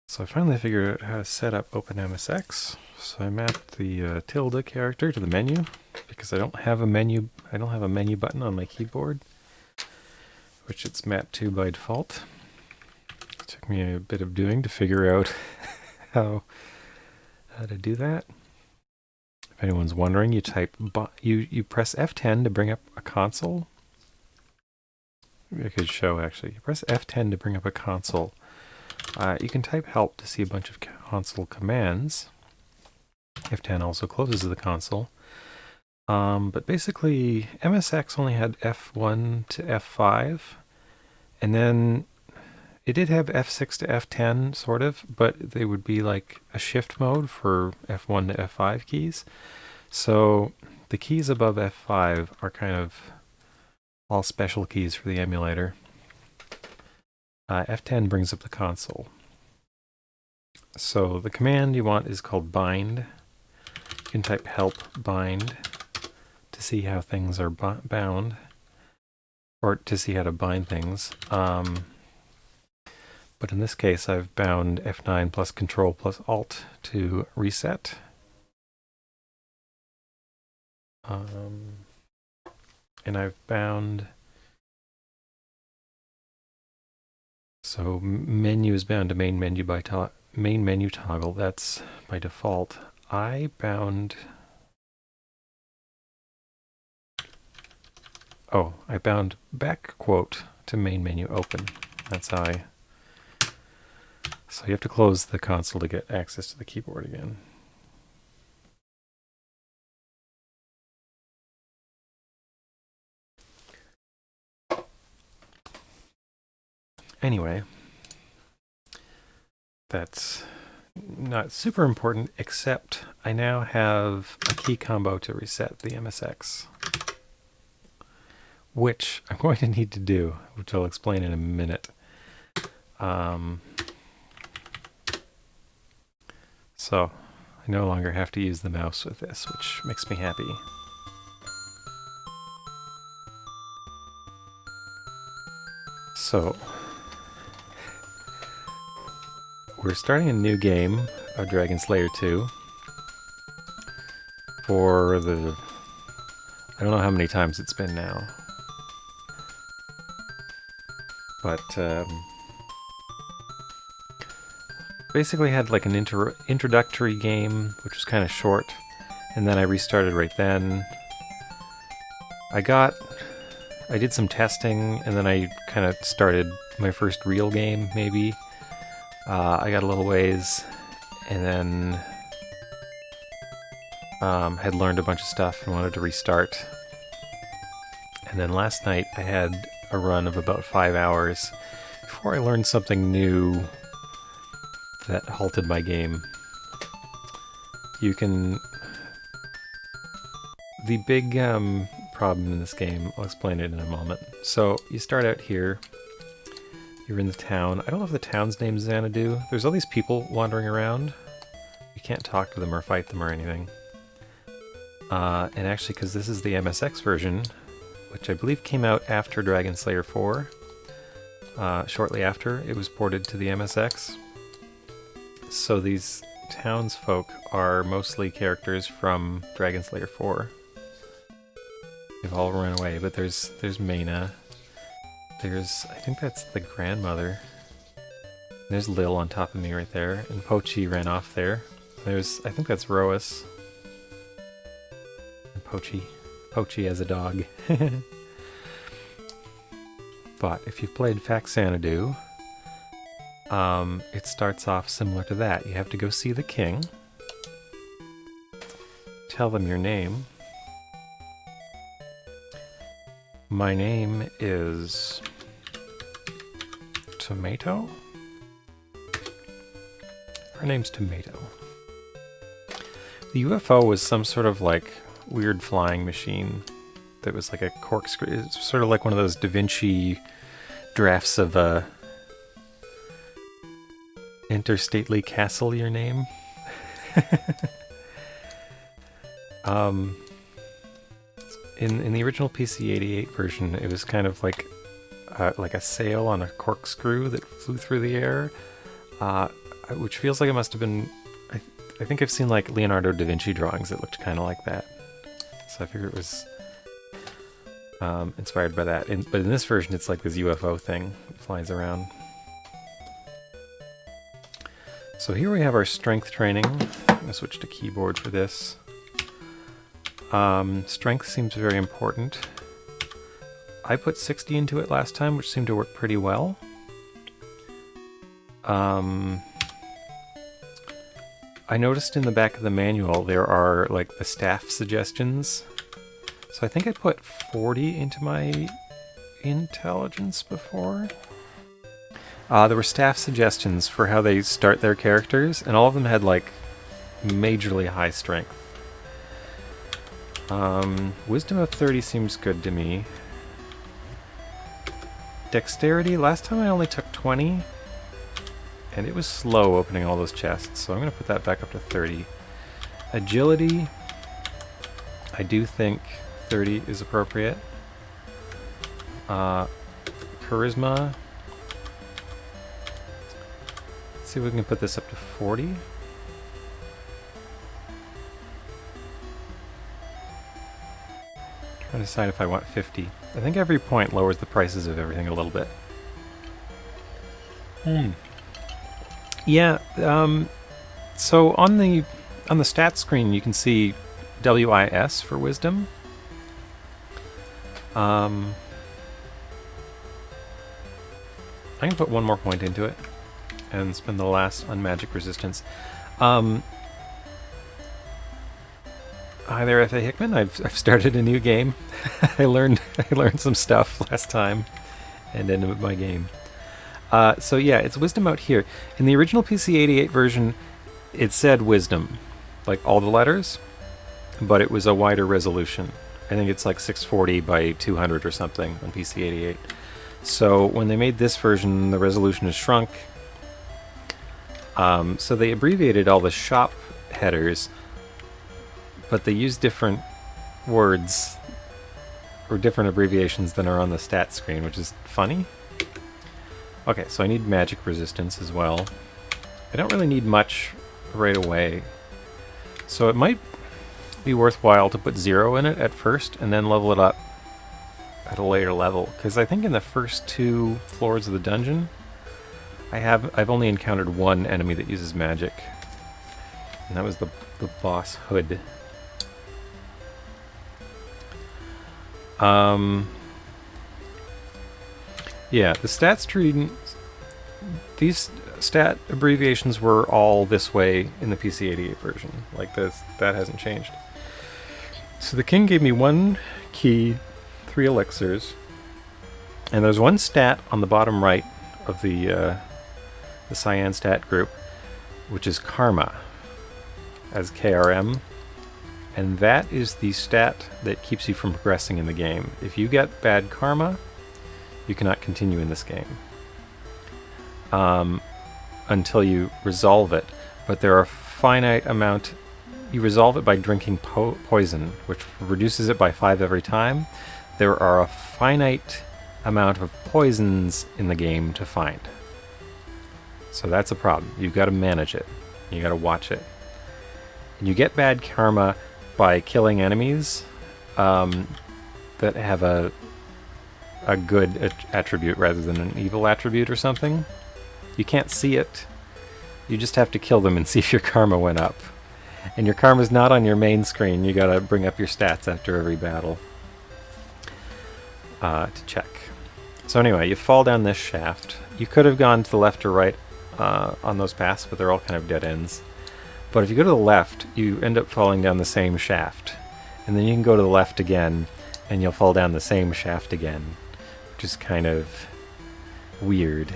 So I finally figured out how to set up OpenMSX. So I mapped the tilde character to the menu because I don't have a menu. I don't have a menu button on my keyboard, which it's mapped to by default. It took me a bit of doing to figure out how to do that. If anyone's wondering, you type you press F10 to bring up a console. Maybe I could show actually. You press F10 to bring up a console. You can type help to see a bunch of console commands. F10 also closes the console. But basically, MSX only had F1 to F5, and then it did have F6 to F10, sort of, but they would be like a shift mode for F1 to F5 keys. So the keys above F5 are kind of all special keys for the emulator. F10 brings up the console. So the command you want is called bind. You can type help bind to see how things are bound, or to see how to bind things. But in this case, I've bound F9 plus Control plus Alt to reset. And I've bound... So menu is bound to main menu by main menu toggle. That's by default. I bound... Oh, I bound back quote to main menu open. That's how I... So you have to close the console to get access to the keyboard again. Anyway, that's not super important, except I now have a key combo to reset the MSX, which I'm going to need to do, which I'll explain in a minute. So I no longer have to use the mouse with this, which makes me happy. So we're starting a new game of Dragon Slayer 2 for the... I don't know how many times it's been now. But basically had like an introductory game, which was kind of short, and then I restarted right then. I did some testing, and then I kind of started my first real game, maybe. I got a little ways, and then had learned a bunch of stuff and wanted to restart. And then last night I had a run of about 5 hours before I learned something new that halted my game. You can... The big problem in this game, I'll explain it in a moment. So you start out here. You're in the town. I don't know if the town's name is Xanadu. There's all these people wandering around. You can't talk to them or fight them or anything. And actually, because this is the MSX version, which I believe came out after Dragon Slayer 4, shortly after it was ported to the MSX. So these townsfolk are mostly characters from Dragon Slayer 4. They've all run away, but there's Mena. There's, I think that's the grandmother. There's Lil on top of me right there, and Pochi ran off there. There's, I think that's Roas. And Pochi as a dog. But if you've played Xanadu, it starts off similar to that. You have to go see the king, tell them your name. My name is Tomato? Her name's Tomato. The UFO was some sort of like weird flying machine that was like a corkscrew. It's sort of like one of those Da Vinci drafts of Interstately Castle Your Name. In the original PC-88 version, it was kind of like a sail on a corkscrew that flew through the air. I which feels like it must have been, I think I've seen like Leonardo da Vinci drawings that looked kind of like that. So I figure it was inspired by that. But in this version, it's like this UFO thing that flies around. So here we have our strength training. I'm going to switch to keyboard for this. Strength seems very important. I put 60 into it last time, which seemed to work pretty well. I noticed in the back of the manual there are like the staff suggestions. So I think I put 40 into my intelligence before. There were staff suggestions for how they start their characters, and all of them had like majorly high strength. Wisdom of 30 seems good to me. Dexterity, last time I only took 20, and it was slow opening all those chests, so I'm going to put that back up to 30. Agility, I do think 30 is appropriate. Charisma, let's see if we can put this up to 40. Trying to decide if I want 50. I think every point lowers the prices of everything a little bit. Yeah, so on the stats screen you can see WIS for wisdom. I can put one more point into it and spend the last on magic resistance. Hi there, F.A. Hickman. I've started a new game. I learned some stuff last time and ended my game. So yeah, it's wisdom out here. In the original PC-88 version, it said wisdom, like all the letters, but it was a wider resolution. I think it's like 640 by 200 or something on PC-88. So when they made this version, the resolution is shrunk. So they abbreviated all the shop headers, but they use different words or different abbreviations than are on the stat screen, which is funny. Okay, so I need magic resistance as well. I don't really need much right away, so it might be worthwhile to put 0 in it at first and then level it up at a later level, because I think in the first 2 floors of the dungeon I've only encountered one enemy that uses magic, and that was the boss Hood. Yeah, the stats tree, these stat abbreviations were all this way in the PC-88 version. Like this, that hasn't changed. So the king gave me 1 key, 3 elixirs, and there's 1 stat on the bottom right of the cyan stat group, which is karma, as KRM. And that is the stat that keeps you from progressing in the game. If you get bad karma, you cannot continue in this game until you resolve it. But there are a finite amount. You resolve it by drinking poison, which reduces it by 5 every time. There are a finite amount of poisons in the game to find. So that's a problem. You've got to manage it. You got to watch it. And you get bad karma by killing enemies that have a good attribute rather than an evil attribute or something. You can't see it. You just have to kill them and see if your karma went up. And your karma's not on your main screen. You gotta bring up your stats after every battle to check. So anyway, you fall down this shaft. You could have gone to the left or right on those paths, but they're all kind of dead ends. But if you go to the left, you end up falling down the same shaft. And then you can go to the left again, and you'll fall down the same shaft again, which is kind of weird.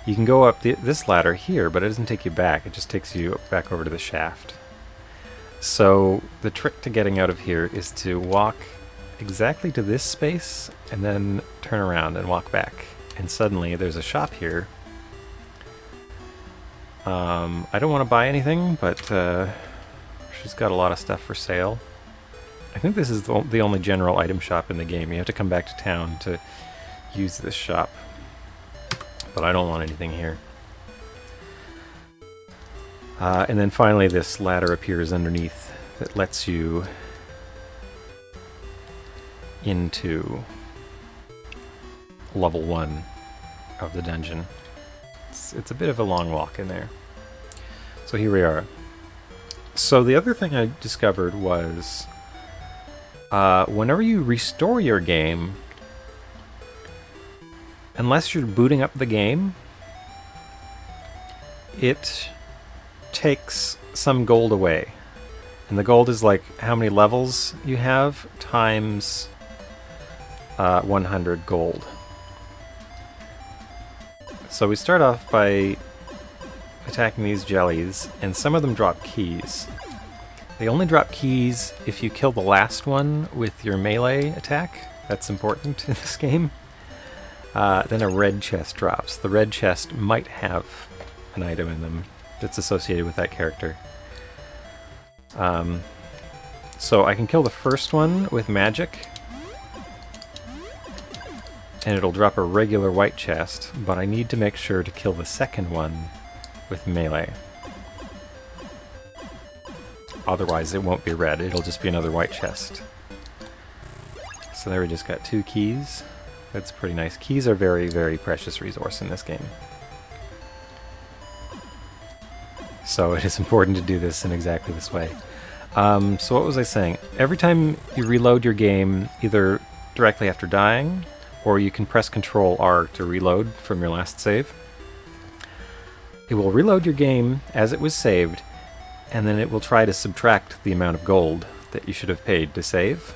You can go up this ladder here, but it doesn't take you back. It just takes you back over to the shaft. So the trick to getting out of here is to walk exactly to this space, and then turn around and walk back. And suddenly there's a shop here. I don't want to buy anything, but she's got a lot of stuff for sale. I think this is the only general item shop in the game. You have to come back to town to use this shop. But I don't want anything here. And then finally this ladder appears underneath that lets you into level 1 of the dungeon. It's a bit of a long walk in there. So here we are. So the other thing I discovered was whenever you restore your game, unless you're booting up the game, it takes some gold away. And the gold is like how many levels you have times 100 gold. So we start off by attacking these jellies, and some of them drop keys. They only drop keys if you kill the last one with your melee attack. That's important in this game. Then a red chest drops. The red chest might have an item in them that's associated with that character. So I can kill the first one with magic, and it'll drop a regular white chest, but I need to make sure to kill the second one with melee. Otherwise it won't be red, it'll just be another white chest. So there we just got 2 keys. That's pretty nice. Keys are very, very precious resource in this game. So it is important to do this in exactly this way. So what was I saying? Every time you reload your game, either directly after dying, or you can press Ctrl R to reload from your last save. It will reload your game as it was saved, and then it will try to subtract the amount of gold that you should have paid to save.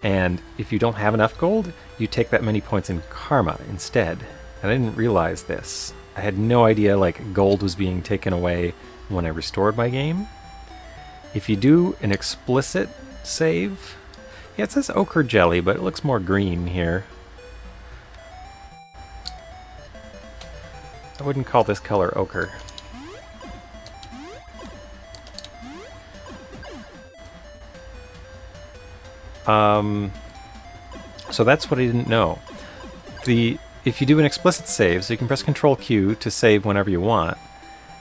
And if you don't have enough gold, you take that many points in karma instead. And I didn't realize this. I had no idea like gold was being taken away when I restored my game. If you do an explicit save, yeah, it says ochre jelly, but it looks more green here. I wouldn't call this color ochre. So that's what I didn't know. If you do an explicit save, so you can press Ctrl Q to save whenever you want,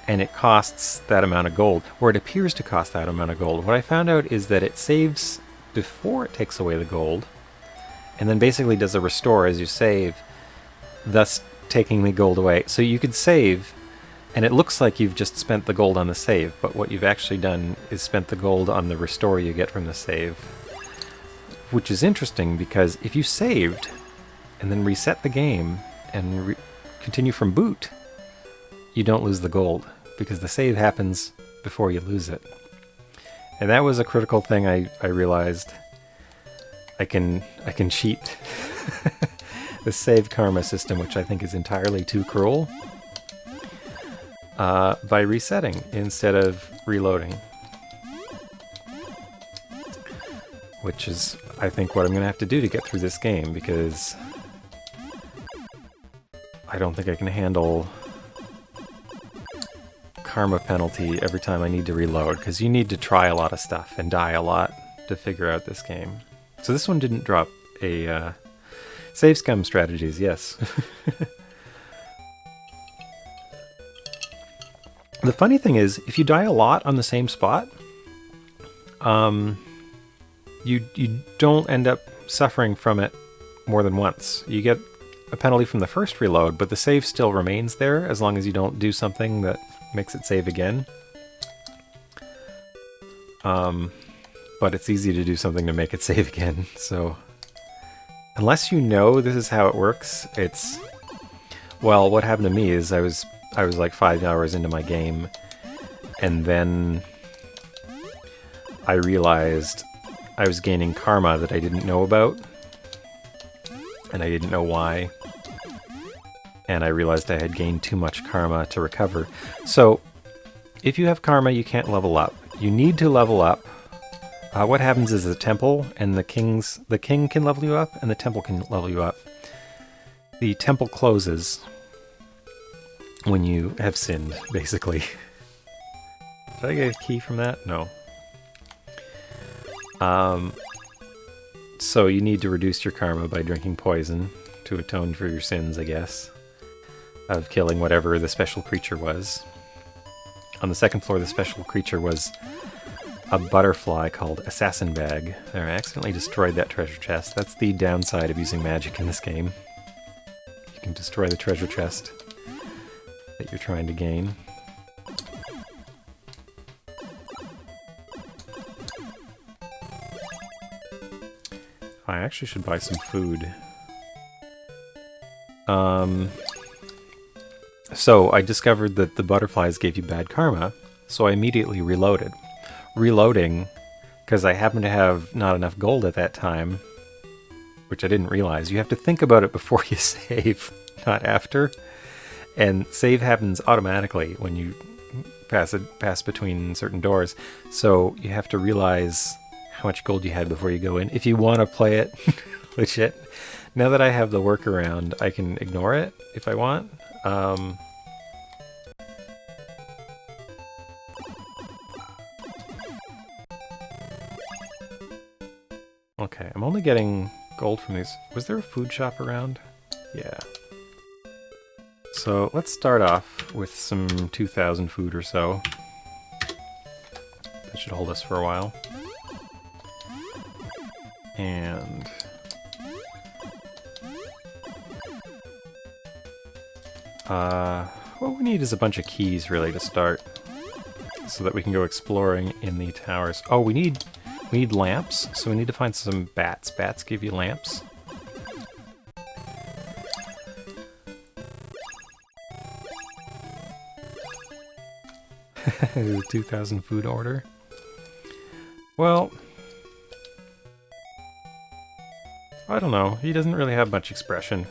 and it costs that amount of gold, or it appears to cost that amount of gold. What I found out is that it saves before it takes away the gold, and then basically does a restore as you save, thus taking the gold away. So you could save, and it looks like you've just spent the gold on the save, but what you've actually done is spent the gold on the restore you get from the save. Which is interesting, because if you saved, and then reset the game, and continue from boot, you don't lose the gold, because the save happens before you lose it. And that was a critical thing I realized. I can cheat the save karma system, which I think is entirely too cruel, by resetting instead of reloading. Which is, I think, what I'm going to have to do to get through this game, because I don't think I can handle karma penalty every time I need to reload, because you need to try a lot of stuff and die a lot to figure out this game. So this one didn't drop a save scum strategies, yes. The funny thing is, if you die a lot on the same spot, you don't end up suffering from it more than once. You get a penalty from the first reload, but the save still remains there as long as you don't do something that makes it save again. But it's easy to do something to make it save again, so unless you know this is how it works, it's... Well, what happened to me is I was like 5 hours into my game, and then I realized I was gaining karma that I didn't know about, and I didn't know why. And I realized I had gained too much karma to recover. So, if you have karma, you can't level up. You need to level up. What happens is the temple and the king can level you up, and the temple can level you up. The temple closes when you have sinned, basically. Did I get a key from that? No. So you need to reduce your karma by drinking poison to atone for your sins, I guess, of killing whatever the special creature was. On the second floor, the special creature was a butterfly called Assassin Bag. There, I accidentally destroyed that treasure chest. That's the downside of using magic in this game. You can destroy the treasure chest that you're trying to gain. I actually should buy some food. So I discovered that the butterflies gave you bad karma, so I immediately reloaded. Reloading, because I happened to have not enough gold at that time, which I didn't realize. You have to think about it before you save, not after. And save happens automatically when you pass between certain doors. So you have to realize how much gold you had before you go in, if you want to play it legit. Now that I have the workaround, I can ignore it if I want. Okay, I'm only getting gold from these. Was there a food shop around? Yeah. So let's start off with some 2,000 food or so. That should hold us for a while. And what we need is a bunch of keys, really, to start, so that we can go exploring in the towers. Oh, we need lamps, so we need to find some bats. Bats give you lamps. The 2,000 food order. Well, I don't know. He doesn't really have much expression.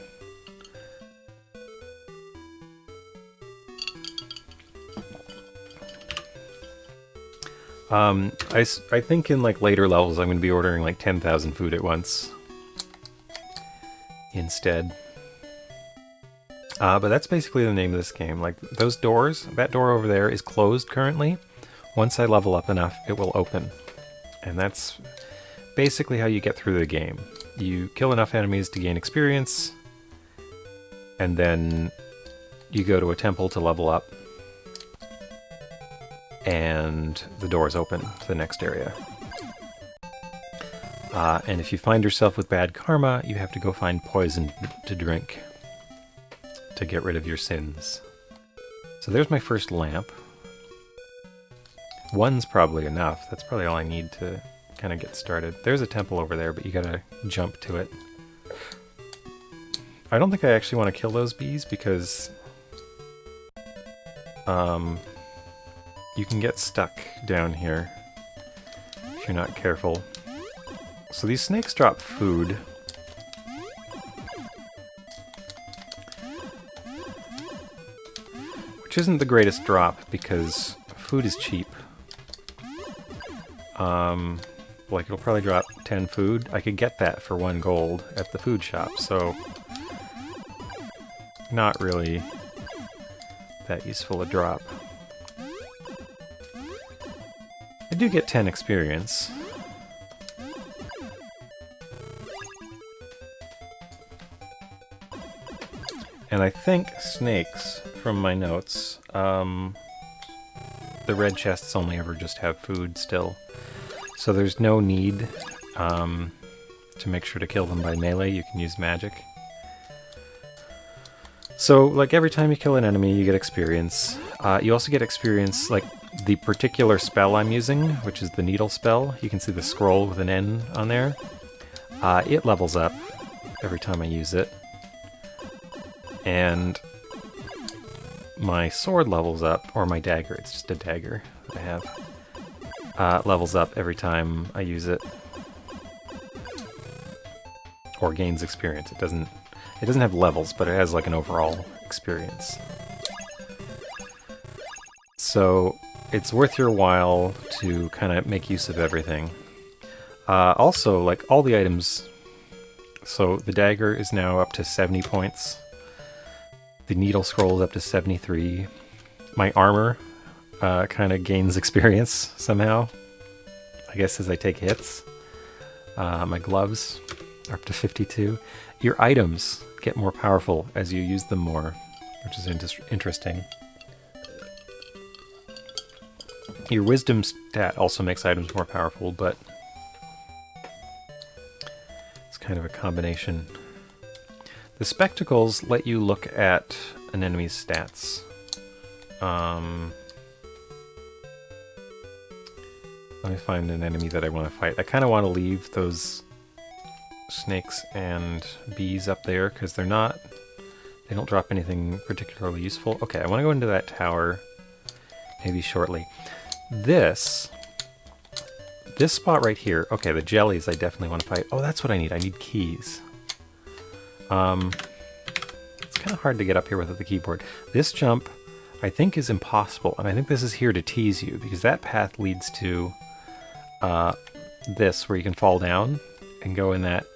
I think in like later levels I'm going to be ordering like 10,000 food at once instead. But that's basically the name of this game. Like those doors, that door over there is closed currently. Once I level up enough, it will open. And that's basically how you get through the game. You kill enough enemies to gain experience, and then you go to a temple to level up. And the doors open to the next area. And if you find yourself with bad karma, you have to go find poison to drink to get rid of your sins. So there's my first lamp. One's probably enough. That's probably all I need to kind of get started. There's a temple over there, but you gotta jump to it. I don't think I actually want to kill those bees because you can get stuck down here if you're not careful. So these snakes drop food. Which isn't the greatest drop because food is cheap. Like it'll probably drop 10 food. I could get that for 1 gold at the food shop, so not really that useful a drop. I do get 10 experience. And I think snakes, from my notes, the red chests only ever just have food still. So there's no need to make sure to kill them by melee. You can use magic. So, like, every time you kill an enemy, you get experience. You also get experience, like, the particular spell I'm using, which is the needle spell. You can see the scroll with an N on there. It levels up every time I use it. And my sword levels up, or my dagger, it's just a dagger that I have, levels up every time I use it. Or gains experience. It doesn't have levels, but it has like an overall experience. So it's worth your while to kind of make use of everything. Also, like all the items, so the dagger is now up to 70 points. The needle scroll is up to 73. My armor kind of gains experience somehow, I guess, as I take hits. My gloves are up to 52. Your items get more powerful as you use them more, which is interesting. Your wisdom stat also makes items more powerful, but it's kind of a combination. The spectacles let you look at an enemy's stats. Let me find an enemy that I want to fight. I kind of want to leave those snakes and bees up there because they don't drop anything particularly useful. Okay, I want to go into that tower maybe shortly. This spot right here, okay, the jellies I definitely want to fight. Oh, that's what I need. I need keys. It's kind of hard to get up here with the keyboard. This jump, I think, is impossible, and I think this is here to tease you, because that path leads to this, where you can fall down and go in that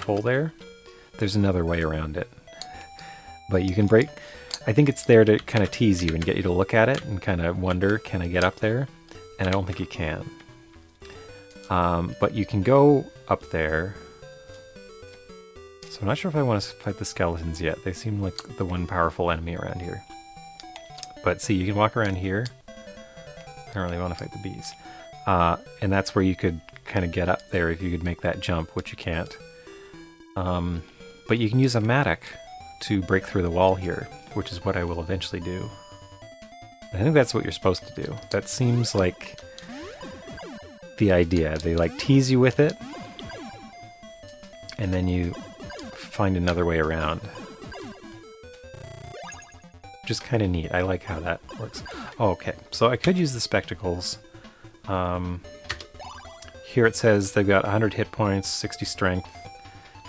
hole there. There's another way around it. But you can break... I think it's there to kind of tease you and get you to look at it and kind of wonder, can I get up there? And I don't think you can. But you can go up there. So I'm not sure if I want to fight the skeletons yet. They seem like the one powerful enemy around here. But see, you can walk around here. I don't really want to fight the bees. And that's where you could kind of get up there if you could make that jump, which you can't. But you can use a mattock to break through the wall here, which is what I will eventually do. I think that's what you're supposed to do. That seems like the idea. They like tease you with it, and then you find another way around. Just kind of neat. I like how that works. Oh, okay, so I could use the spectacles. Here it says they've got 100 hit points, 60 strength,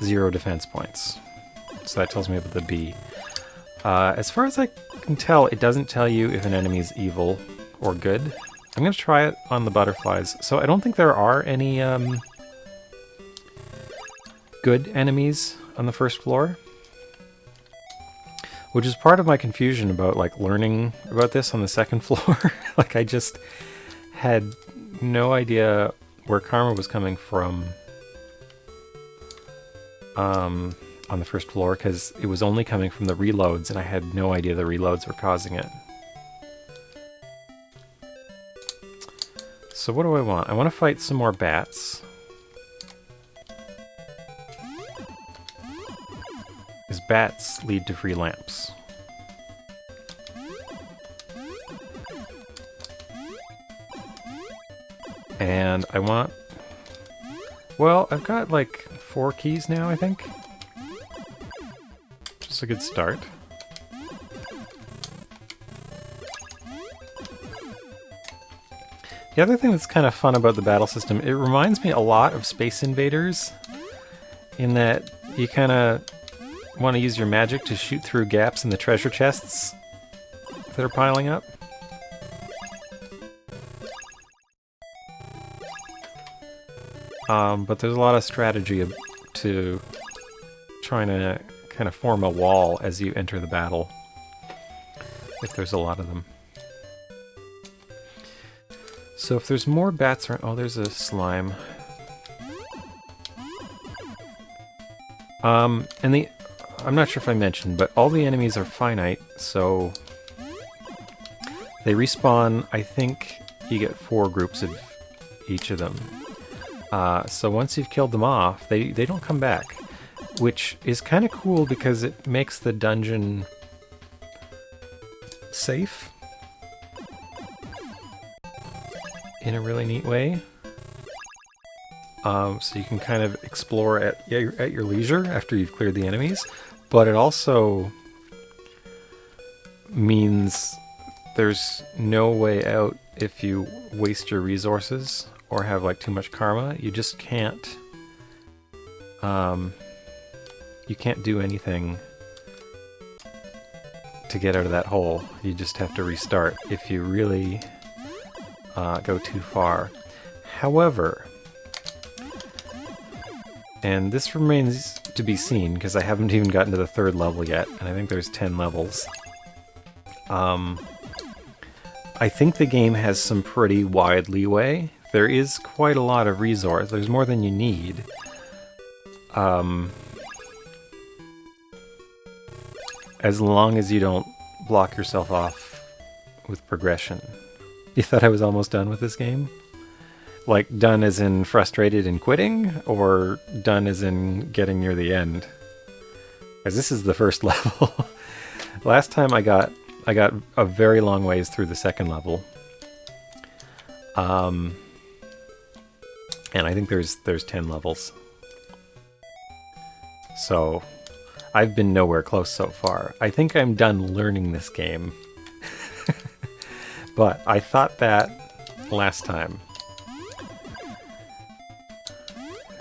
0 defense points. So that tells me about the bee. As far as I can tell, it doesn't tell you if an enemy is evil or good. I'm going to try it on the butterflies. So I don't think there are any good enemies on the first floor, which is part of my confusion about like learning about this on the second floor. Like I just had no idea where karma was coming from on the first floor, because it was only coming from the reloads, and I had no idea the reloads were causing it. So what do I want? I want to fight some more bats. Because bats lead to free lamps. And I want... Well, I've got like 4 keys now, I think. Just a good start. The other thing that's kind of fun about the battle system, it reminds me a lot of Space Invaders, in that you kind of want to use your magic to shoot through gaps in the treasure chests that are piling up. But there's a lot of strategy to trying to kind of form a wall as you enter the battle, if there's a lot of them. So if there's more bats around... Oh, there's a slime. And I'm not sure if I mentioned, but all the enemies are finite, so they respawn. I think you get 4 groups of each of them. So once you've killed them off, they don't come back, which is kind of cool because it makes the dungeon safe in a really neat way. So you can kind of explore at your leisure after you've cleared the enemies, but it also means there's no way out if you waste your resources or have like too much karma. You just can't you can't do anything to get out of that hole. You just have to restart if you really go too far. However, and this remains to be seen because I haven't even gotten to the 3rd level yet, and I think there's 10 levels. I think the game has some pretty wide leeway. There is quite a lot of resource. There's more than you need. As long as you don't block yourself off with progression. You thought I was almost done with this game? Like, done as in frustrated and quitting, or done as in getting near the end? Because this is the first level. Last time I got a very long ways through the second level. And I think there's 10 levels. So I've been nowhere close so far. I think I'm done learning this game. But I thought that last time.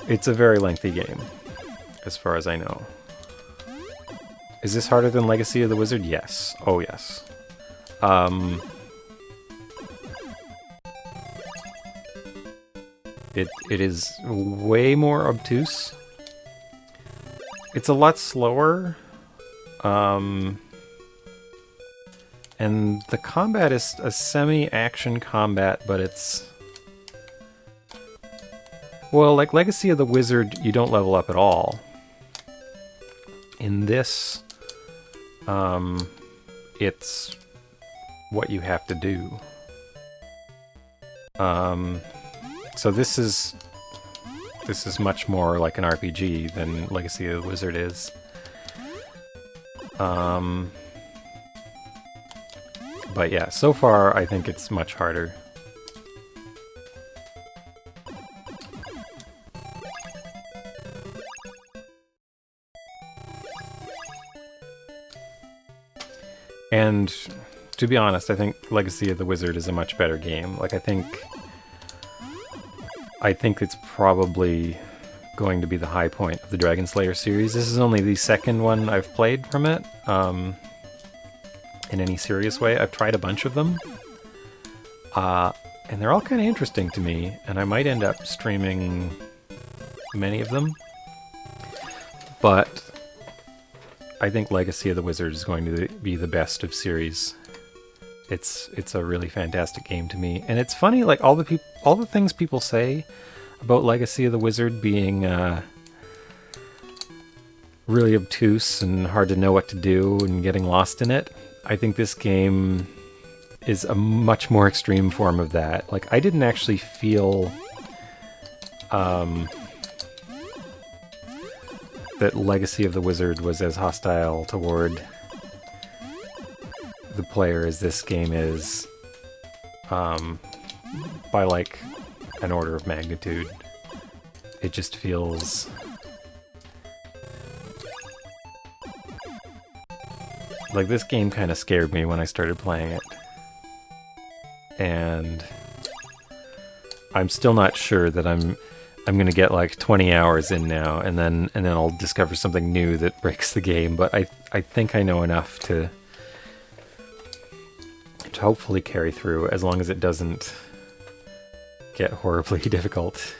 It's a very lengthy game, as far as I know. Is this harder than Legacy of the Wizard? Yes. Oh, yes. It is way more obtuse. It's a lot slower. And the combat is a semi-action combat, but it's... Well, like Legacy of the Wizard, you don't level up at all. In this, it's what you have to do. So this is much more like an RPG than Legacy of the Wizard is. But yeah, so far I think it's much harder. And to be honest, I think Legacy of the Wizard is a much better game. Like, I think it's probably going to be the high point of the Dragon Slayer series. This is only the second one I've played from it, in any serious way. I've tried a bunch of them, and they're all kind of interesting to me, and I might end up streaming many of them. But I think Legacy of the Wizard is going to be the best of series. It's a really fantastic game to me, and it's funny, like all the things people say about Legacy of the Wizard being really obtuse and hard to know what to do and getting lost in it. I think this game is a much more extreme form of that. Like, I didn't actually feel that Legacy of the Wizard was as hostile toward the player as this game is, by like an order of magnitude. It just feels like this game kind of scared me when I started playing it. And I'm still not sure that I'm gonna get like 20 hours in now, and then I'll discover something new that breaks the game. But I think I know enough to hopefully carry through, as long as it doesn't get horribly difficult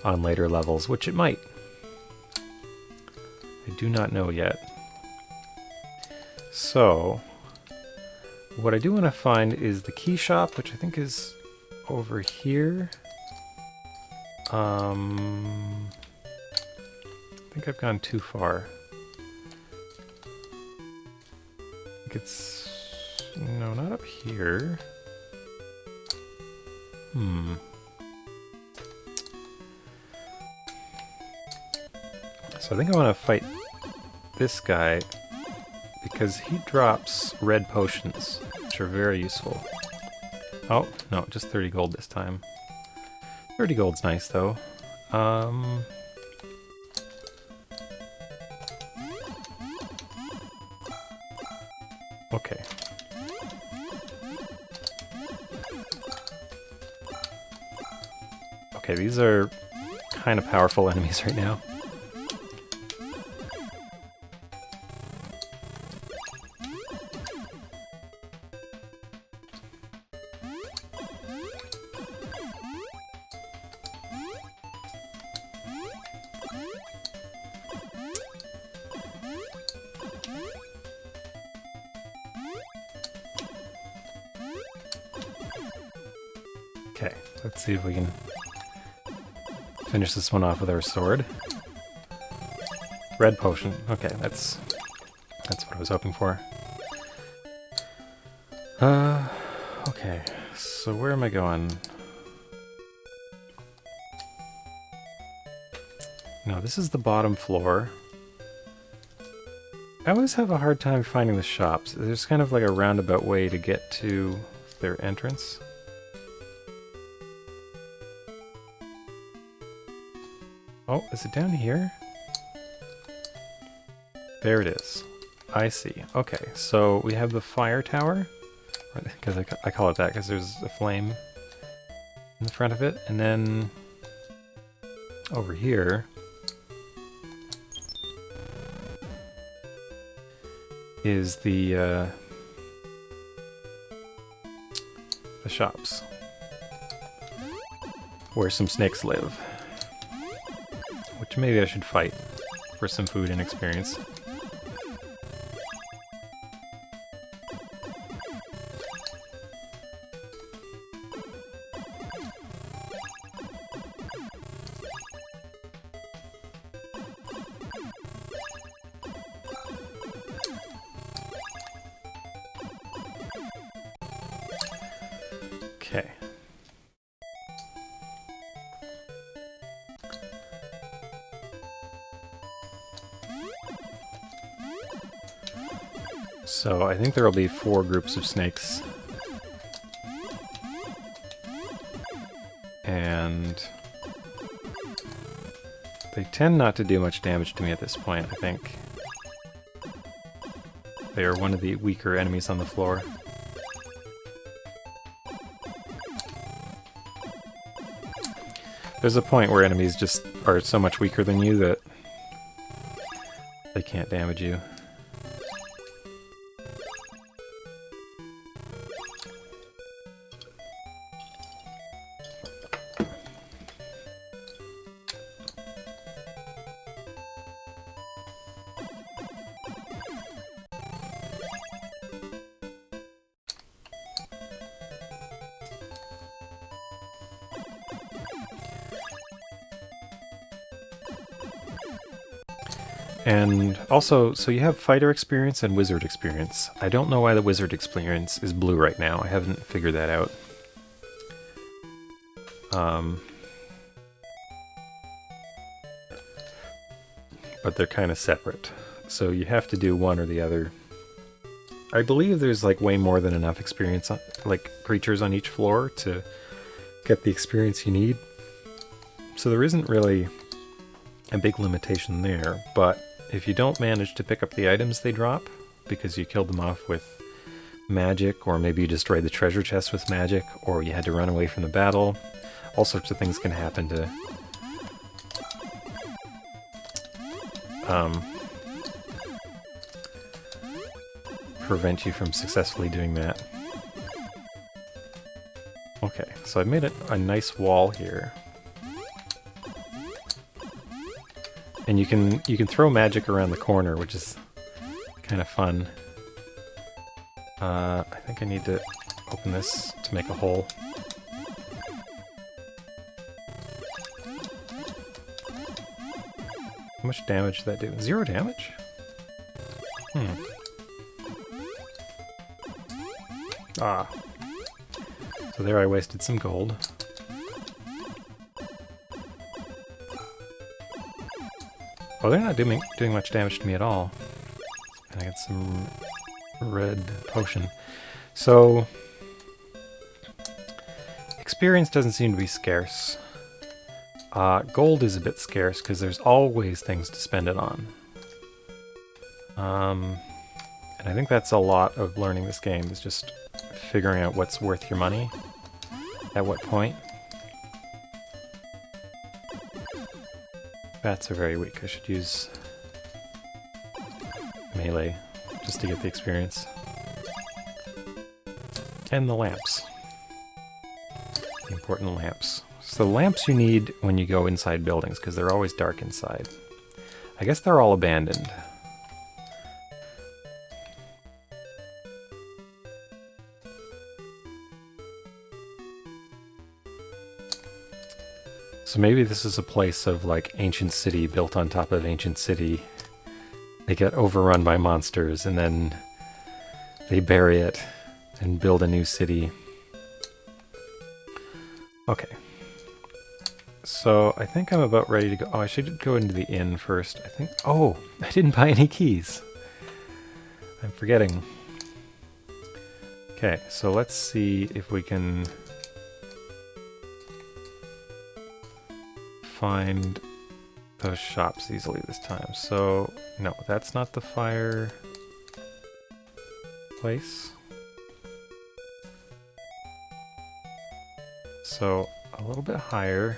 on later levels, which it might. I do not know yet. So, what I do want to find is the key shop, which I think is over here. I think I've gone too far. I think it's... No, not up here. So I think I want to fight this guy, because he drops red potions, which are very useful. Oh, no, just 30 gold this time. 30 gold's nice, though. Okay. Okay, these are kind of powerful enemies right now. Okay, let's see if we can finish this one off with our sword. Red potion. Okay, that's what I was hoping for. Okay. Okay, so where am I going? No, this is the bottom floor. I always have a hard time finding the shops. There's kind of like a roundabout way to get to their entrance. Oh, is it down here? There it is. I see. Okay, so we have the fire tower, because I call it that because there's a flame in the front of it, and then over here is the shops where some snakes live, which maybe I should fight for some food and experience. Okay. So I think there will be 4 groups of snakes. And they tend not to do much damage to me at this point, I think. They are one of the weaker enemies on the floor. There's a point where enemies just are so much weaker than you that they can't damage you. And also, so you have fighter experience and wizard experience. I don't know why the wizard experience is blue right now. I haven't figured that out. But they're kind of separate. So you have to do one or the other. I believe there's like way more than enough experience, like creatures on each floor to get the experience you need. So there isn't really a big limitation there, but if you don't manage to pick up the items they drop, because you killed them off with magic, or maybe you destroyed the treasure chest with magic, or you had to run away from the battle, all sorts of things can happen to prevent you from successfully doing that. Okay, so I made a nice wall here. And you can throw magic around the corner, which is kind of fun. I think I need to open this to make a hole. How much damage did that do? 0 damage? Ah. So there I wasted some gold. Oh, they're not doing much damage to me at all. And I got some red potion. So experience doesn't seem to be scarce. Gold is a bit scarce because there's always things to spend it on. And I think that's a lot of learning this game, is just figuring out what's worth your money at what point. Bats are very weak. I should use melee just to get the experience. And the lamps. The important lamps. So the lamps you need when you go inside buildings, because they're always dark inside. I guess they're all abandoned. So maybe this is a place of like ancient city built on top of ancient city. They get overrun by monsters and then they bury it and build a new city. Okay. So I think I'm about ready to go. Oh, I should go into the inn first. I think. Oh, I didn't buy any keys. I'm forgetting. Okay, so let's see if we can find those shops easily this time. So, no, that's not the fire place. So, a little bit higher.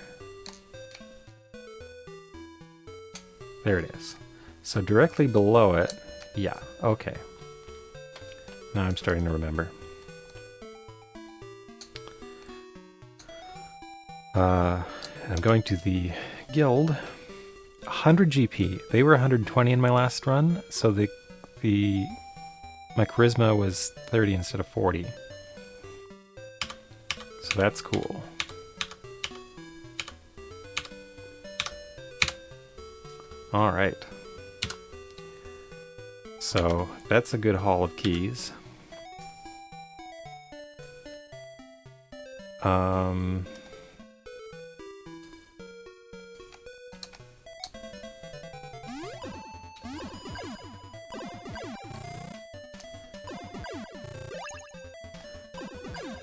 There it is. So directly below it, yeah, okay. Now I'm starting to remember. I'm going to the guild. 100 GP. They were 120 in my last run, so my charisma was 30 instead of 40. So that's cool. Alright. So that's a good haul of keys.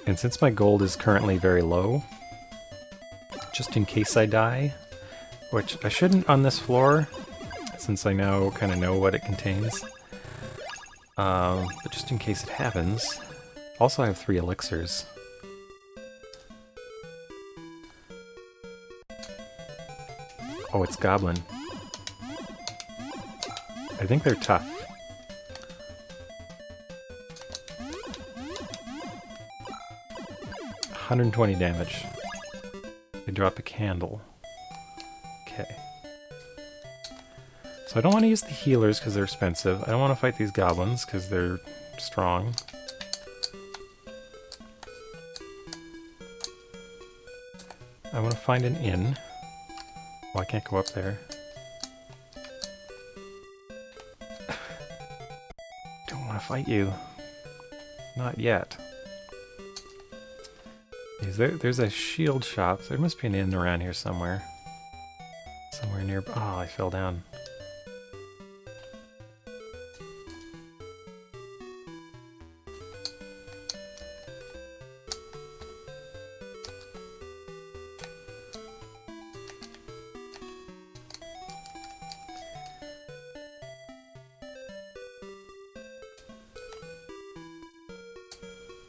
And since my gold is currently very low, just in case I die, which I shouldn't on this floor, since I now kind of know what it contains, but just in case it happens. Also, I have 3 elixirs. Oh, it's Goblin. I think they're tough. $120 damage. They drop a candle. Okay. So I don't want to use the healers because they're expensive. I don't want to fight these goblins because they're strong. I want to find an inn. Oh, I can't go up there. Don't want to fight you. Not yet. There's a shield shop. There must be an inn around here somewhere. Somewhere near... Oh, I fell down.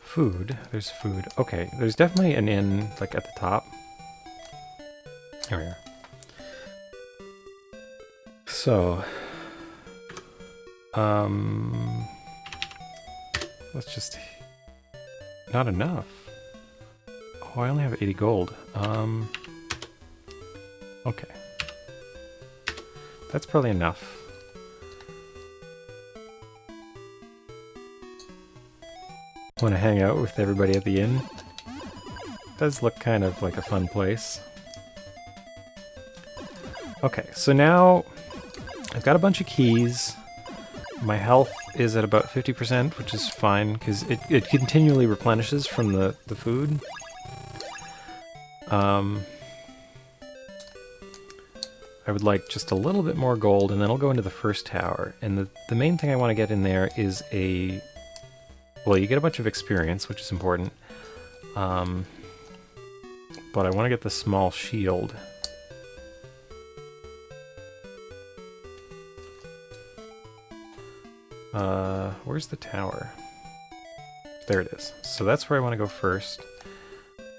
Food. There's food. Okay, there's definitely an inn, like, at the top. Here we are. So... let's just... Not enough. Oh, I only have 80 gold. Okay. That's probably enough. Want to hang out with everybody at the inn. Does look kind of like a fun place. Okay, so now I've got a bunch of keys. My health is at about 50%, which is fine because it continually replenishes from the food. I would like just a little bit more gold, and then I'll go into the first tower. And the main thing I want to get in there is a... Well, you get a bunch of experience, which is important. But I want to get the small shield. Where's the tower? There it is. So that's where I want to go first.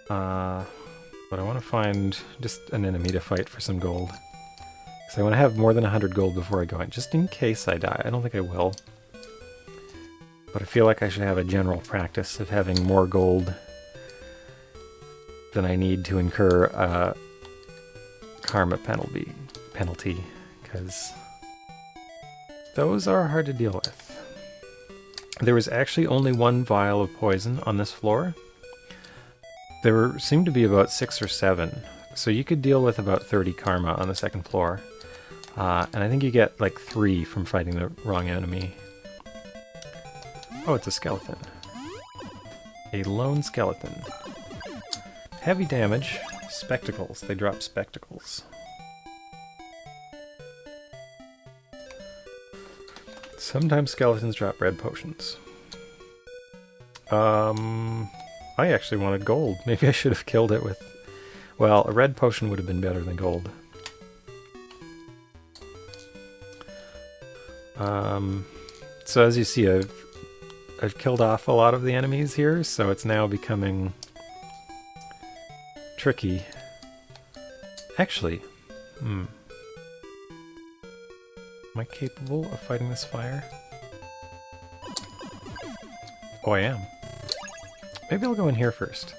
But I want to find just an enemy to fight for some gold. Because I want to have more than 100 gold before I go in, just in case I die. I don't think I will. But I feel like I should have a general practice of having more gold than I need to incur a karma penalty, because those are hard to deal with. There was actually only 1 vial of poison on this floor. There seemed to be about 6 or 7, so you could deal with about 30 karma on the 2nd floor. And I think you get like 3 from fighting the wrong enemy. Oh, it's a skeleton. A lone skeleton. heavy damage. Spectacles. They drop spectacles. Sometimes skeletons drop red potions. I actually wanted gold. Maybe I should have killed it with... Well, a red potion would have been better than gold. So as you see, I've killed off a lot of the enemies here, so it's now becoming tricky. Actually, am I capable of fighting this fire? Oh, I am. Maybe I'll go in here first,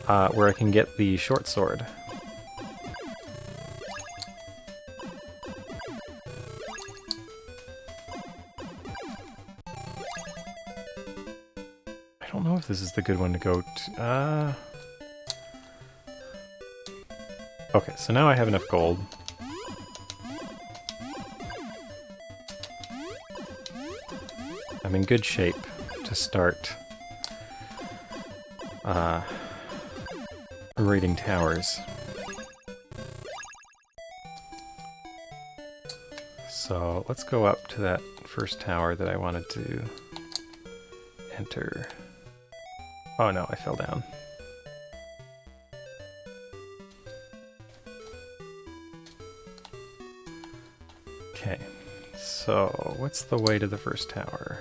where I can get the short sword. I don't know if this is the good one to go to. Okay, so now I have enough gold. I'm in good shape to start raiding towers. So let's go up to that first tower that I wanted to enter. Oh no, I fell down. Okay, so what's the way to the first tower?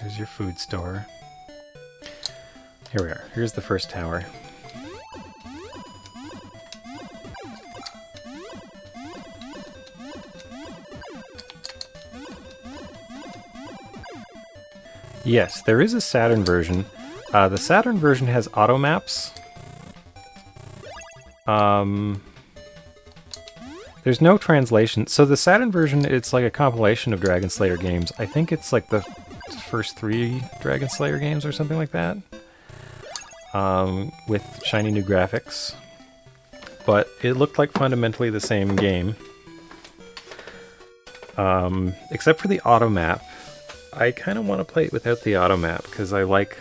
Here's your food store. Here we are. Here's the first tower. Yes, there is a Saturn version. The Saturn version has auto maps. There's no translation. So the Saturn version, it's like a compilation of Dragon Slayer games. I think it's like the first 3 Dragon Slayer games or something like that. With shiny new graphics. But it looked like fundamentally the same game. Except for the auto map. I kind of want to play it without the auto map because I like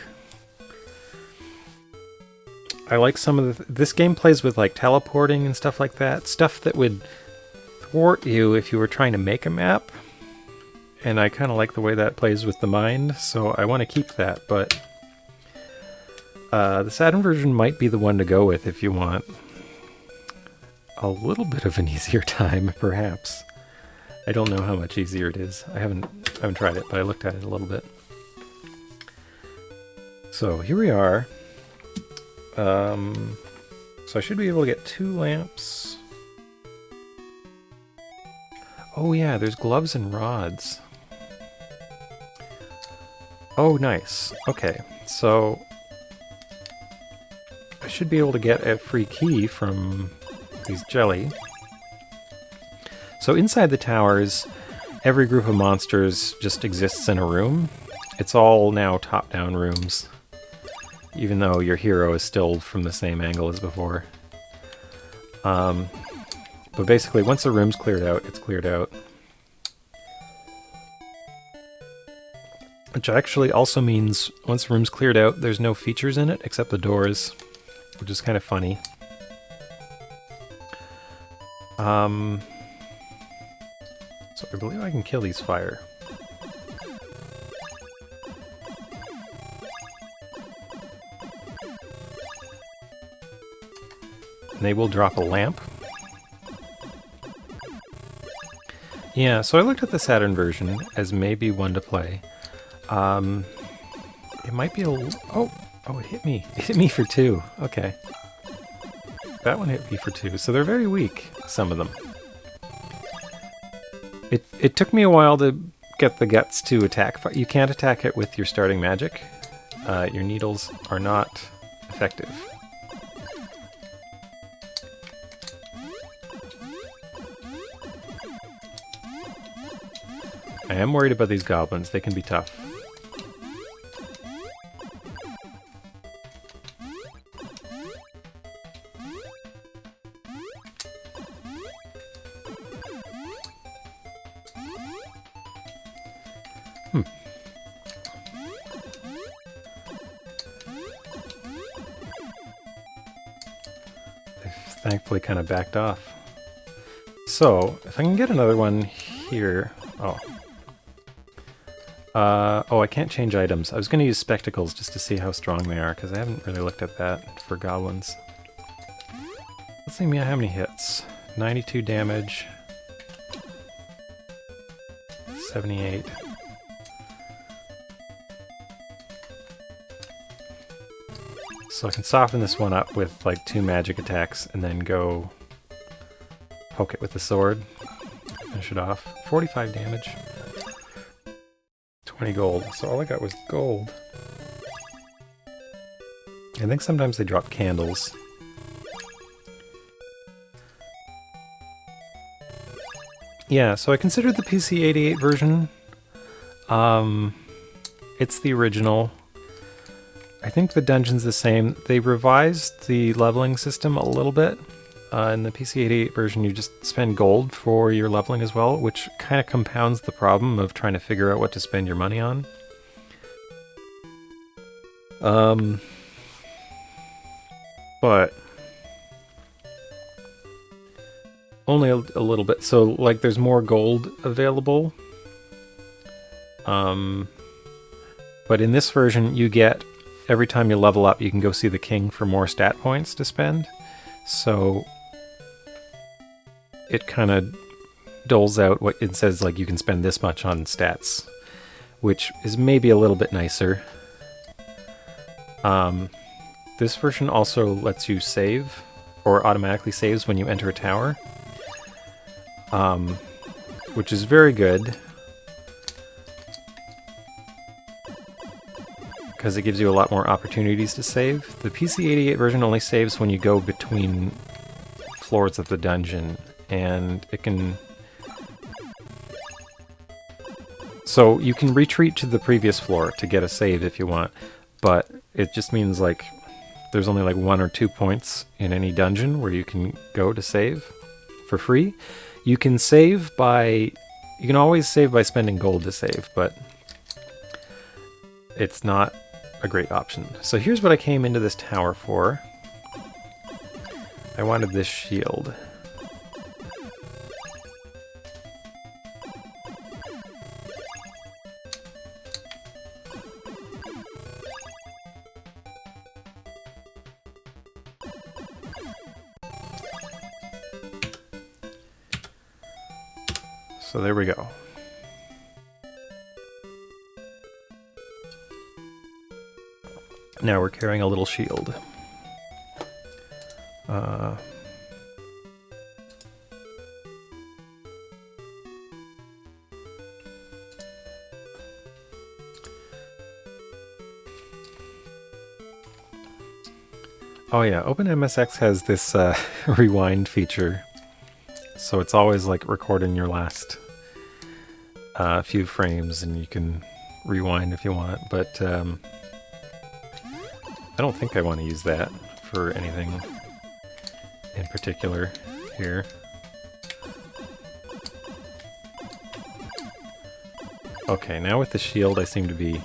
some of the... This game plays with like teleporting and stuff like that. Stuff that would thwart you if you were trying to make a map. And I kind of like the way that plays with the mind, so I want to keep that, but the Saturn version might be the one to go with if you want a little bit of an easier time, perhaps. I don't know how much easier it is. I haven't tried it, but I looked at it a little bit. So here we are. So I should be able to get 2 lamps. Oh yeah, there's gloves and rods. Oh, nice. Okay, so I should be able to get a free key from these jelly. So inside the towers, every group of monsters just exists in a room. It's all now top-down rooms, even though your hero is still from the same angle as before. But basically, once a room's cleared out, it's cleared out. Which actually also means once a room's cleared out, there's no features in it except the doors, which is kind of funny. So I believe I can kill these fire. And they will drop a lamp. Yeah, so I looked at the Saturn version as maybe one to play. It might be a... Oh, it hit me. It hit me for 2. Okay. That one hit me for 2. So they're very weak, some of them. It took me a while to get the guts to attack. You can't attack it with your starting magic. Your needles are not effective. I am worried about these goblins. They can be tough. thankfully kind of backed off. So, if I can get another one here... Oh. Oh, I can't change items. I was going to use spectacles just to see how strong they are, because I haven't really looked at that for goblins. Let's see how many hits. 92 damage. 78. So I can soften this one up with like 2 magic attacks and then go poke it with the sword. Finish it off. 45 damage. 20 gold. So all I got was gold. I think sometimes they drop candles. Yeah, so I considered the PC-88 version. It's the original. I think the dungeon's the same. They revised the leveling system a little bit. In the PC-88 version, you just spend gold for your leveling as well, which kind of compounds the problem of trying to figure out what to spend your money on. But only a little bit. So, like, there's more gold available. But in this version, you get, every time you level up, you can go see the king for more stat points to spend. So it kind of doles out what it says, like you can spend this much on stats, which is maybe a little bit nicer. This version also lets you save, or automatically saves when you enter a tower, which is very good, because it gives you a lot more opportunities to save. The PC-88 version only saves when you go between floors of the dungeon, and it can... So you can retreat to the previous floor to get a save if you want, but it just means like there's only like 1 or 2 points in any dungeon where you can go to save for free. You can save by... You can always save by spending gold to save, but it's not a great option. So here's what I came into this tower for. I wanted this shield. So there we go. Now we're carrying a little shield. Oh yeah, OpenMSX has this rewind feature. So it's always like recording your last few frames, and you can rewind if you want, but I don't think I want to use that for anything in particular here. Okay, now with the shield I seem to be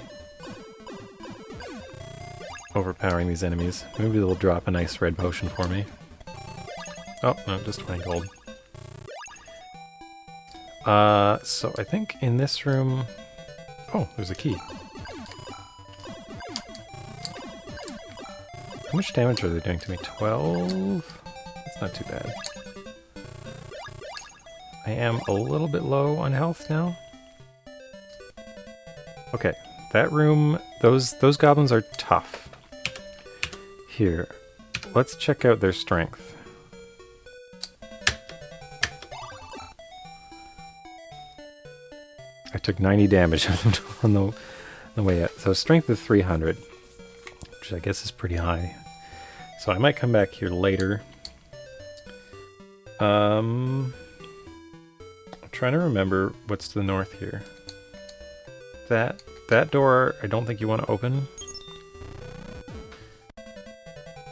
overpowering these enemies. Maybe they'll drop a nice red potion for me. Oh, no, just 20 gold. So I think in this room... Oh, there's a key. How much damage are they doing to me? 12? That's not too bad. I am a little bit low on health now. Okay, that room, those goblins are tough. Here, let's check out their strength. I took 90 damage on the way out. So strength of 300, which I guess is pretty high. So I might come back here later. I'm trying to remember what's to the north here. That door, I don't think you want to open.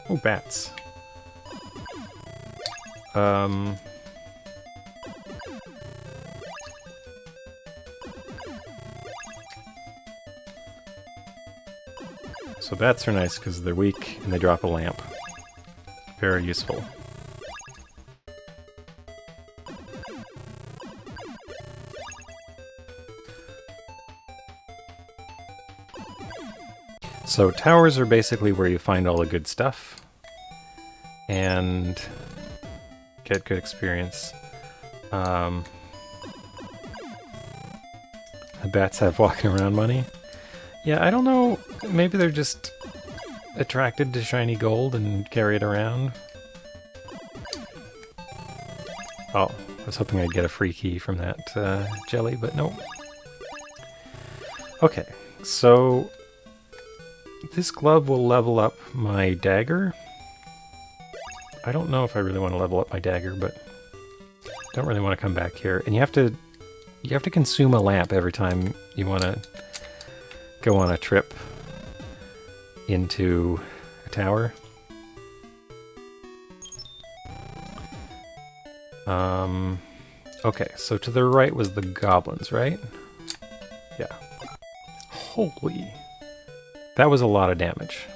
Oh, bats. So bats are nice because they're weak and they drop a lamp. Very useful. So towers are basically where you find all the good stuff and get good experience. The bats have walking around money. Yeah, I don't know. Maybe they're just attracted to shiny gold and carry it around. Oh, I was hoping I'd get a free key from that jelly, but nope. Okay, so this glove will level up my dagger. I don't know if I really want to level up my dagger, but don't really want to come back here. And you have to consume a lamp every time you want to go on a trip into a tower. Okay, so to the right was the goblins, right? Yeah. Holy. That was a lot of damage.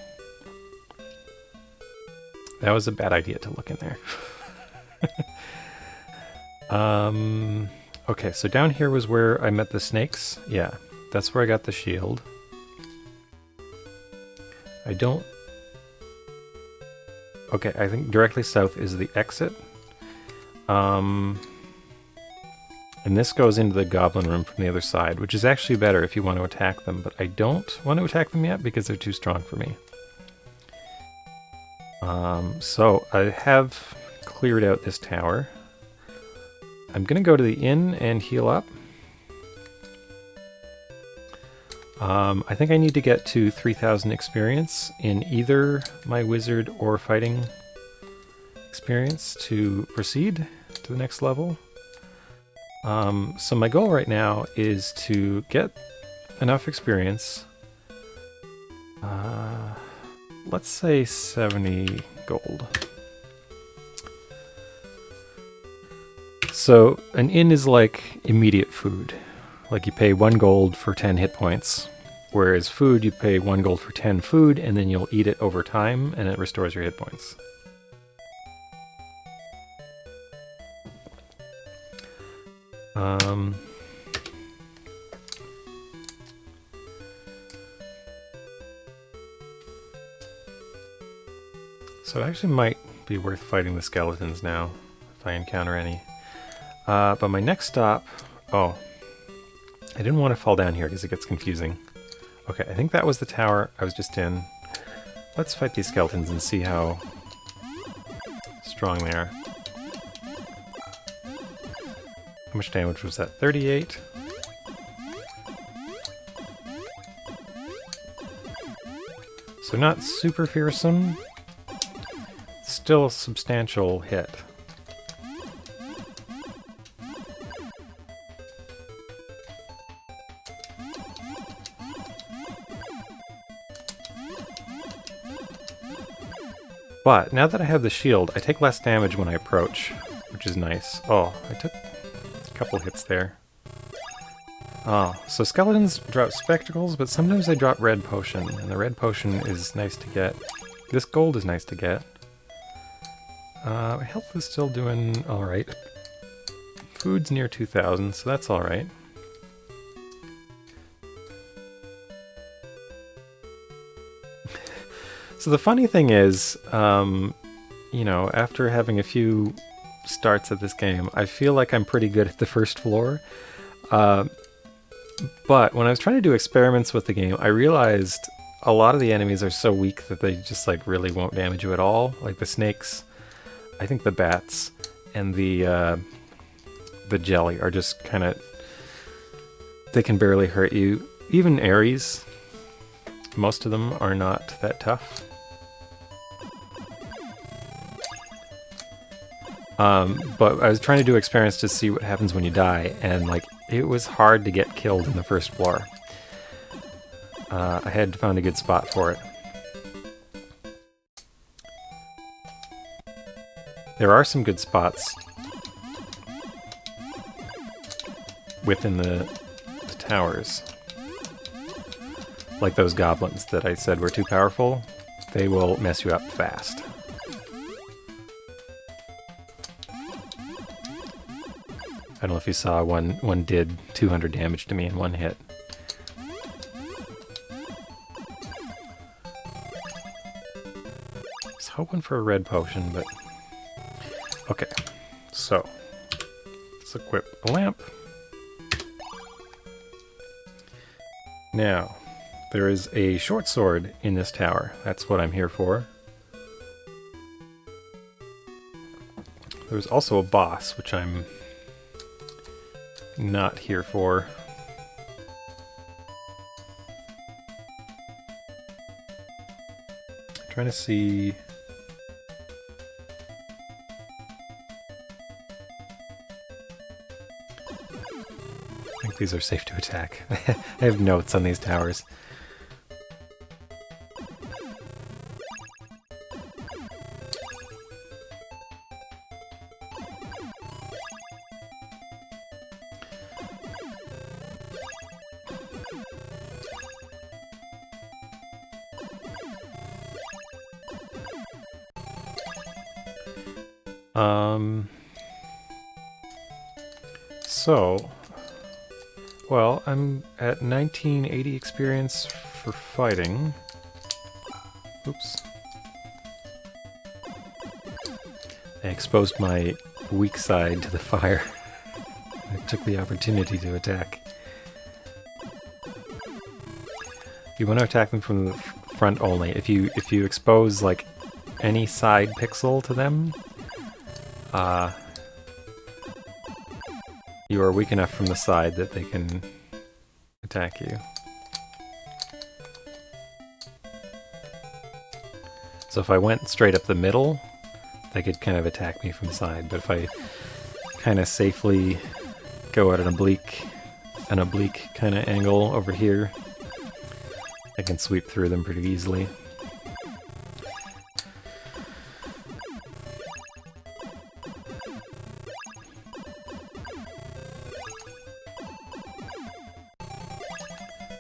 That was a bad idea to look in there. Okay, so down here was where I met the snakes. Yeah, that's where I got the shield. I don't... Okay, I think directly south is the exit. And this goes into the Goblin Room from the other side, which is actually better if you want to attack them, but I don't want to attack them yet because they're too strong for me. So I have cleared out this tower. I'm going to go to the inn and heal up. I think I need to get to 3,000 experience in either my wizard or fighting experience to proceed to the next level. So my goal right now is to get enough experience. Let's say 70 gold. So an inn is like immediate food. Like you pay 1 gold for 10 hit points. Whereas food, you pay 1 gold for 10 food, and then you'll eat it over time, and it restores your hit points. So it actually might be worth fighting the skeletons now, if I encounter any. But my next stop... Oh, I didn't want to fall down here because it gets confusing. Okay, I think that was the tower I was just in. Let's fight these skeletons and see how strong they are. How much damage was that? 38? So not super fearsome. Still a substantial hit. But now that I have the shield, I take less damage when I approach, which is nice. Oh, I took a couple hits there. Oh, so skeletons drop spectacles, but sometimes they drop red potion, and the red potion is nice to get. This gold is nice to get. My health is still doing alright. Food's near 2,000, so that's alright. So the funny thing is, you know, after having a few starts at this game, I feel like I'm pretty good at the first floor. But when I was trying to do experiments with the game, I realized a lot of the enemies are so weak that they just like really won't damage you at all. Like the snakes, I think the bats, and the jelly are just kind of... They can barely hurt you. Even Ares, most of them are not that tough. But I was trying to do experiments to see what happens when you die, and like it was hard to get killed in the first floor. I had to find a good spot for it. There are some good spots within the towers. Like those goblins that I said were too powerful. They will mess you up fast. I don't know if you saw one did 200 damage to me in one hit. hoping for a red potion, but... Okay, so let's equip the lamp. Now, there is a short sword in this tower. That's what I'm here for. There's also a boss, which I'm not here for. Trying to see... I think these are safe to attack. I have notes on these towers. So, well, I'm at 1980 experience for fighting. Oops. I exposed my weak side to the fire. I took the opportunity to attack. You want to attack them from the front only. If you expose like any side pixel to them, you are weak enough from the side that they can attack you. So if I went straight up the middle, they could kind of attack me from the side. But if I kind of safely go at an oblique kind of angle over here, I can sweep through them pretty easily.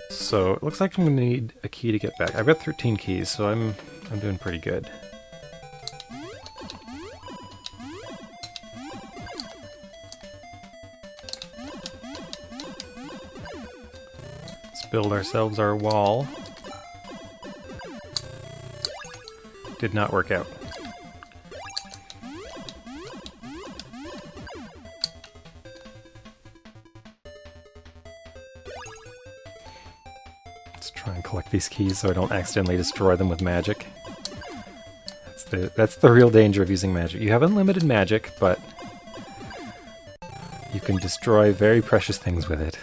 So it looks like I'm going to need a key to get back. I've got 13 keys, so I'm doing pretty good. Let's build ourselves our wall. Did not work out. Try and collect these keys so I don't accidentally destroy them with magic. That's the real danger of using magic. You have unlimited magic, but you can destroy very precious things with it.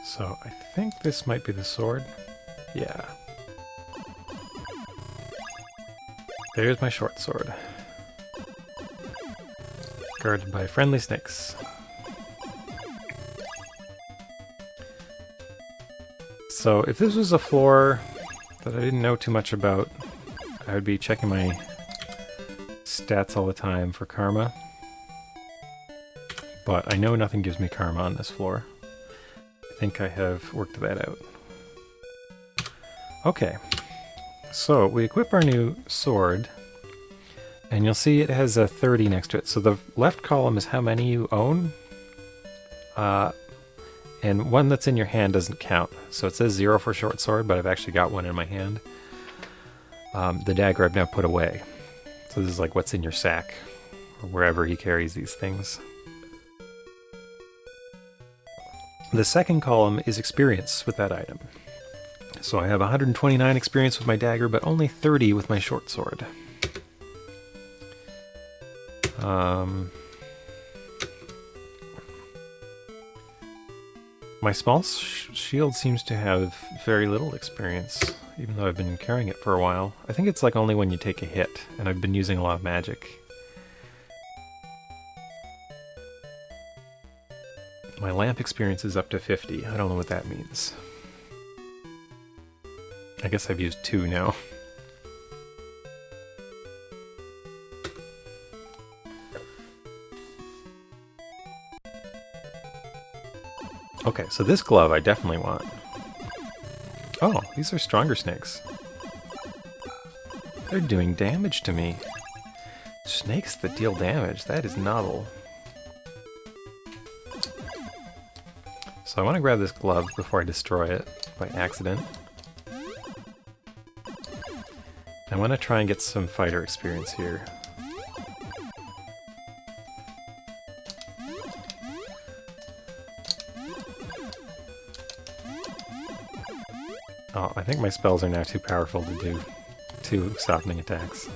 So I think this might be the sword. Yeah. There's my short sword. Guarded by friendly snakes. So if this was a floor that I didn't know too much about, I would be checking my stats all the time for karma. But I know nothing gives me karma on this floor. I think I have worked that out. Okay, so we equip our new sword, and you'll see it has a 30 next to it. So the left column is how many you own, and one that's in your hand doesn't count. So it says 0 for short sword, but I've actually got one in my hand. The dagger I've now put away. So this is like what's in your sack, or wherever he carries these things. The second column is experience with that item. So I have 129 experience with my dagger, but only 30 with my short sword. My small shield seems to have very little experience, even though I've been carrying it for a while. I think it's like only when you take a hit, and I've been using a lot of magic. My lamp experience is up to 50. I don't know what that means. I guess I've used 2 now. Okay, so this glove I definitely want. Oh, these are stronger snakes. They're doing damage to me. Snakes that deal damage, that is novel. So I want to grab this glove before I destroy it by accident. I want to try and get some fighter experience here. Oh, I think my spells are now too powerful to do 2 softening attacks.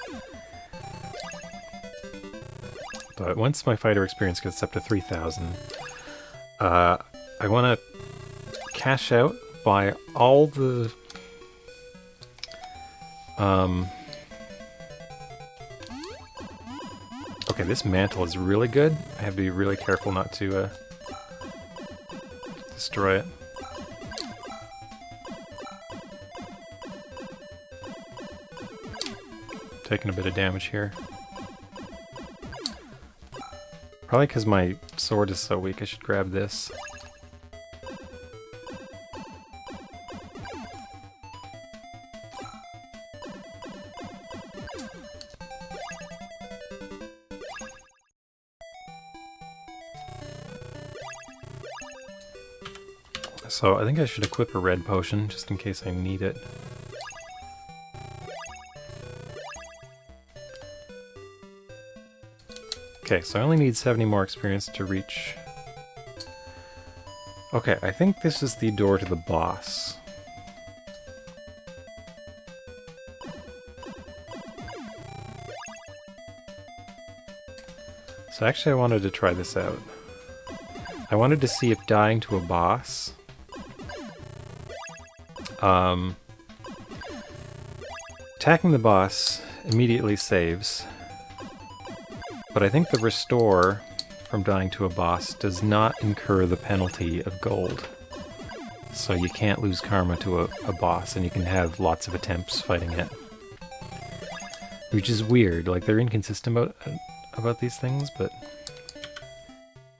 But once my fighter experience gets up to 3,000, I want to cash out, buy all the... Okay, this mantle is really good. I have to be really careful not to destroy it. Taking a bit of damage here. Probably because my sword is so weak, I should grab this. So I think I should equip a red potion, just in case I need it. Okay, so I only need 70 more experience to reach... Okay, I think this is the door to the boss. So actually I wanted to try this out. I wanted to see if dying to a boss... attacking the boss immediately saves. But I think the restore from dying to a boss does not incur the penalty of gold. So you can't lose karma to a boss, and you can have lots of attempts fighting it. Which is weird, like they're inconsistent about these things, but...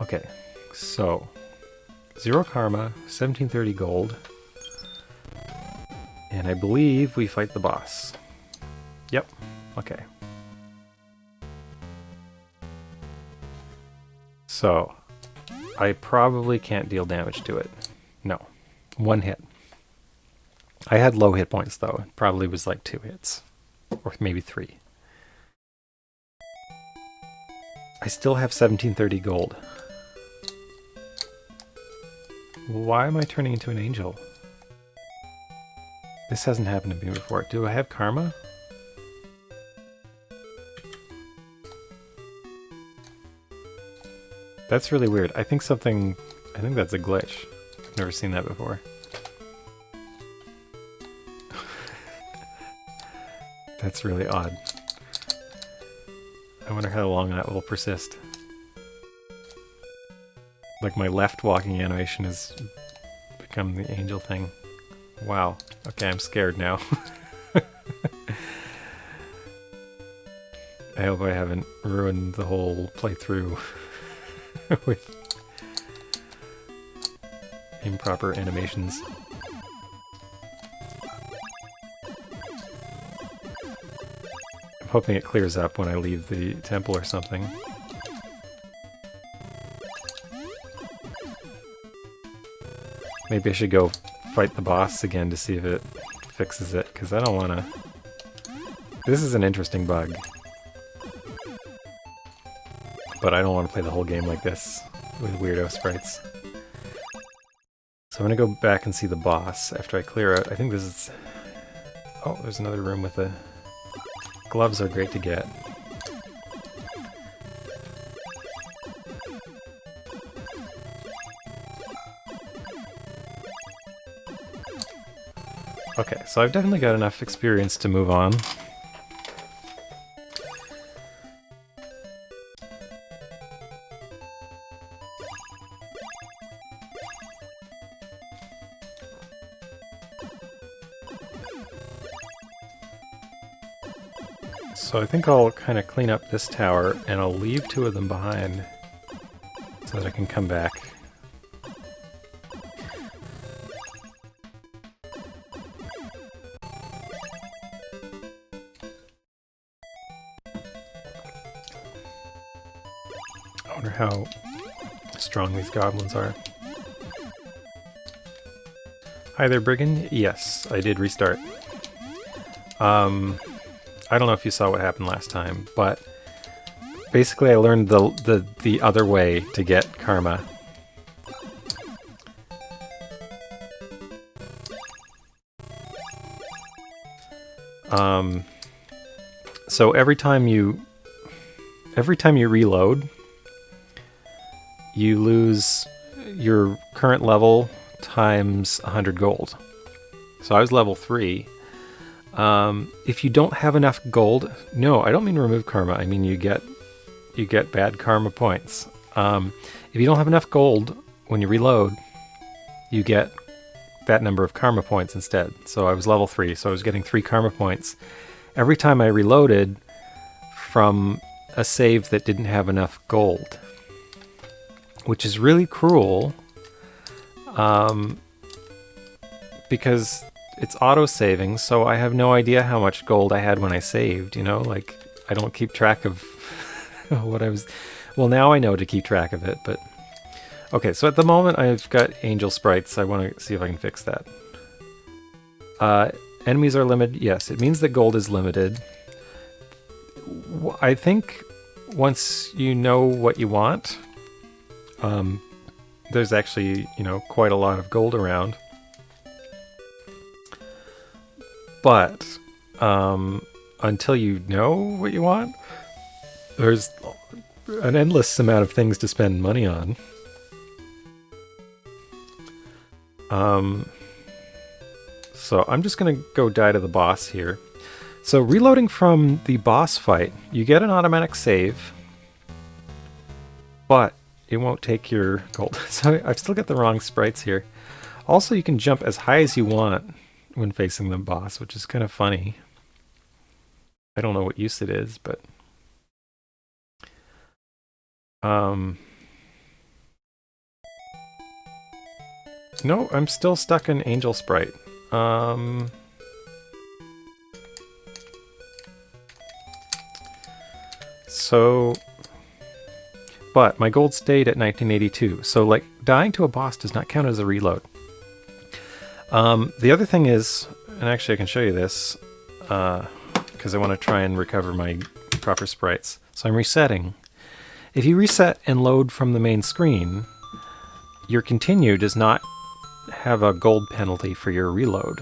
Okay, so... 0 karma, 1730 gold. And I believe we fight the boss. Yep, okay. So, I probably can't deal damage to it. No. 1 hit. I had low hit points though. It probably was like 2 hits. Or maybe 3. I still have 1730 gold. Why am I turning into an angel? This hasn't happened to me before. Do I have karma? That's really weird. I think that's a glitch. I've never seen that before. That's really odd. I wonder how long that will persist. Like my left walking animation has become the angel thing. Wow. Okay, I'm scared now. I hope I haven't ruined the whole playthrough with improper animations. I'm hoping it clears up when I leave the temple or something. Maybe I should go fight the boss again to see if it fixes it, because I don't want to... This is an interesting bug. But I don't want to play the whole game like this, with weirdo sprites. So I'm going to go back and see the boss after I clear out. I think this is... Oh, there's another room with the... Gloves are great to get. Okay, so I've definitely got enough experience to move on. So I think I'll kind of clean up this tower, and I'll leave 2 of them behind so that I can come back. wonder how strong these goblins are. Hi there, Brigand. Yes, I did restart. I don't know if you saw what happened last time, but basically I learned the other way to get karma. So every time you reload, you lose your current level times 100 gold. So I was level 3. If you don't have enough gold, no, I don't mean remove karma. I mean you get bad karma points. If you don't have enough gold when you reload, you get that number of karma points instead. So I was level 3, so I was getting 3 karma points every time I reloaded from a save that didn't have enough gold, which is really cruel, because it's auto-saving, so I have no idea how much gold I had when I saved, you know? Like, I don't keep track of what I was... Well, now I know to keep track of it, but... Okay, so at the moment I've got angel sprites. I want to see if I can fix that. Enemies are limited. Yes, it means that gold is limited. I think once you know what you want, there's actually, you know, quite a lot of gold around. But until you know what you want, there's an endless amount of things to spend money on. So I'm just going to go die to the boss here. So reloading from the boss fight, you get an automatic save, but it won't take your gold. So I've still got the wrong sprites here. Also, you can jump as high as you want when facing the boss, which is kind of funny. I don't know what use it is, but... No, I'm still stuck in Angel Sprite. So... But my gold stayed at 1982, so like dying to a boss does not count as a reload. The other thing is, and actually I can show you this, because I want to try and recover my proper sprites. So I'm resetting. If you reset and load from the main screen, your continue does not have a gold penalty for your reload.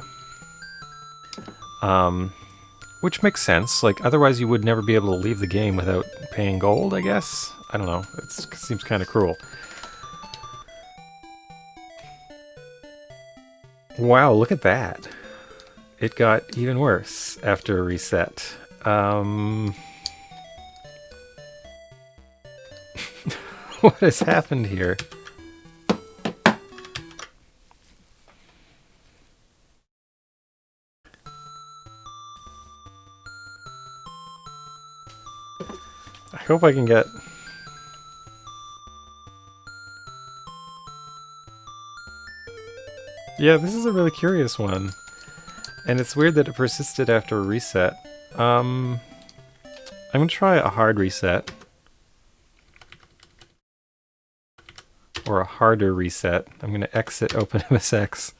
Which makes sense, like otherwise you would never be able to leave the game without paying gold, I guess? I don't know, it seems kind of cruel. Wow, look at that. It got even worse after a reset. What has happened here? I hope I can get... Yeah, this is a really curious one. And it's weird that it persisted after a reset. I'm gonna try a hard reset. Or a harder reset. I'm gonna exit OpenMSX.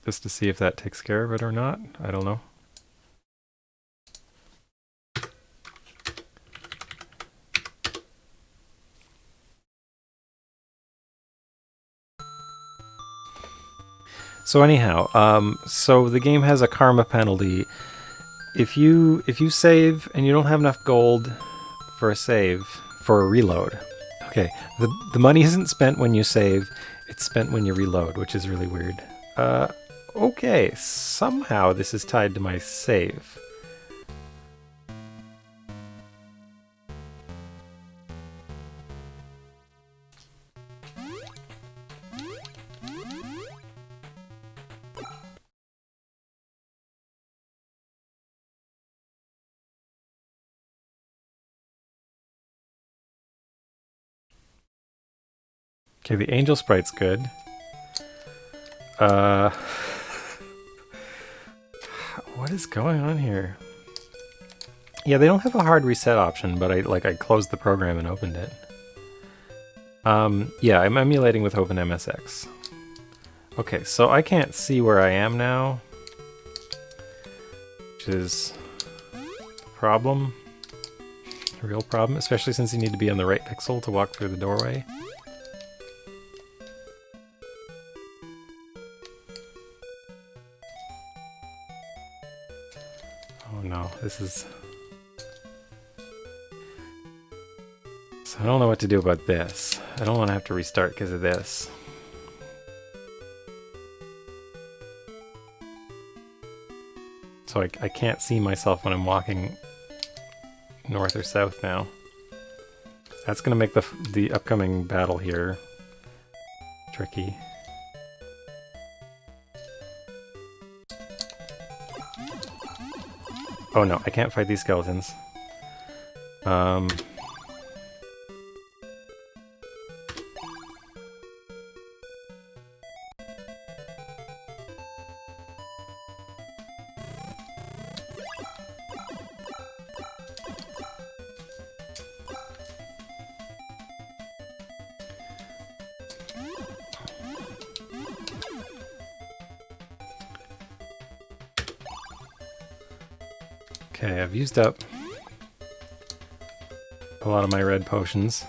Just to see if that takes care of it or not. I don't know. So anyhow, so the game has a karma penalty. If you save and you don't have enough gold for a save, for a reload. Okay, the money isn't spent when you save, it's spent when you reload, which is really weird. Okay, somehow this is tied to my save. Okay, the angel sprite's good. What is going on here? Yeah, they don't have a hard reset option, but I closed the program and opened it. Yeah, I'm emulating with OpenMSX. Okay, so I can't see where I am now, which is a problem, a real problem, especially since you need to be on the right pixel to walk through the doorway. Oh no, this is... So I don't know what to do about this. I don't want to have to restart because of this. So I can't see myself when I'm walking north or south now. That's going to make the upcoming battle here tricky. Oh no, I can't fight these skeletons. Okay, I've used up a lot of my red potions.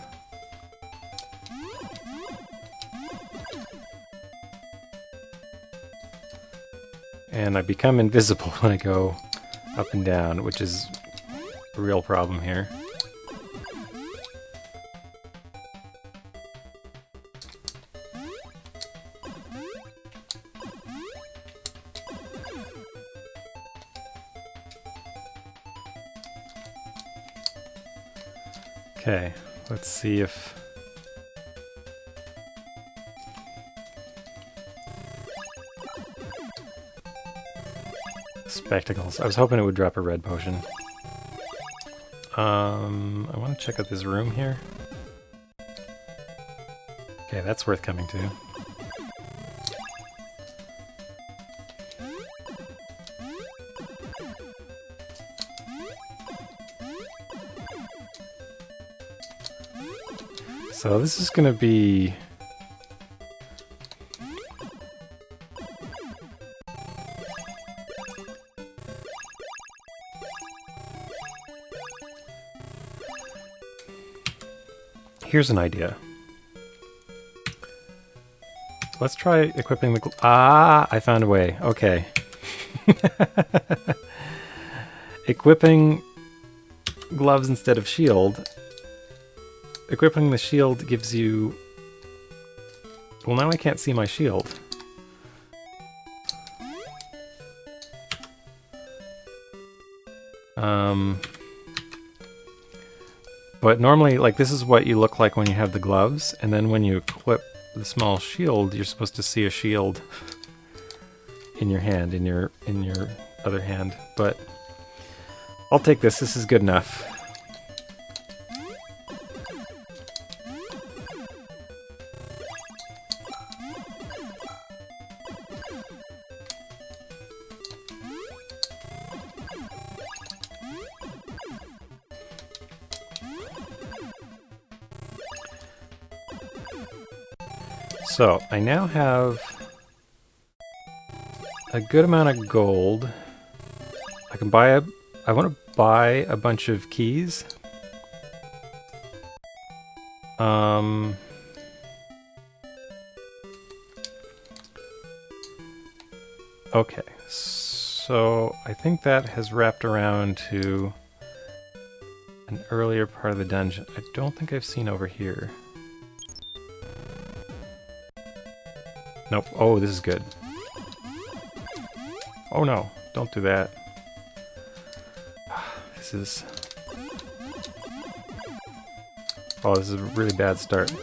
And I become invisible when I go up and down, which is a real problem here. Okay, let's see if... Spectacles. I was hoping it would drop a red potion. I want to check out this room here. Okay, that's worth coming to. So this is going to be... Here's an idea. Let's try equipping the... I found a way. Okay. Equipping gloves instead of shield. Equipping the shield gives you... Well, now I can't see my shield. But normally, like, this is what you look like when you have the gloves, and then when you equip the small shield, you're supposed to see a shield in your hand, in your other hand. But I'll take this. This is good enough. So, I now have a good amount of gold. I can buy I want to buy a bunch of keys. Okay, so I think that has wrapped around to an earlier part of the dungeon. I don't think I've seen over here. Nope. Oh, this is good. Oh no, don't do that. This is... Oh, this is a really bad start.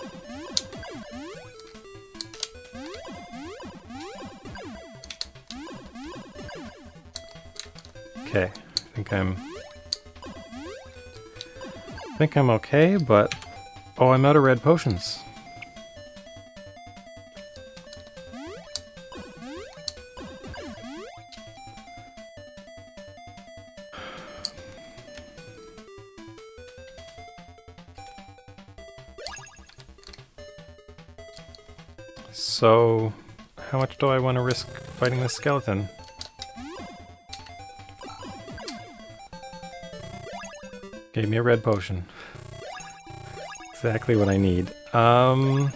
Okay, I think I'm okay, but... Oh, I'm out of red potions. So, how much do I want to risk fighting this skeleton? Gave me a red potion. Exactly what I need. So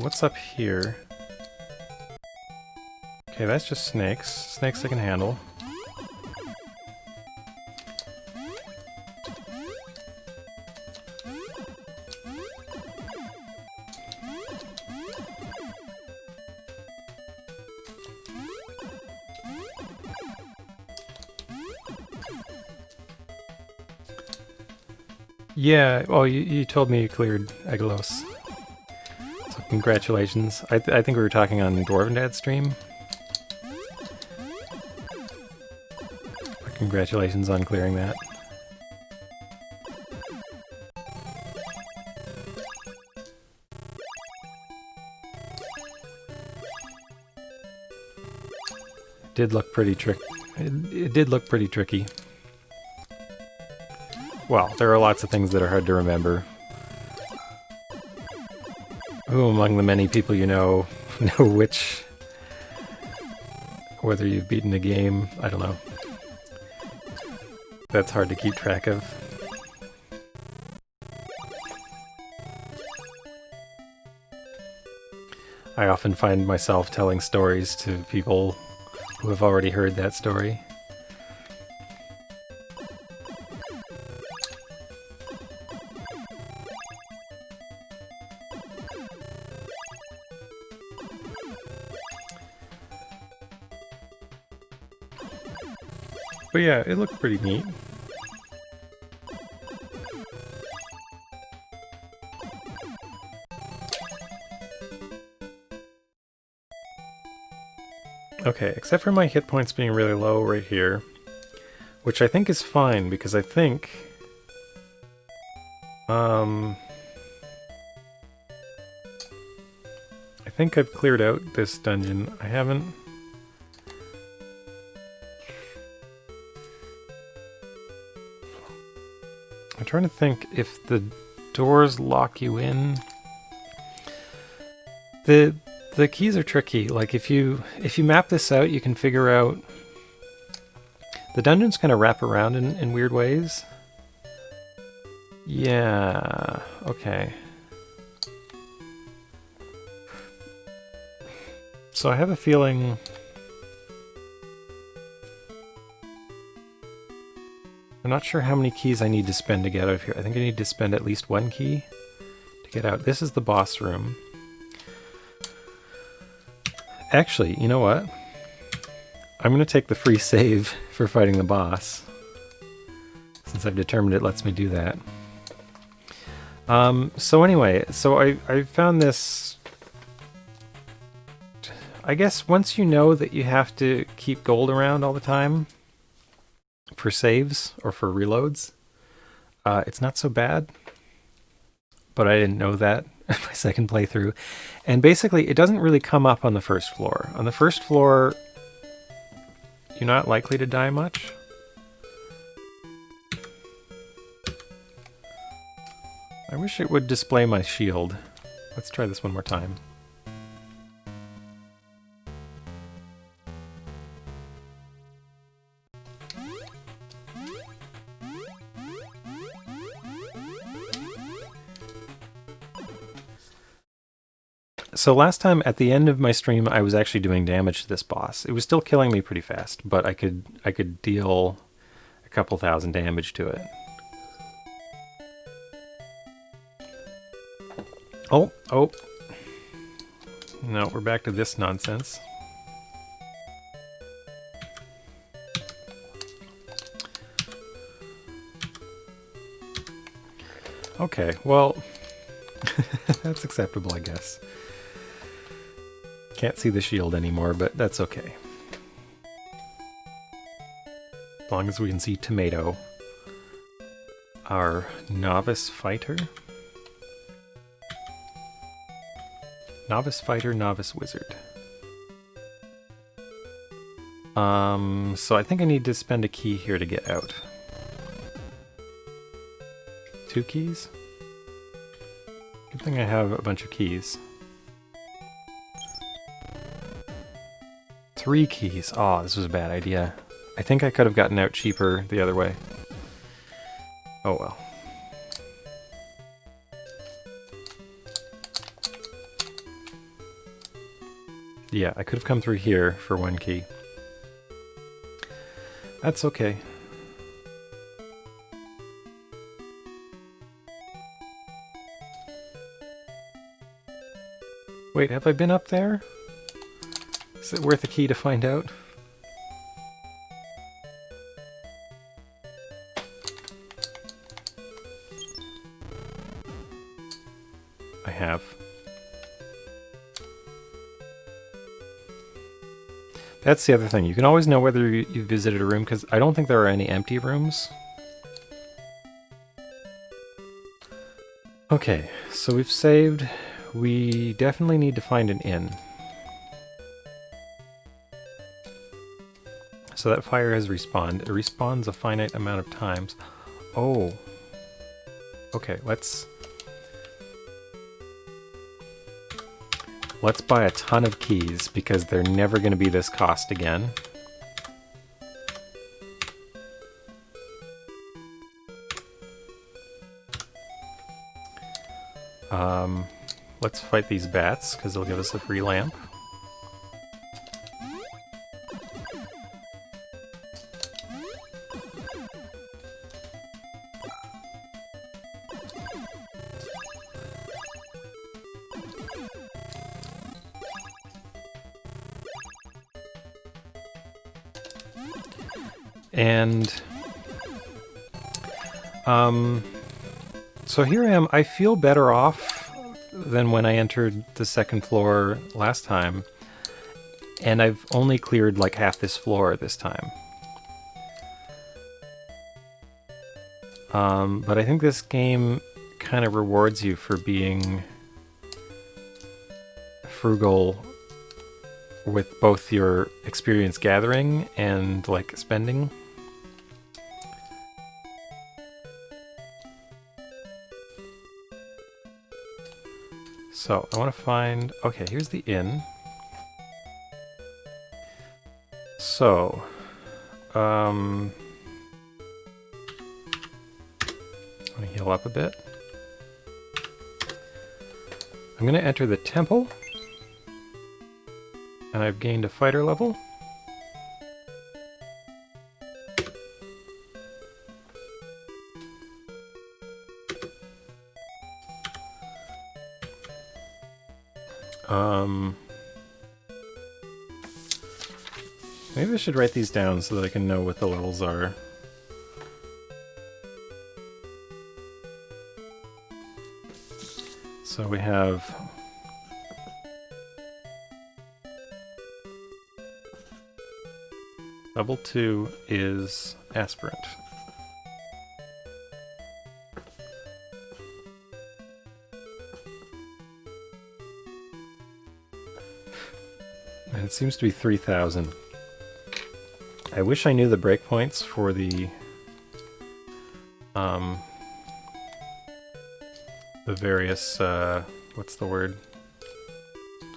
what's up here? Okay, that's just snakes. Snakes I can handle. Yeah, well, you told me you cleared Agalos. So congratulations. I think we were talking on Dwarven Dad's stream. But congratulations on clearing that. It did look pretty it did look pretty tricky. Well, there are lots of things that are hard to remember. Who among the many people you know which... Whether you've beaten a game, I don't know. That's hard to keep track of. I often find myself telling stories to people who have already heard that story. But yeah, it looked pretty neat. Okay, except for my hit points being really low right here, which I think is fine because I think I've cleared out this dungeon. I haven't. I'm trying to think if the doors lock you in. The keys are tricky. Like if you map this out, you can figure out the dungeons kind of wrap around in weird ways. Yeah, okay. So I have a feeling I'm not sure how many keys I need to spend to get out of here. I think I need to spend at least one key to get out. This is the boss room. Actually, you know what? I'm going to take the free save for fighting the boss, since I've determined it lets me do that. So anyway, so I found this... I guess once you know that you have to keep gold around all the time for saves or for reloads, it's not so bad. But I didn't know that my second playthrough. And basically, it doesn't really come up on the first floor. On the first floor, you're not likely to die much. I wish it would display my shield. Let's try this one more time. So last time at the end of my stream, I was actually doing damage to this boss. It was still killing me pretty fast, but I could deal a couple thousand damage to it. Oh. No, we're back to this nonsense. Okay, well, that's acceptable, I guess. Can't see the shield anymore, but that's okay. As long as we can see Tomato, our novice fighter. Novice fighter, novice wizard. So I think I need to spend a key here to get out. 2 keys? Good thing I have a bunch of keys. 3 keys. Oh, this was a bad idea. I think I could have gotten out cheaper the other way. Oh well. Yeah, I could have come through here for 1 key. That's okay. Wait, have I been up there? Is it worth a key to find out? I have. That's the other thing. You can always know whether you visited a room, because I don't think there are any empty rooms. Okay, so we've saved. We definitely need to find an inn. So that fire has respawned. It respawns a finite amount of times. Oh. Okay, let's buy a ton of keys, because they're never going to be this cost again. Let's fight these bats, because they'll give us a free lamp. And so here I am. I feel better off than when I entered the second floor last time, and I've only cleared like half this floor this time. But I think this game kind of rewards you for being frugal with both your experience gathering and like spending. So I want to find, okay, here's the inn. So, I'm gonna heal up a bit. I'm gonna enter the temple, and I've gained a fighter level. Maybe I should write these down so that I can know what the levels are. So we have level 2 is aspirant. And it seems to be 3,000. I wish I knew the breakpoints for the various, what's the word?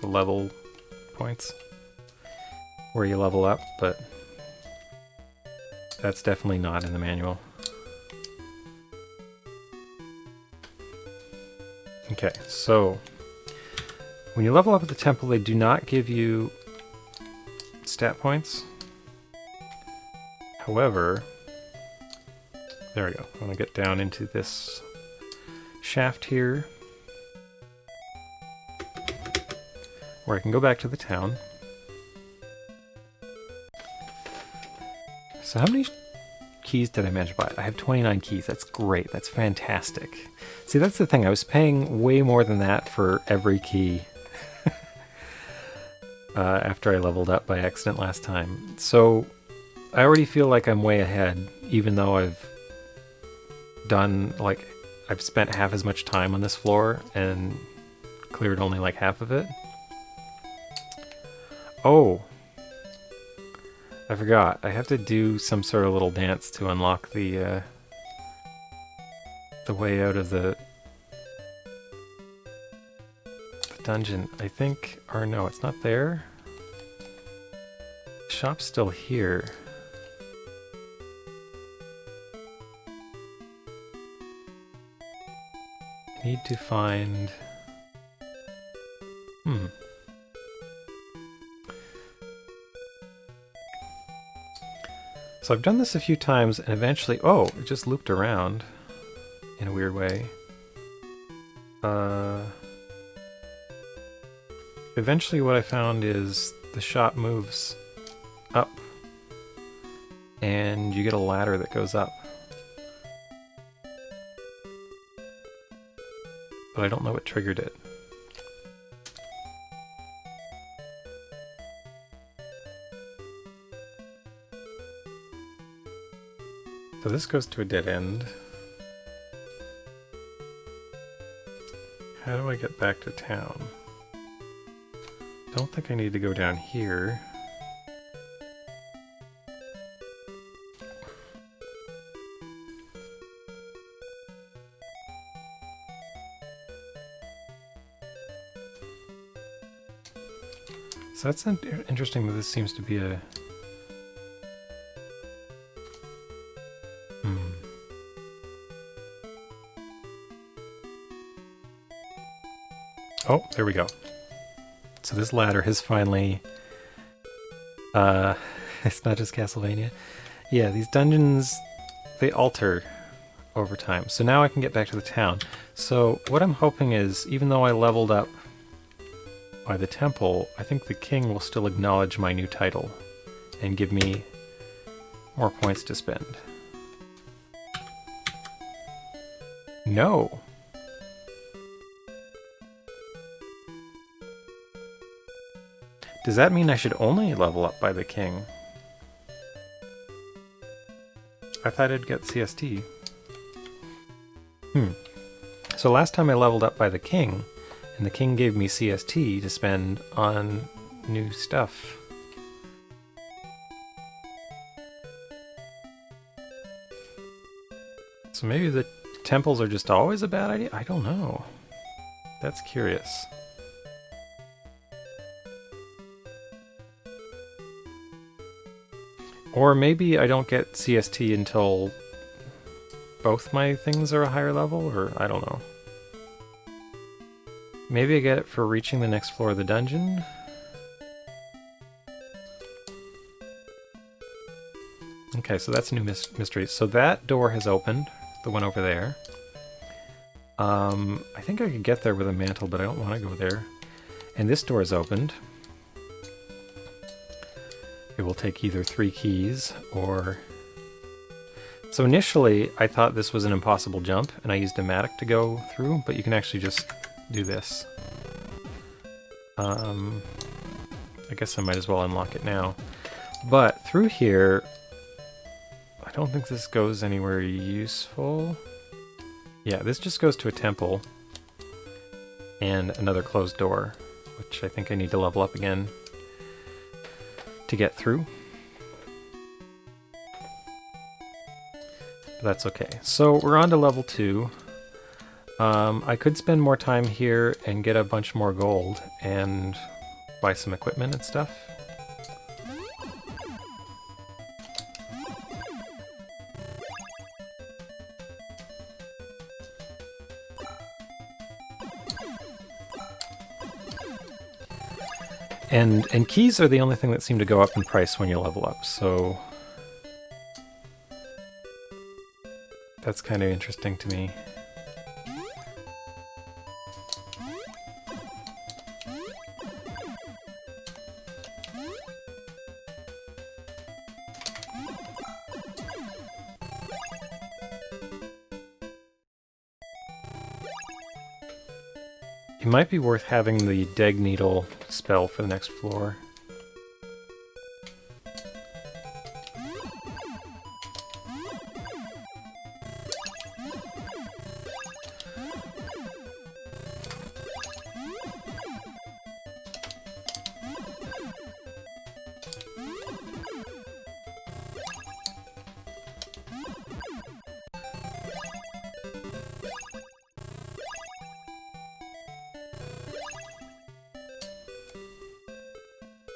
The level points where you level up, but that's definitely not in the manual. Okay, so when you level up at the temple, they do not give you stat points. However, there we go. I want to get down into this shaft here, where I can go back to the town. So how many keys did I manage to buy? I have 29 keys. That's great. That's fantastic. See, that's the thing. I was paying way more than that for every key after I leveled up by accident last time. So I already feel like I'm way ahead, even though I've done, like, I've spent half as much time on this floor and cleared only like half of it. Oh, I forgot. I have to do some sort of little dance to unlock the the way out of the dungeon, I think. Or no, it's not there. The shop's still here. I need to find... So I've done this a few times, and eventually... Oh, it just looped around in a weird way. Eventually what I found is the shop moves up, and you get a ladder that goes up. But I don't know what triggered it. So this goes to a dead end. How do I get back to town? Don't think I need to go down here. So that's interesting that this seems to be a... Oh, there we go. So this ladder has finally... it's not just Castlevania. Yeah, these dungeons, they alter over time. So now I can get back to the town. So what I'm hoping is, even though I leveled up by the temple, I think the king will still acknowledge my new title and give me more points to spend. No! Does that mean I should only level up by the king? I thought I'd get CST. So last time I leveled up by the king, and the king gave me CST to spend on new stuff. So maybe the temples are just always a bad idea? I don't know. That's curious. Or maybe I don't get CST until both my things are a higher level, or I don't know. Maybe I get it for reaching the next floor of the dungeon? Okay, so that's a new mystery. So that door has opened, the one over there. I think I could get there with a mantle, but I don't want to go there. And this door is opened. It will take either 3 keys or... So initially I thought this was an impossible jump and I used a mattock to go through, but you can actually just do this. I guess I might as well unlock it now. But through here, I don't think this goes anywhere useful. Yeah, this just goes to a temple and another closed door, which I think I need to level up again to get through. But that's okay. So we're on to level 2. I could spend more time here and get a bunch more gold and buy some equipment and stuff. And keys are the only thing that seem to go up in price when you level up, so that's kind of interesting to me. It might be worth having the Deg Needle spell for the next floor.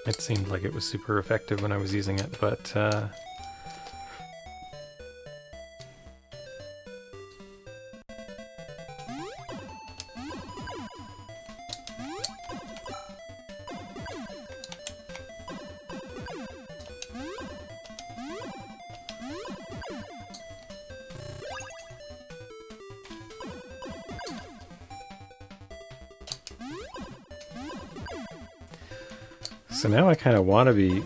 It seemed like it was super effective when I was using it, but so now I kind of want to be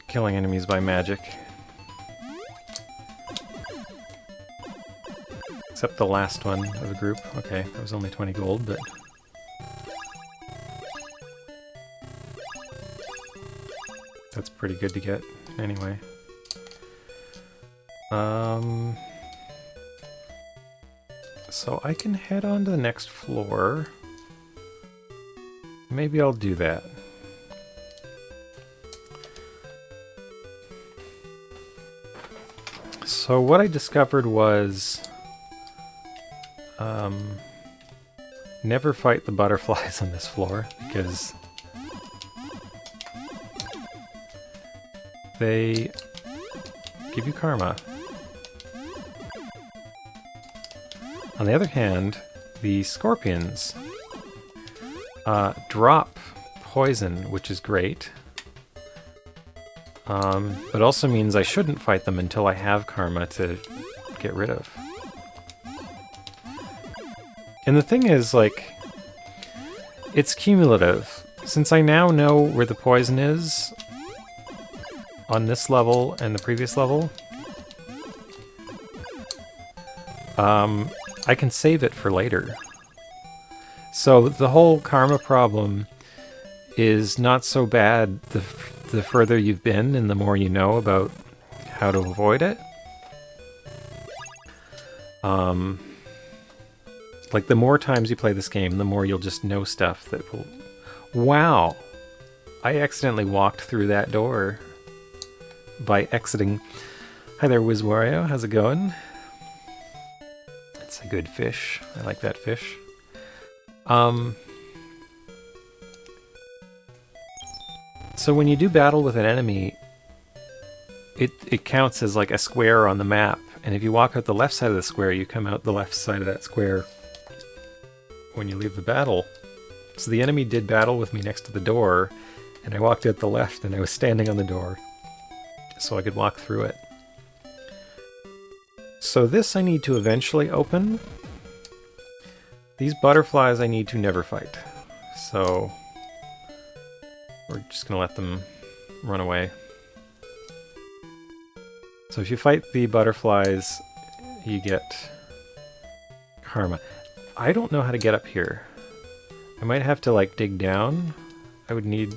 killing enemies by magic. Except the last one of the group. Okay, that was only 20 gold, but... that's pretty good to get, anyway. So I can head on to the next floor. Maybe I'll do that. So what I discovered was never fight the butterflies on this floor because they give you karma. On the other hand, the scorpions drop poison, which is great. But also means I shouldn't fight them until I have karma to get rid of. And the thing is, like, it's cumulative. Since I now know where the poison is on this level and the previous level, I can save it for later. So the whole karma problem is not so bad the further you've been and the more you know about how to avoid it. Like, the more times you play this game, the more you'll just know stuff that will... Wow! I accidentally walked through that door by exiting. Hi there, WizWario. How's it going? It's a good fish. I like that fish. So when you do battle with an enemy, it counts as like a square on the map. And if you walk out the left side of the square, you come out the left side of that square when you leave the battle. So the enemy did battle with me next to the door, and I walked out the left and I was standing on the door so I could walk through it. So this I need to eventually open. These butterflies I need to never fight. So we're just gonna let them run away. So if you fight the butterflies, you get karma. I don't know how to get up here. I might have to, like, dig down. I would need,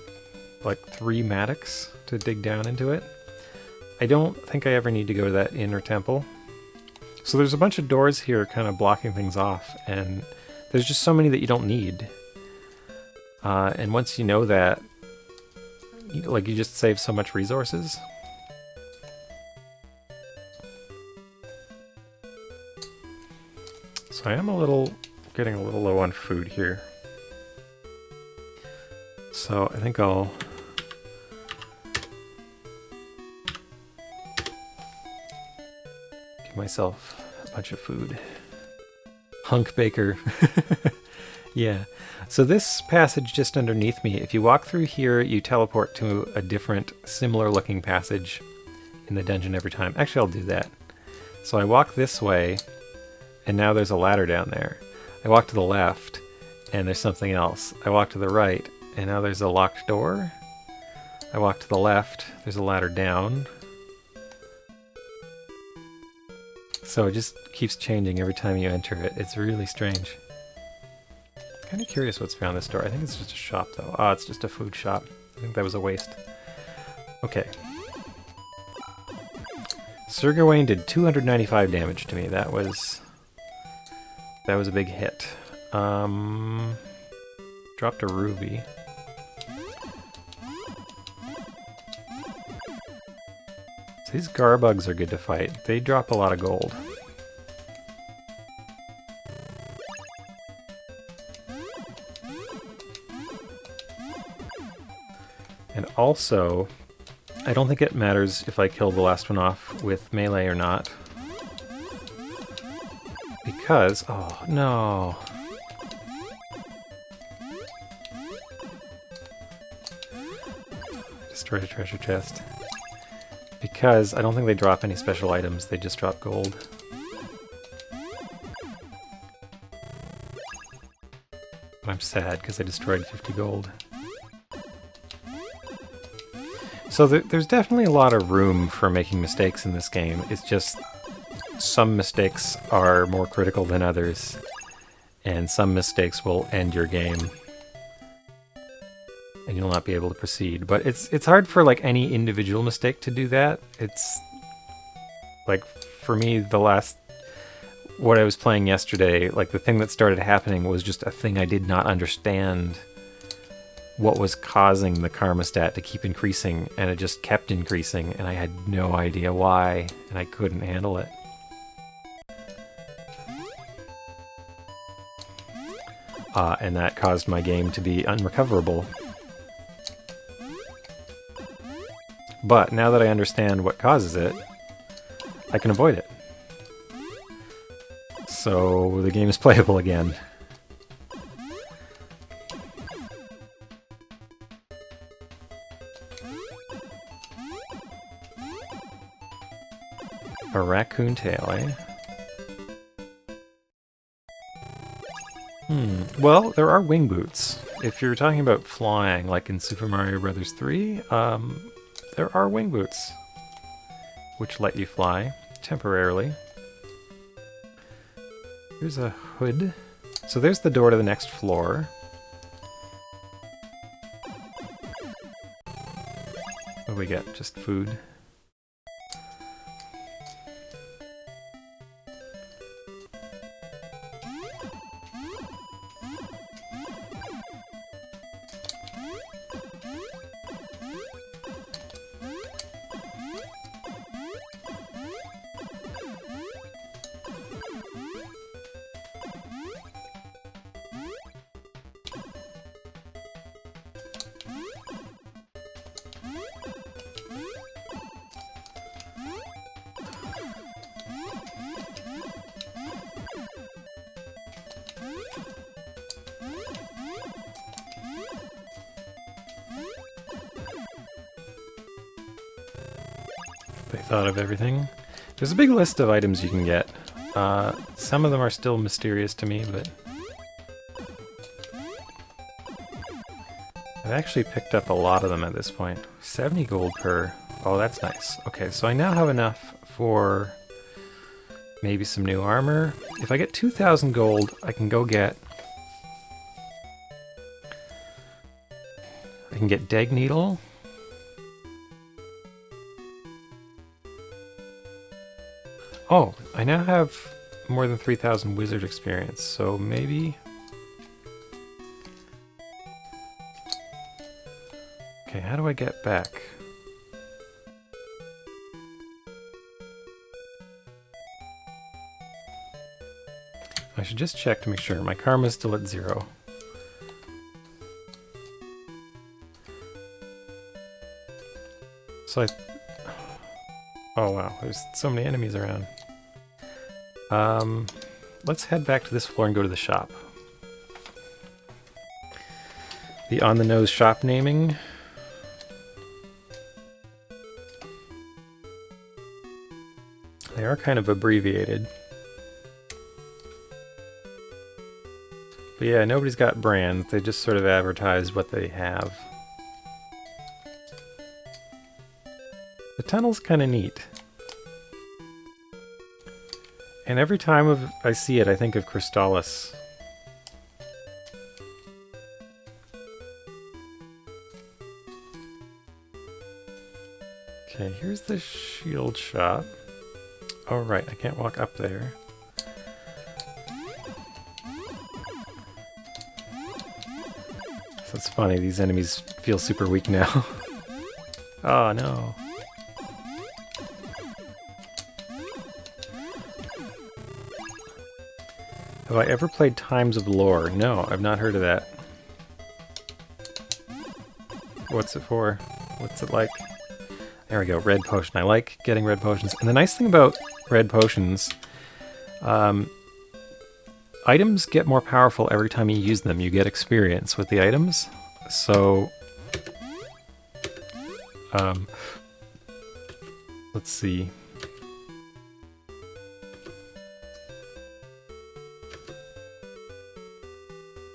like, 3 mattocks to dig down into it. I don't think I ever need to go to that inn or temple. So there's a bunch of doors here kind of blocking things off, and there's just so many that you don't need. And once you know that, you just save so much resources. So I am getting a little low on food here. So I think I'll give myself a bunch of food. Hunk Baker. Yeah. So this passage just underneath me, if you walk through here, you teleport to a different, similar looking passage in the dungeon every time. Actually, I'll do that. So I walk this way, and now there's a ladder down there. I walk to the left, and there's something else. I walk to the right, and now there's a locked door. I walk to the left, there's a ladder down. So it just keeps changing every time you enter it. It's really strange. Kind of curious what's behind this door. I think it's just a shop, though. Ah, it's just a food shop. I think that was a waste. Okay. Sir Gawain did 295 damage to me. That was a big hit. Dropped a ruby. So these garbugs are good to fight. They drop a lot of gold. And also, I don't think it matters if I kill the last one off with melee or not. Because, oh no. Destroyed a treasure chest. Because I don't think they drop any special items, they just drop gold. But I'm sad because I destroyed 50 gold. So there's definitely a lot of room for making mistakes in this game. It's just some mistakes are more critical than others, and some mistakes will end your game. And you'll not be able to proceed. But it's hard for like any individual mistake to do that. It's like for me what I was playing yesterday, like the thing that started happening was just a thing I did not understand what was causing the karma stat to keep increasing, and it just kept increasing and I had no idea why and I couldn't handle it. And that caused my game to be unrecoverable. But now that I understand what causes it, I can avoid it. So the game is playable again. A raccoon tail, eh? Well, there are wing boots. If you're talking about flying, like in Super Mario Bros. 3, there are wing boots, which let you fly temporarily. Here's a hood. So there's the door to the next floor. What do we get? Just food. They thought of everything. There's a big list of items you can get. Some of them are still mysterious to me, but I've actually picked up a lot of them at this point. 70 gold per. Oh, that's nice. Okay, so I now have enough for maybe some new armor. If I get 2,000 gold, I can go get... I can get Dag Needle. Oh, I now have more than 3,000 wizard experience, so maybe... Okay, how do I get back? I should just check to make sure. My karma's still at 0. So oh wow, there's so many enemies around. Let's head back to this floor and go to the shop. The on-the-nose shop naming. They are kind of abbreviated. But yeah, nobody's got brands, they just sort of advertise what they have. The tunnel's kind of neat. And every time I see it, I think of Crystallis. Okay, here's the shield shop. Oh right, I can't walk up there. So it's funny, these enemies feel super weak now. Oh no. Have I ever played Times of Lore? No, I've not heard of that. What's it for? What's it like? There we go, red potion. I like getting red potions. And the nice thing about red potions, items get more powerful every time you use them. You get experience with the items. So, let's see.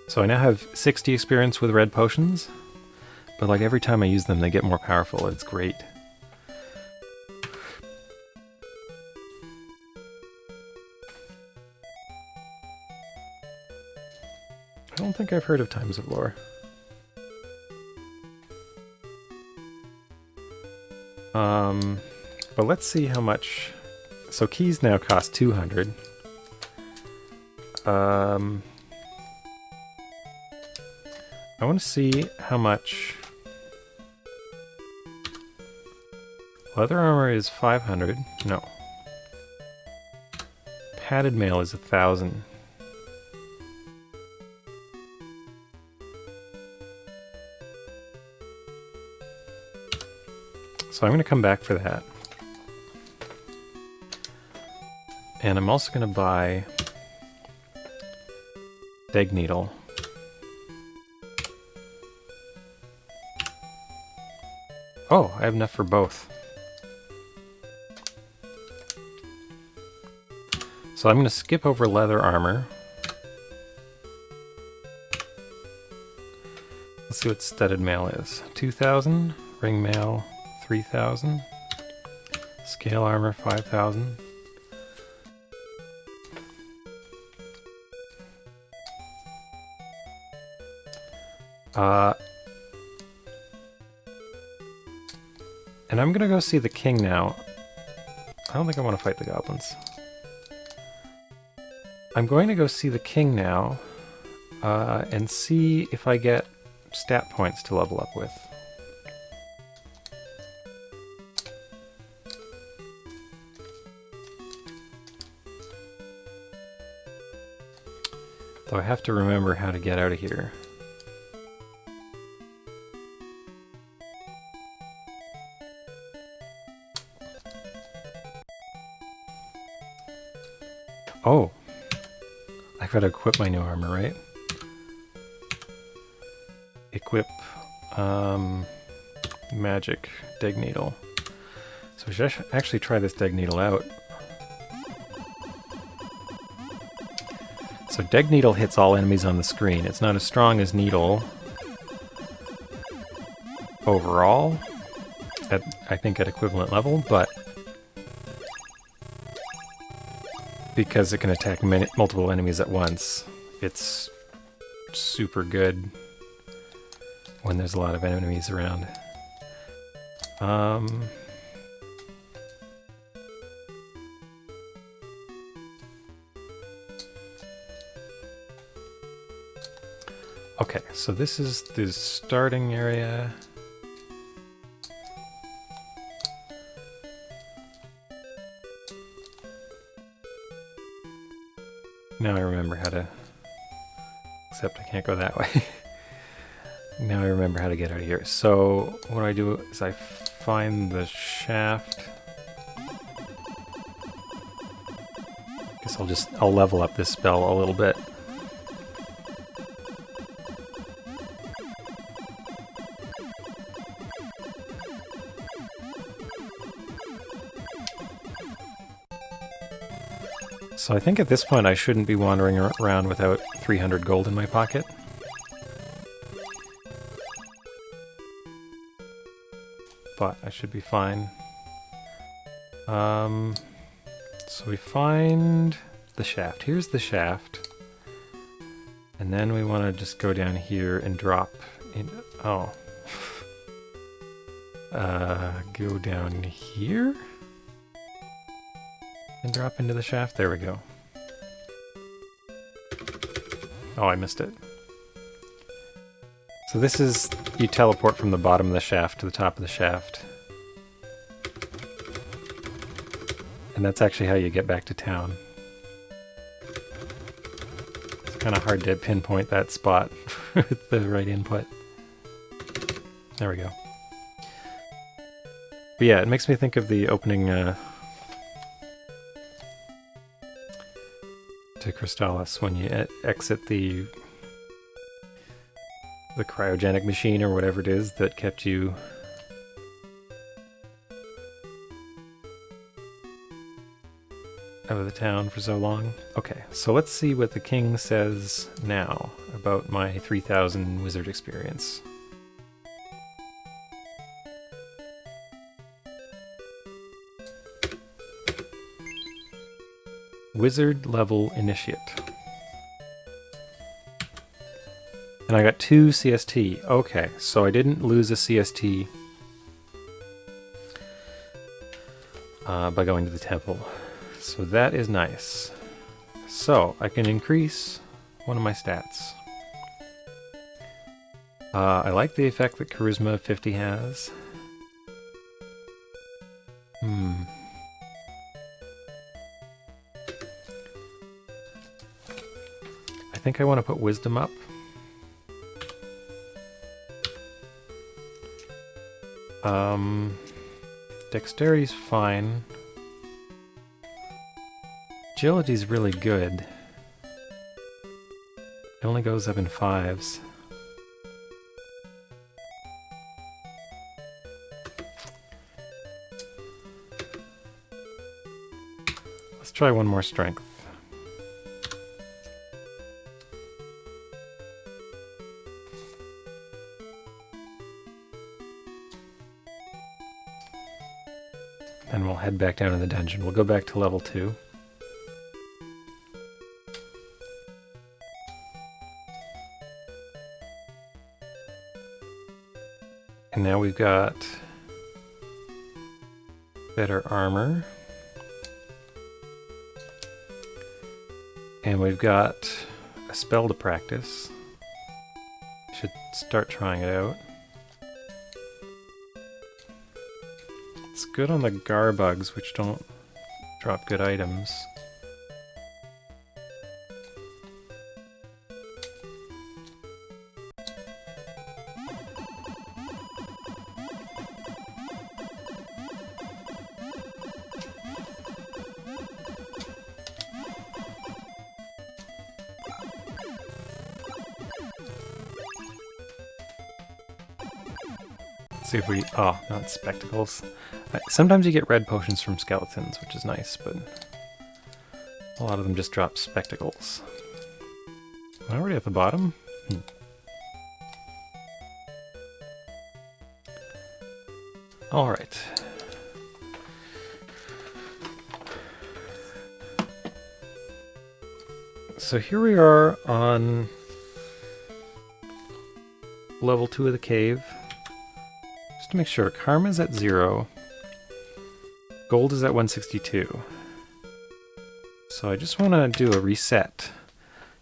So I now have 60 experience with red potions, but like every time I use them, they get more powerful. It's great. I don't think I've heard of Times of Lore. But let's see how much. So keys now cost 200. I want to see how much. Leather armor is 500. No. Padded mail is 1,000. So I'm going to come back for that. And I'm also going to buy Dig Needle. Oh, I have enough for both. So I'm going to skip over leather armor. Let's see what studded mail is. 2,000. Ring mail, 3,000. Scale armor, 5,000. And I'm gonna go see the king now. I don't think I want to fight the goblins. I'm going to go see the king now, and see if I get stat points to level up with. Though I have to remember how to get out of here. Oh, I've got to equip my new armor, right? Equip, magic Dig Needle. So we should actually try this Dig Needle out. So Dig Needle hits all enemies on the screen. It's not as strong as Needle overall, I think at equivalent level, but because it can attack multiple enemies at once, it's super good when there's a lot of enemies around. Okay, so this is the starting area. Now I remember how to... Except I can't go that way. Now I remember how to get out of here. So what I do is I find the shaft. Guess I'll level up this spell a little bit. So I think at this point I shouldn't be wandering around without 300 gold in my pocket. But I should be fine. So we find the shaft. Here's the shaft. And then we want to just go down here and drop in... Oh. Go down here? And drop into the shaft. There we go. Oh, I missed it. So this is... You teleport from the bottom of the shaft to the top of the shaft. And that's actually how you get back to town. It's kind of hard to pinpoint that spot with the right input. There we go. But yeah, it makes me think of the opening to Crystallis when you exit the cryogenic machine or whatever it is that kept you out of the town for so long. Okay, so let's see what the king says now about my 3000 wizard experience. Wizard level initiate. And I got 2 CST. Okay, so I didn't lose a CST by going to the temple. So that is nice. So I can increase one of my stats. I like the effect that Charisma 50 has. I think I want to put Wisdom up. Dexterity's fine. Agility's really good. It only goes up in 5s. Let's try one more strength. Then we'll head back down in the dungeon. We'll go back to level 2. And now we've got better armor. And we've got a spell to practice. Should start trying it out. It's good on the Garbugs, which don't drop good items. See if we... oh, not spectacles. Sometimes you get red potions from skeletons, which is nice, but a lot of them just drop spectacles. Am I already at the bottom? Alright. So here we are on level 2 of the cave. To make sure, Karma's at 0, Gold is at 162. So I just want to do a reset,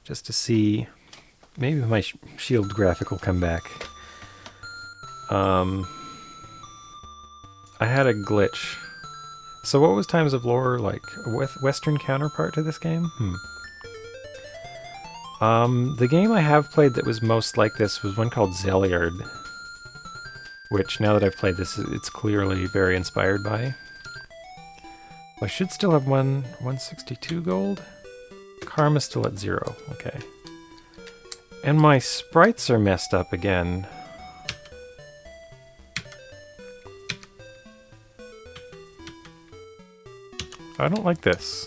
just to see, maybe my shield graphic will come back. I had a glitch. So what was Times of Lore like? A Western counterpart to this game? The game I have played that was most like this was one called Zeliard, which, now that I've played this, it's clearly very inspired by. I should still have 162 gold. Karma's still at 0, okay. And my sprites are messed up again. I don't like this.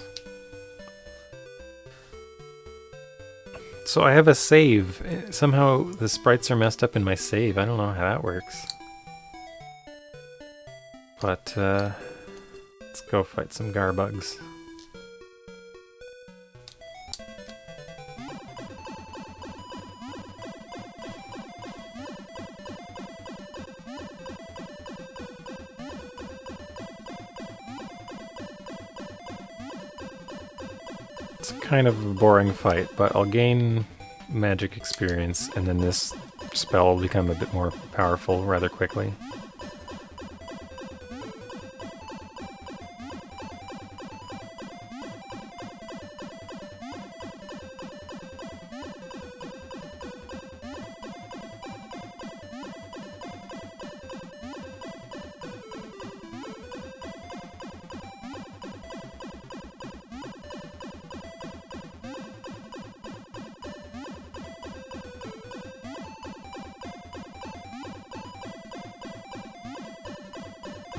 So I have a save. Somehow the sprites are messed up in my save. I don't know how that works. But, let's go fight some Garbugs. It's kind of a boring fight, but I'll gain magic experience, and then this spell will become a bit more powerful rather quickly.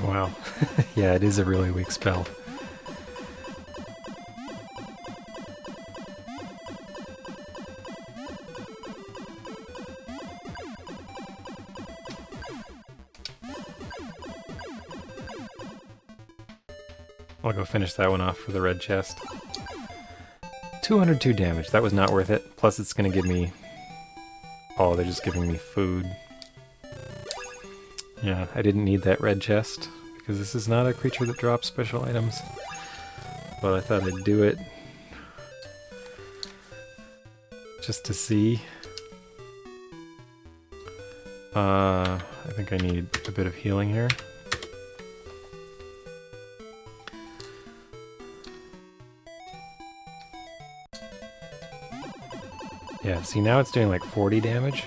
Wow. Yeah, it is a really weak spell. I'll go finish that one off for the red chest. 202 damage. That was not worth it. Plus it's going to give me... Oh, they're just giving me food. Yeah, I didn't need that red chest, because this is not a creature that drops special items. But I thought I'd do it. Just to see. I think I need a bit of healing here. Yeah, see now it's doing like 40 damage.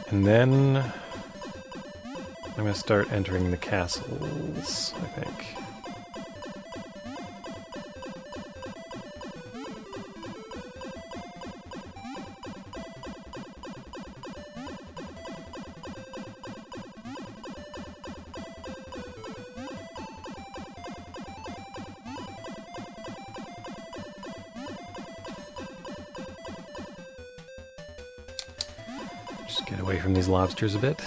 And then I'm going to start entering the castles, I think. Just get away from these lobsters a bit.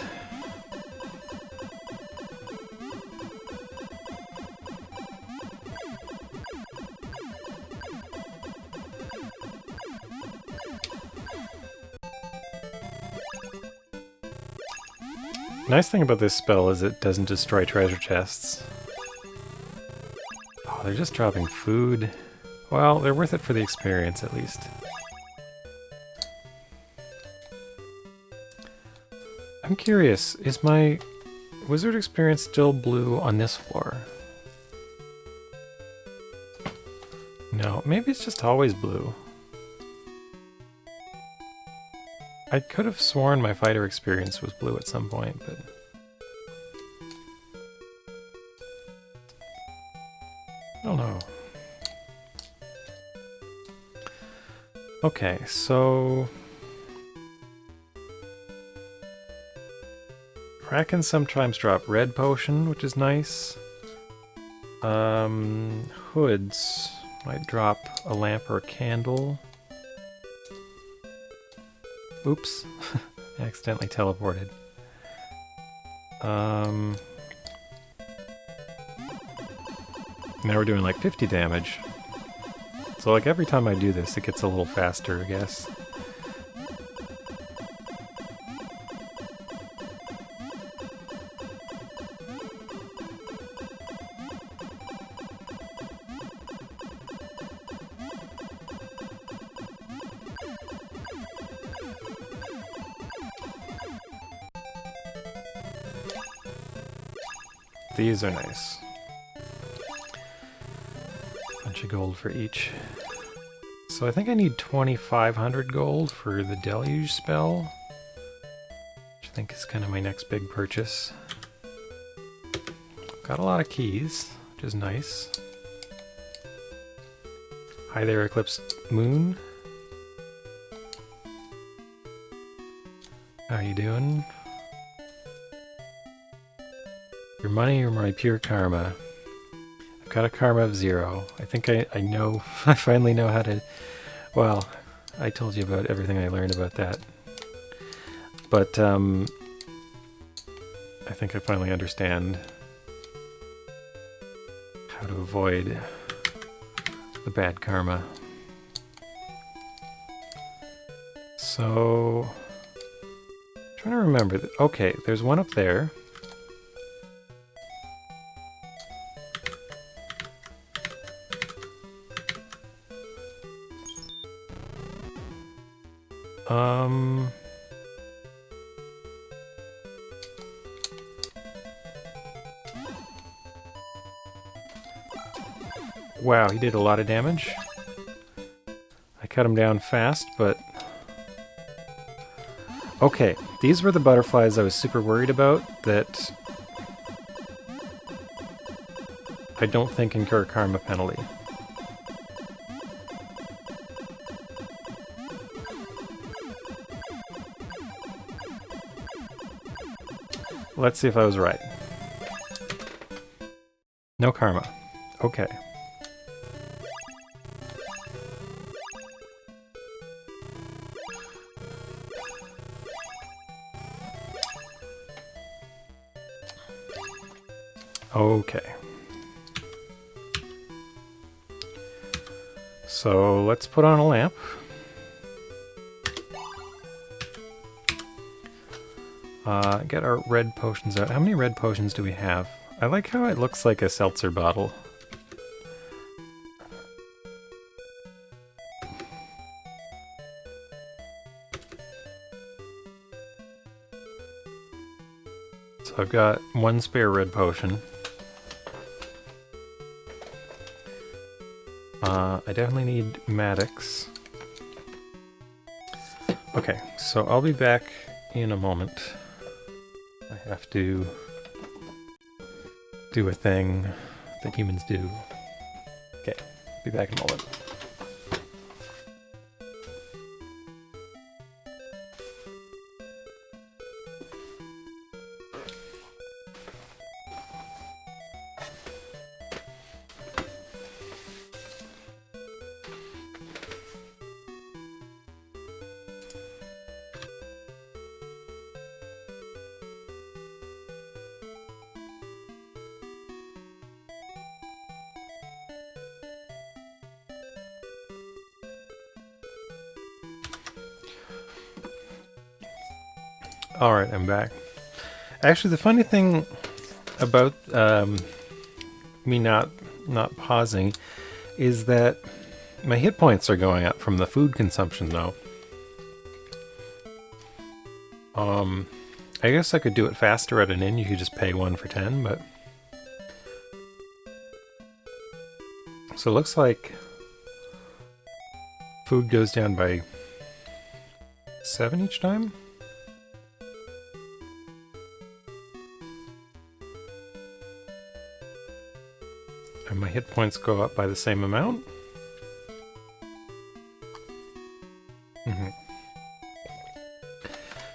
Nice thing about this spell is it doesn't destroy treasure chests. Oh, they're just dropping food. Well, they're worth it for the experience, at least. I'm curious, is my wizard experience still blue on this floor? No, maybe it's just always blue. I could have sworn my fighter experience was blue at some point, but... I don't know. Okay, so... Kraken sometimes drop red potion, which is nice. Hoods might drop a lamp or a candle. Oops, accidentally teleported. Now we're doing like 50 damage. So like every time I do this, it gets a little faster, I guess. These are nice. Bunch of gold for each. So I think I need 2,500 gold for the Deluge spell, which I think is kind of my next big purchase. Got a lot of keys, which is nice. Hi there, Eclipsed Moon. How you doing? Your money or my pure karma? I've got a karma of 0. I think I know, I finally know how to... Well, I told you about everything I learned about that. But, I think I finally understand how to avoid the bad karma. So... I'm trying to remember... Okay, there's one up there. Wow, he did a lot of damage. cut them down fast, but... Okay, these were the butterflies I was super worried about that I don't think incur karma penalty. Let's see if I was right. No karma. Okay. Okay. So let's put on a lamp. Get our red potions out. How many red potions do we have? I like how it looks like a seltzer bottle. So I've got one spare red potion. I definitely need Maddox. Okay, so I'll be back in a moment. I have to do a thing that humans do. Okay, be back in a moment. Alright, I'm back. Actually, the funny thing about me not pausing is that my hit points are going up from the food consumption, though. I guess I could do it faster at an inn. You could just pay 1 for 10, but... So it looks like food goes down by 7 each time? And my hit points go up by the same amount? Mm-hmm.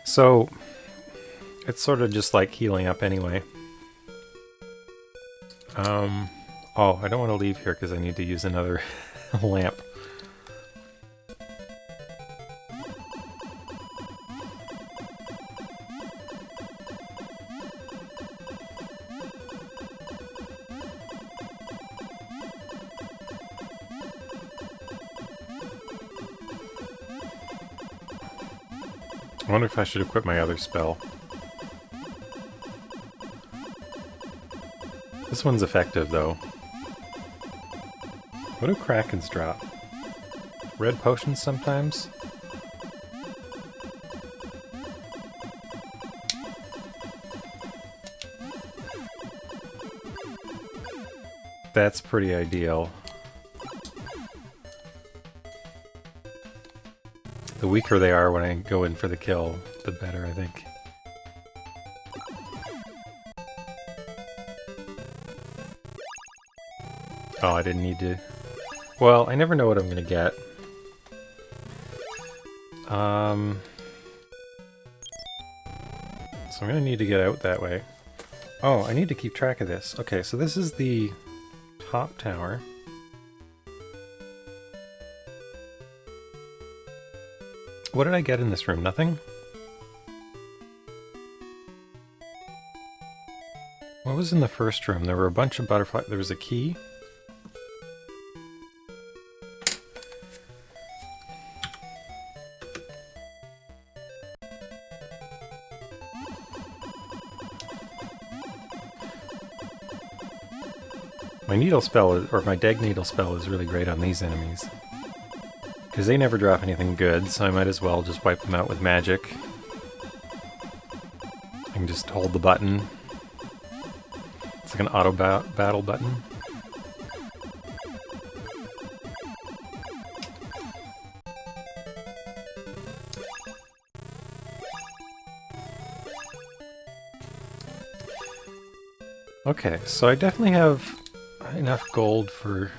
So, it's sort of just like healing up anyway. Oh, I don't want to leave here because I need to use another lamp. I wonder if I should equip my other spell. This one's effective, though. What do Krakens drop? Red potions sometimes? That's pretty ideal. The weaker they are when I go in for the kill, the better, I think. Oh, I didn't need to... Well, I never know what I'm gonna get. So I'm gonna need to get out that way. Oh, I need to keep track of this. Okay, so this is the top tower. What did I get in this room? Nothing? What was in the first room? There were a bunch of butterflies. There was a key. My needle spell, or my Dag needle spell, is really great on these enemies. Because they never drop anything good, so I might as well just wipe them out with magic. I can just hold the button. It's like an auto battle button. Okay, so I definitely have enough gold for...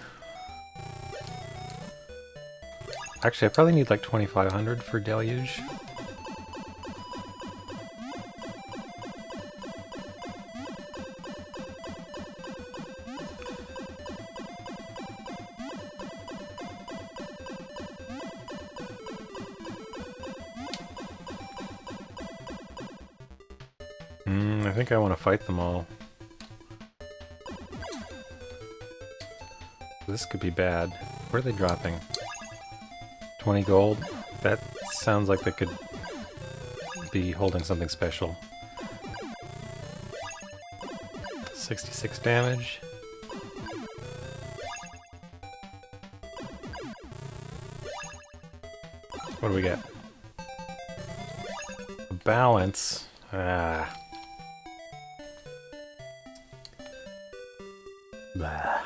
Actually, I probably need like 2,500 for Deluge. I think I want to fight them all. This could be bad. Where are they dropping? 20 gold? That sounds like they could be holding something special. 66 damage. What do we get? A balance. Ah. Blah.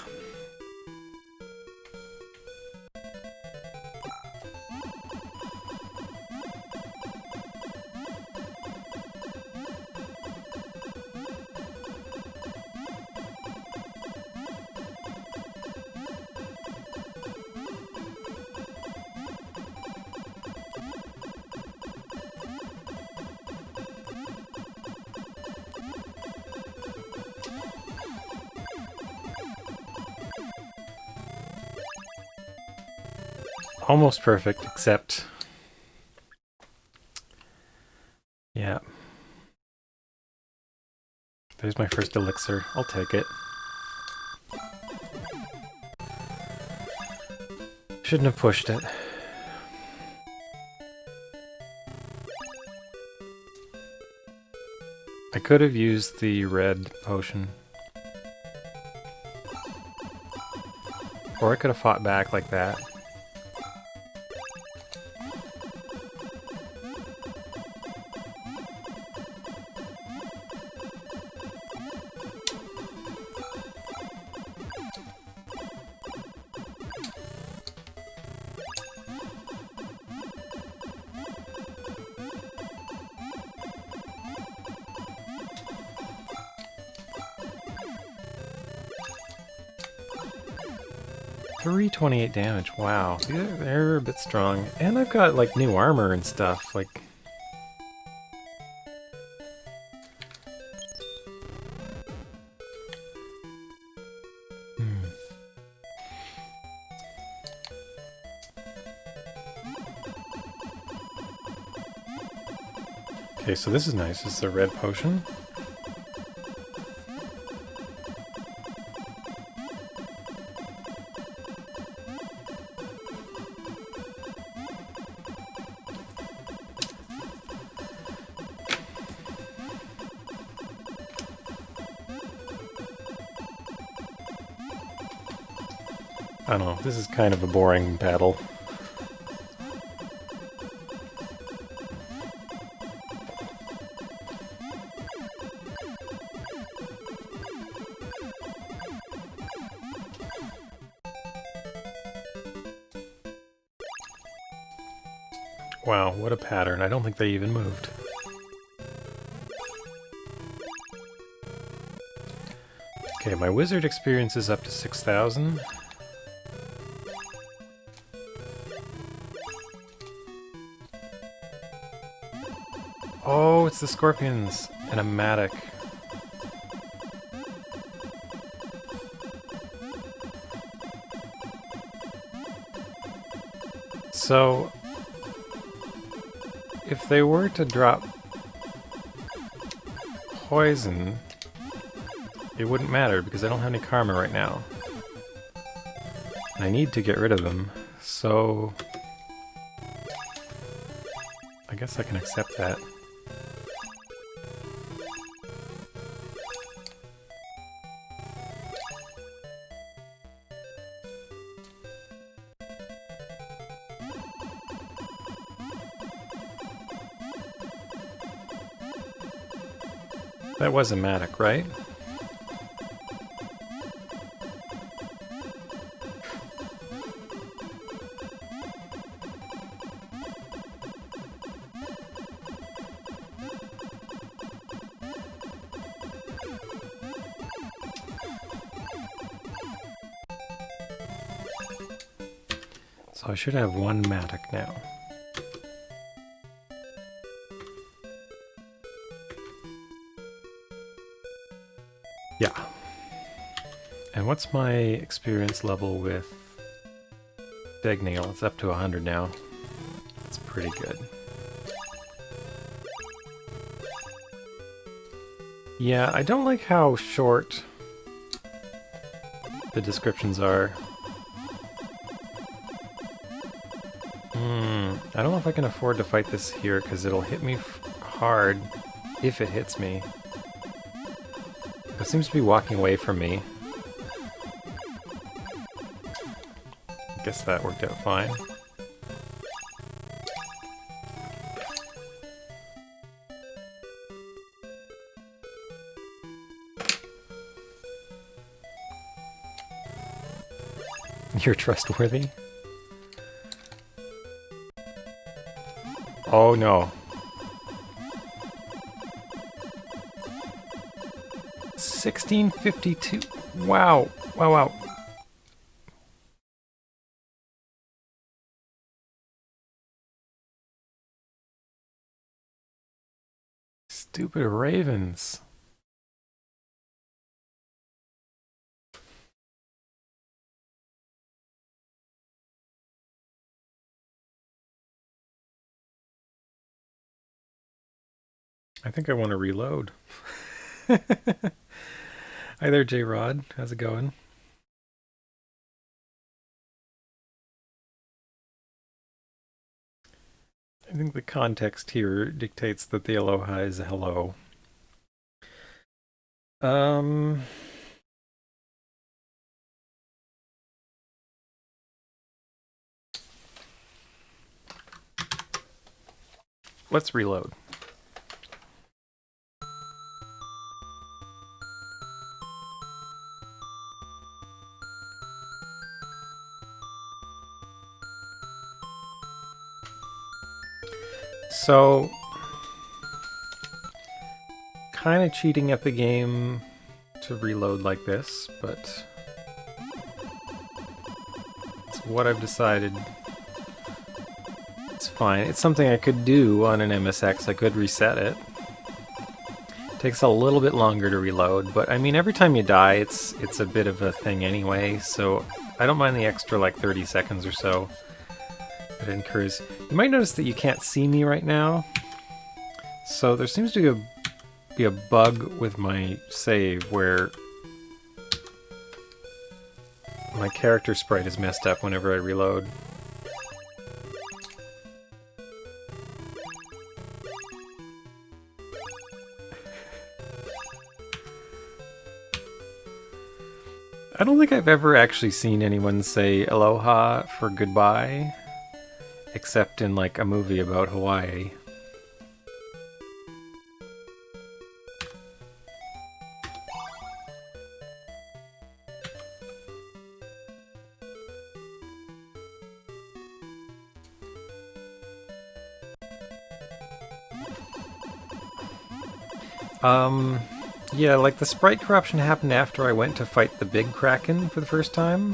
Almost perfect, except... Yeah. There's my first elixir. I'll take it. Shouldn't have pushed it. I could have used the red potion. Or I could have fought back like that. $328 damage, wow. They're a bit strong. And I've got like new armor and stuff, like... Okay, so this is nice. This is a red potion. I don't know, this is kind of a boring battle. Wow, what a pattern. I don't think they even moved. Okay, my wizard experience is up to 6,000. Oh, it's the scorpions and a mattock. So, if they were to drop poison, it wouldn't matter because I don't have any karma right now. And I need to get rid of them, so I guess I can accept that. That was a mattock, right? So I should have one Matic now. Yeah. And what's my experience level with Degnail? It's up to 100 now. That's pretty good. Yeah, I don't like how short the descriptions are. I don't know if I can afford to fight this here, because it'll hit me hard if it hits me. It seems to be walking away from me. I guess that worked out fine. You're trustworthy? Oh no. 1652. Wow. Wow, wow. Stupid ravens. I think I want to reload. Hi there, J-Rod. How's it going? I think the context here dictates that the aloha is a hello. Let's reload. So, kind of cheating at the game to reload like this, but it's what I've decided. It's fine. It's something I could do on an MSX. I could reset it. Takes a little bit longer to reload, but I mean, every time you die, it's a bit of a thing anyway, so I don't mind the extra like 30 seconds or so. It incurs. You might notice that you can't see me right now. So there seems to be a bug with my save where my character sprite is messed up whenever I reload. I don't think I've ever actually seen anyone say aloha for goodbye. Except in, like, a movie about Hawaii. Yeah, like, the sprite corruption happened after I went to fight the big kraken for the first time.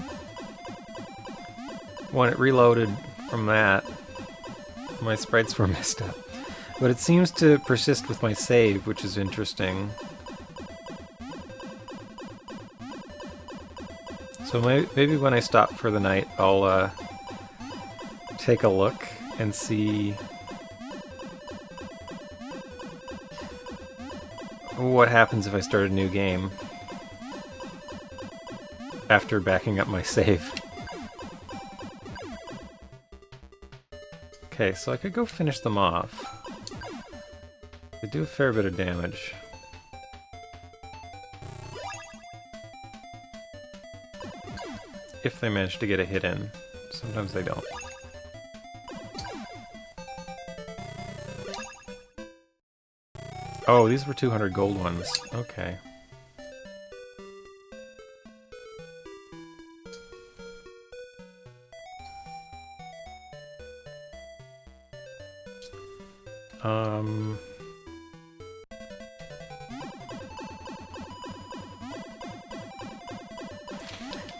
When it reloaded from that, my sprites were messed up. But it seems to persist with my save, which is interesting. So maybe when I stop for the night, I'll take a look and see what happens if I start a new game after backing up my save. Okay, so I could go finish them off. They do a fair bit of damage. If they manage to get a hit in. Sometimes they don't. Oh, these were 200 gold ones. Okay.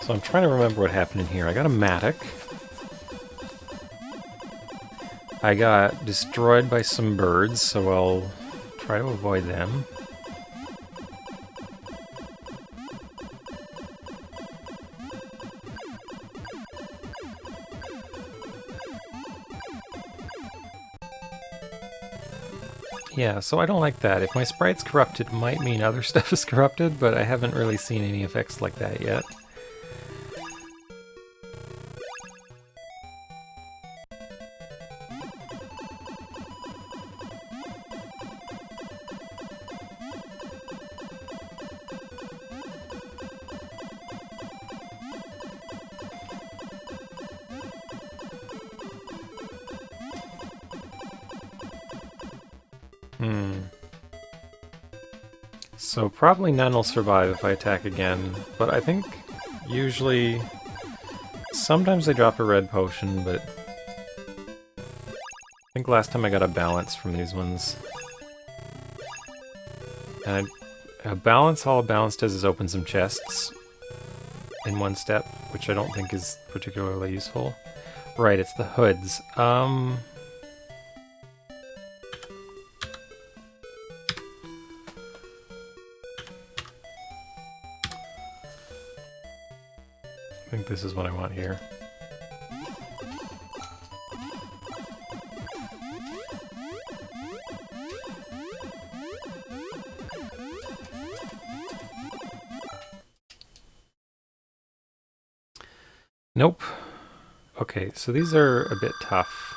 So I'm trying to remember what happened in here. I got a Matic. I got destroyed by some birds, so I'll try to avoid them. Yeah, so I don't like that. If my sprite's corrupted, it might mean other stuff is corrupted, but I haven't really seen any effects like that yet. So probably none will survive if I attack again, but I think usually... Sometimes they drop a red potion, but... I think last time I got a balance from these ones. And a balance, all a balance does is open some chests in one step, which I don't think is particularly useful. Right, it's the hoods. I think this is what I want here. Nope. Okay, so these are a bit tough.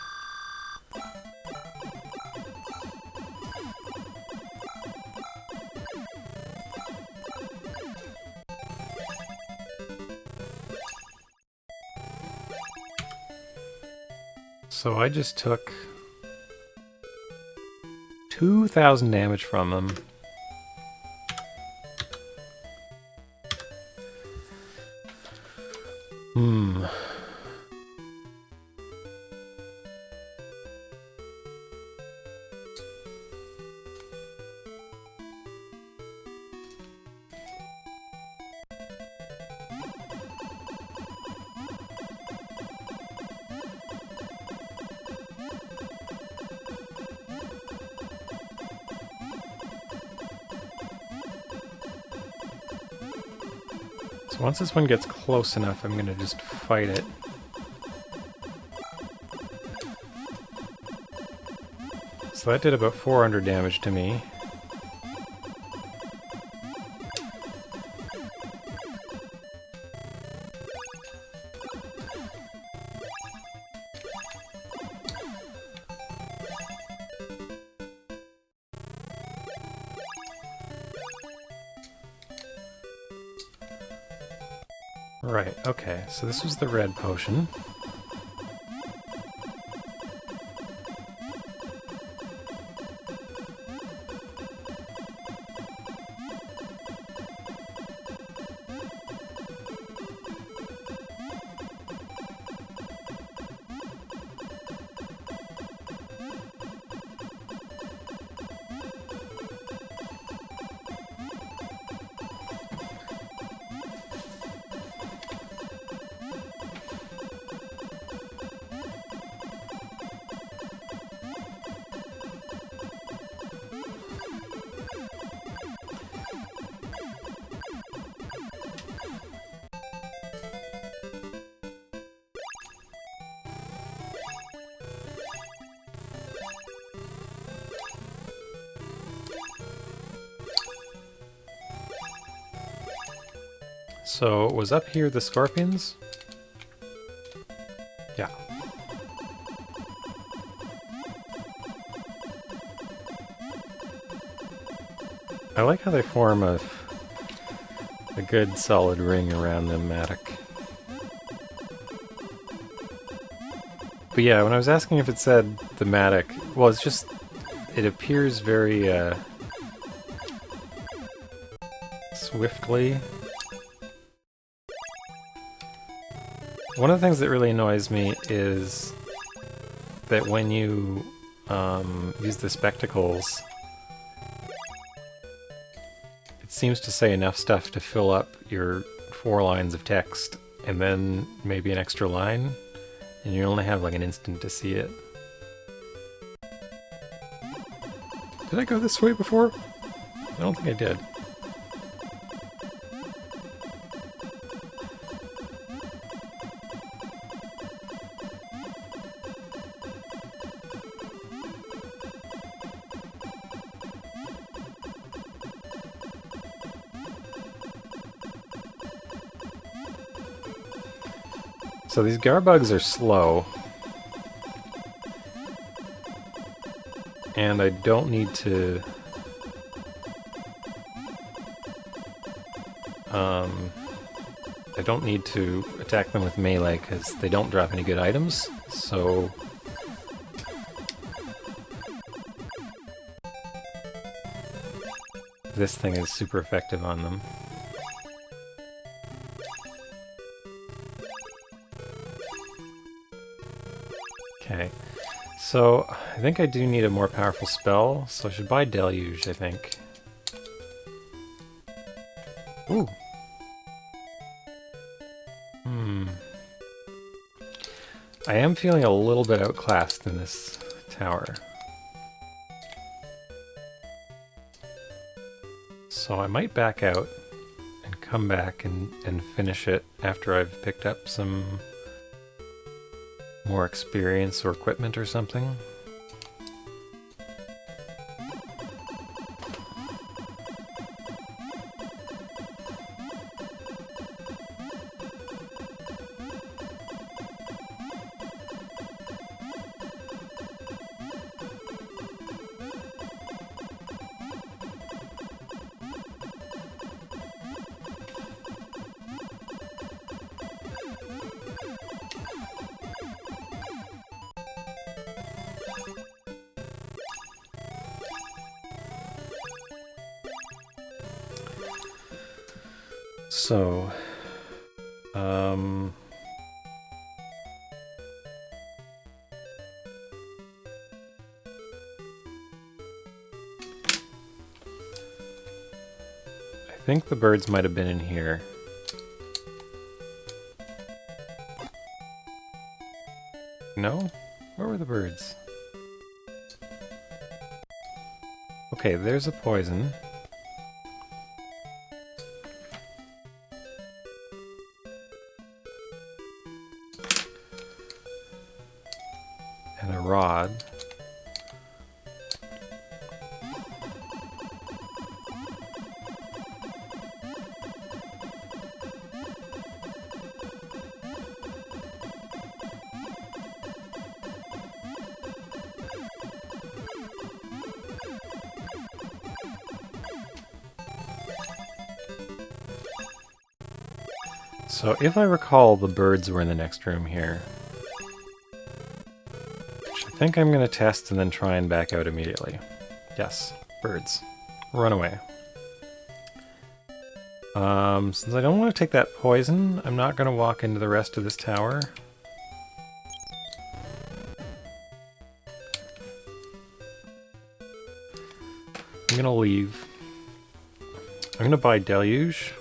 So I just took 2,000 damage from them. So once this one gets close enough, I'm gonna just fight it. So that did about 400 damage to me. Right, okay, so this was the red potion. So, was up here the scorpions? Yeah. I like how they form a good solid ring around the mattock. But yeah, when I was asking if it said the mattock, well, it's just, it appears very swiftly. One of the things that really annoys me is that when you use the spectacles, it seems to say enough stuff to fill up your 4 lines of text, and then maybe an extra line, and you only have like an instant to see it. Did I go this way before? I don't think I did. So these garbugs are slow. And I don't need to... I don't need to attack them with melee because they don't drop any good items, so... This thing is super effective on them. Okay, so I think I do need a more powerful spell, so I should buy Deluge, I think. Ooh! I am feeling a little bit outclassed in this tower. So I might back out and come back and finish it after I've picked up some more experience or equipment or something. So, I think the birds might have been in here. No? Where were the birds? Okay, there's a poison. And a rod. So if I recall, the birds were in the next room here. Which I think I'm going to test and then try and back out immediately. Yes, birds. Run away. Since I don't want to take that poison, I'm not going to walk into the rest of this tower. I'm going to leave. I'm going to buy Deluge.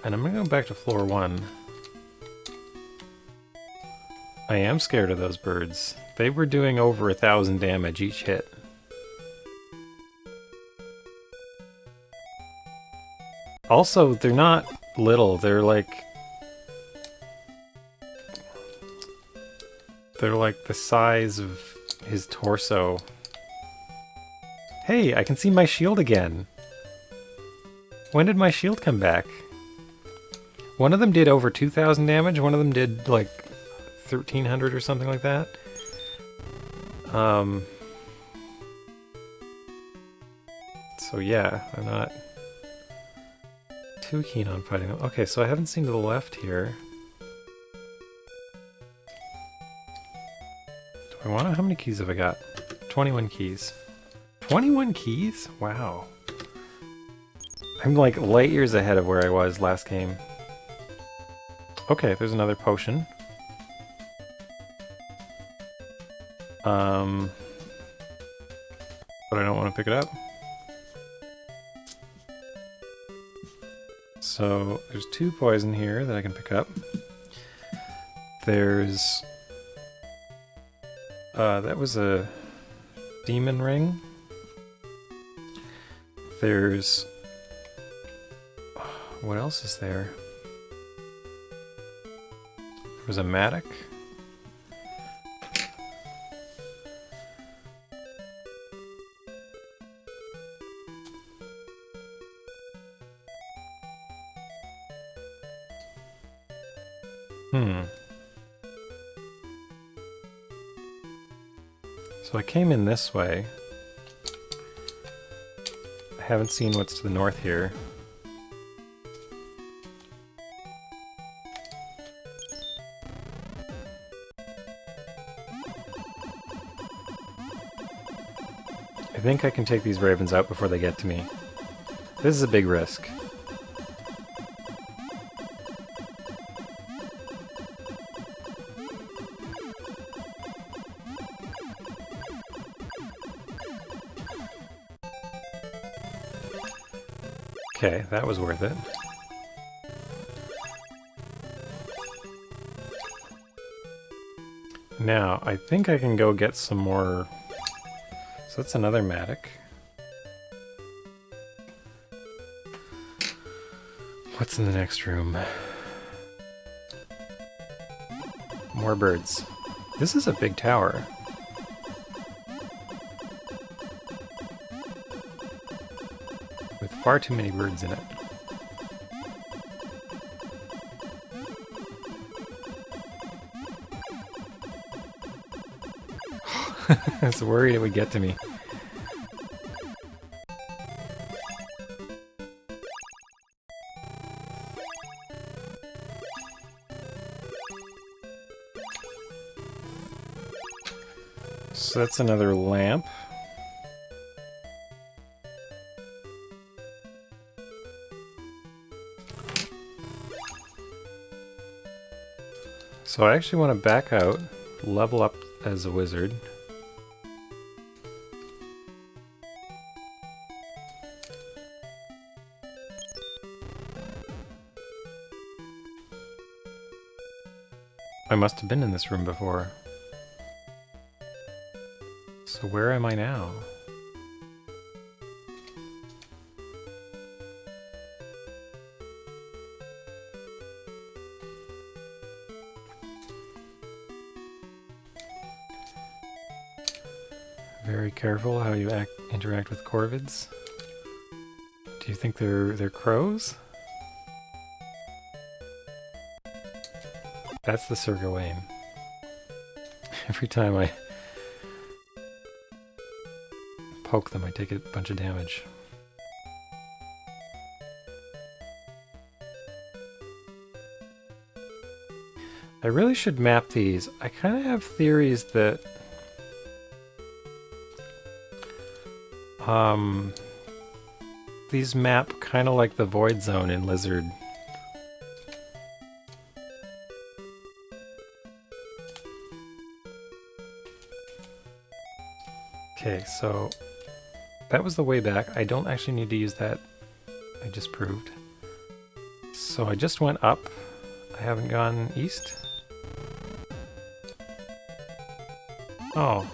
And I'm going to go back to floor 1. I am scared of those birds. They were doing over 1,000 damage each hit. Also, they're not little, they're like the size of his torso. Hey, I can see my shield again! When did my shield come back? One of them did over 2,000 damage, one of them did like 1,300 or something like that. So yeah, I'm not too keen on fighting them. Okay, so I haven't seen to the left here. Do I want to? How many keys have I got? 21 keys. 21 keys? Wow. I'm like light years ahead of where I was last game. Okay, there's another potion. But I don't want to pick it up. So there's 2 poison here that I can pick up. There's... that was a demon ring. There's... what else is there? There was a mattock. So I came in this way. I haven't seen what's to the north here. I think I can take these ravens out before they get to me. This is a big risk. Okay, that was worth it. Now, I think I can go get some more... So that's another mattock. What's in the next room? More birds. This is a big tower. With far too many birds in it. I was worried it would get to me. So that's another lamp. So I actually want to back out, level up as a wizard. I must have been in this room before. So where am I now? Very careful how you interact with corvids. Do you think they're crows? That's the Sir Gawain. Every time I poke them, I take a bunch of damage. I really should map these. I kind of have theories that these map kind of like the Void Zone in Lizard. Okay, so that was the way back. I don't actually need to use that. I just proved. So I just went up. I haven't gone east. Oh.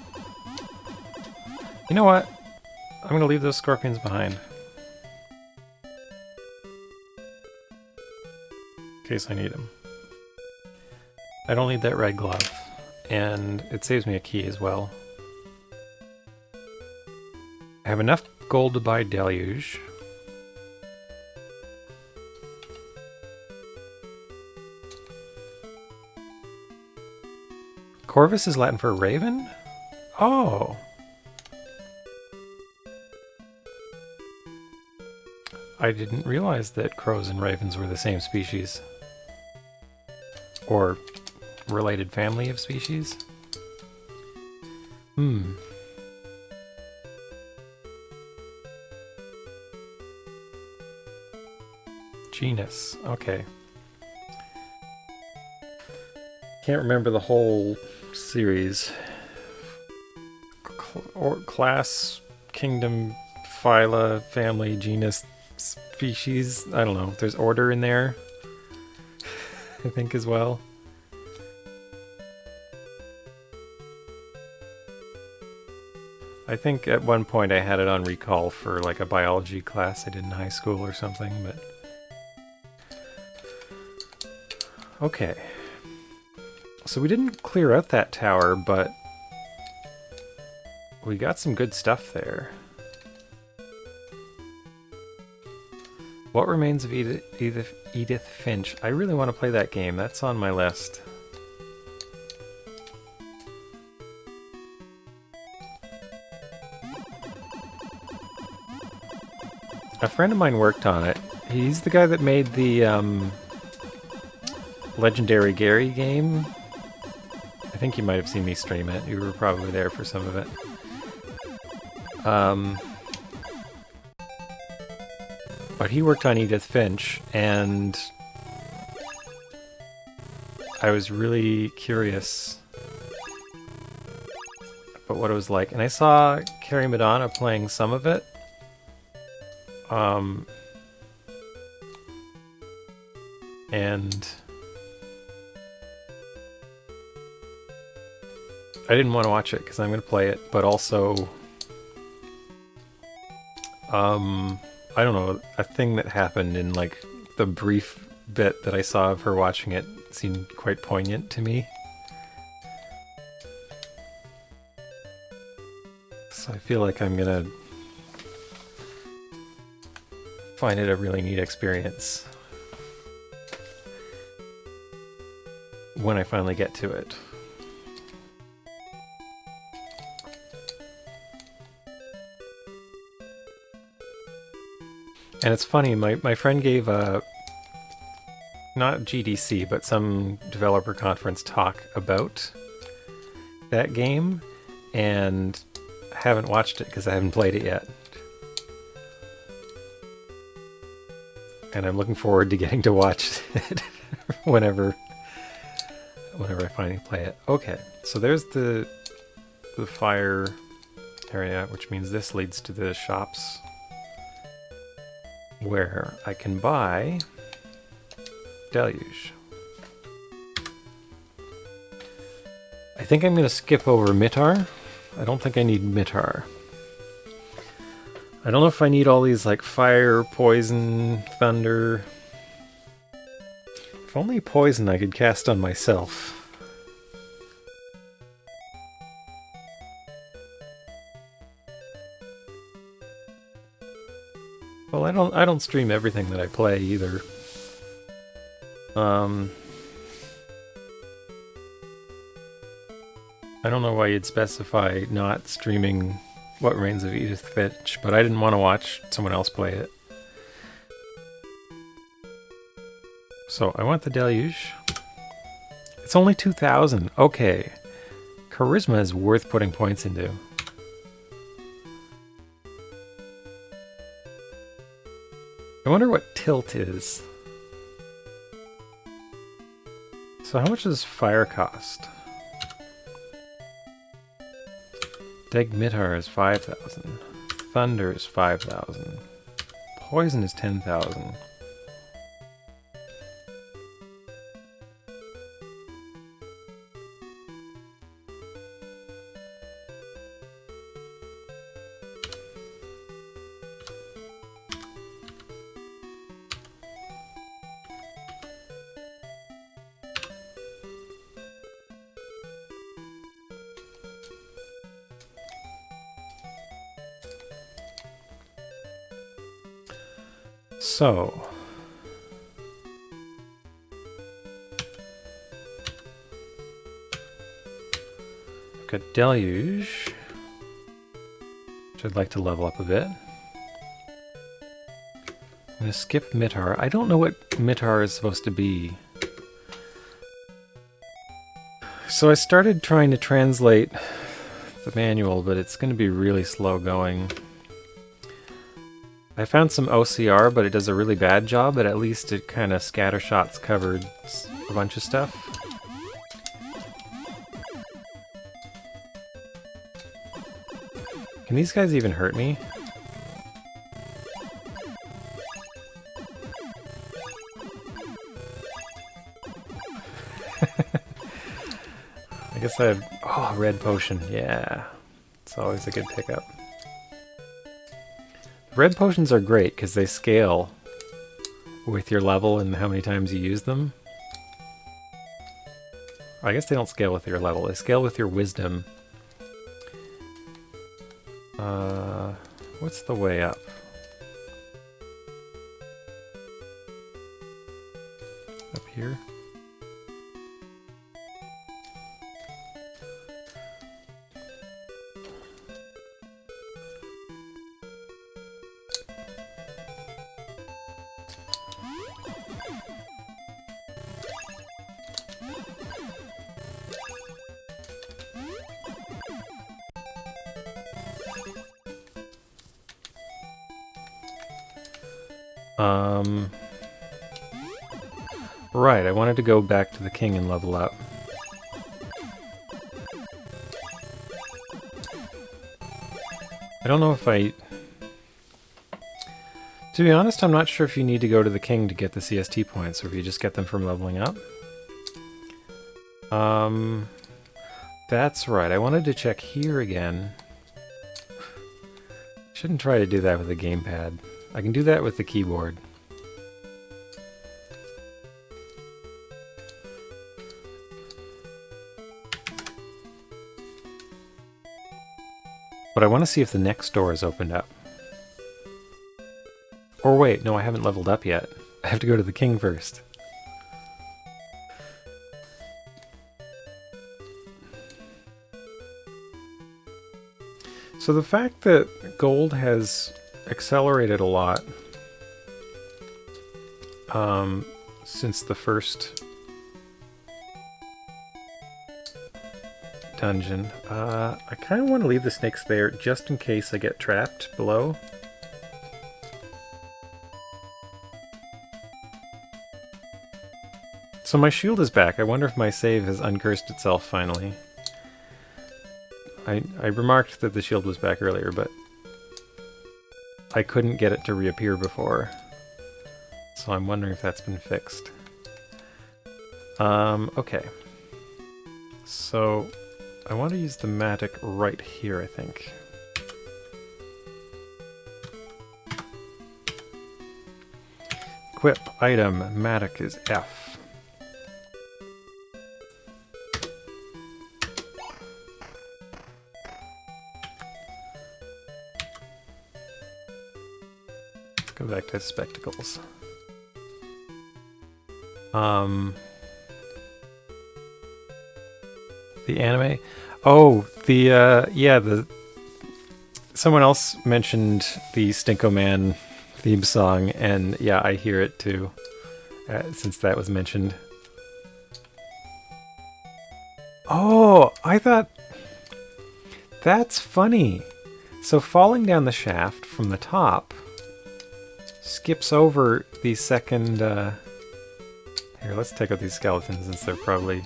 You know what? I'm going to leave those scorpions behind. In case I need them. I don't need that red glove. And it saves me a key as well. I have enough gold to buy Deluge. Corvus is Latin for raven? Oh! I didn't realize that crows and ravens were the same species. Or related family of species. Genus, okay. Can't remember the whole series. Or class, kingdom, phyla, family, genus, species. I don't know. There's order in there, I think, as well. I think at one point I had it on recall for like a biology class I did in high school or something, but... Okay. So we didn't clear out that tower, but we got some good stuff there. What Remains of Edith Finch? I really want to play that game. That's on my list. A friend of mine worked on it. He's the guy that made the Legendary Gary game. I think you might have seen me stream it. You were probably there for some of it. But he worked on Edith Finch, and I was really curious about what it was like. And I saw Carrie Madonna playing some of it. And I didn't want to watch it because I'm going to play it, but also, I don't know, a thing that happened in like the brief bit that I saw of her watching it seemed quite poignant to me. So I feel like I'm going to find it a really neat experience when I finally get to it. And it's funny, my friend gave a, not GDC, but some developer conference talk about that game, and I haven't watched it because I haven't played it yet. And I'm looking forward to getting to watch it whenever I finally play it. Okay, so there's the fire area, which means this leads to the shops where I can buy Deluge. I think I'm going to skip over Mitar. I don't think I need Mitar. I don't know if I need all these like fire, poison, thunder. If only poison I could cast on myself. Well, I don't stream everything that I play either. I don't know why you'd specify not streaming What Remains of Edith Finch, but I didn't want to watch someone else play it. So I want the Deluge. It's only 2,000. Okay. Charisma is worth putting points into. I wonder what tilt is. So how much does fire cost? Degmitar is 5,000. Thunder is 5,000. Poison is 10,000. So, I've got Deluge, which I'd like to level up a bit. I'm going to skip Mitar. I don't know what Mitar is supposed to be. So I started trying to translate the manual, but it's going to be really slow going. I found some OCR, but it does a really bad job, but at least it kind of scattershots covered a bunch of stuff. Can these guys even hurt me? I guess I have... Oh, red potion, yeah. So That's always a good pickup. Red potions are great because they scale with your level and how many times you use them. I guess they don't scale with your level, they scale with your wisdom. What's the way up? Up here? Right, I wanted to go back to the king and level up. I don't know if I... To be honest, I'm not sure if you need to go to the king to get the CST points, or if you just get them from leveling up. That's right, I wanted to check here again. Shouldn't try to do that with a gamepad. I can do that with the keyboard. But I want to see if the next door is opened up. Or wait, no, I haven't leveled up yet. I have to go to the king first. So the fact that gold has accelerated a lot since the first dungeon. I kind of want to leave the snakes there just in case I get trapped below. So my shield is back. I wonder if my save has uncursed itself finally. I remarked that the shield was back earlier, but I couldn't get it to reappear before. So I'm wondering if that's been fixed. Okay. So I want to use the Matic right here, I think. Equip item, Matic is F. Go back to spectacles. The anime? Oh, someone else mentioned the Stinko Man theme song, and yeah, I hear it too, since that was mentioned. Oh, I thought... That's funny! So falling down the shaft from the top skips over the second... Here, let's take out these skeletons since they're probably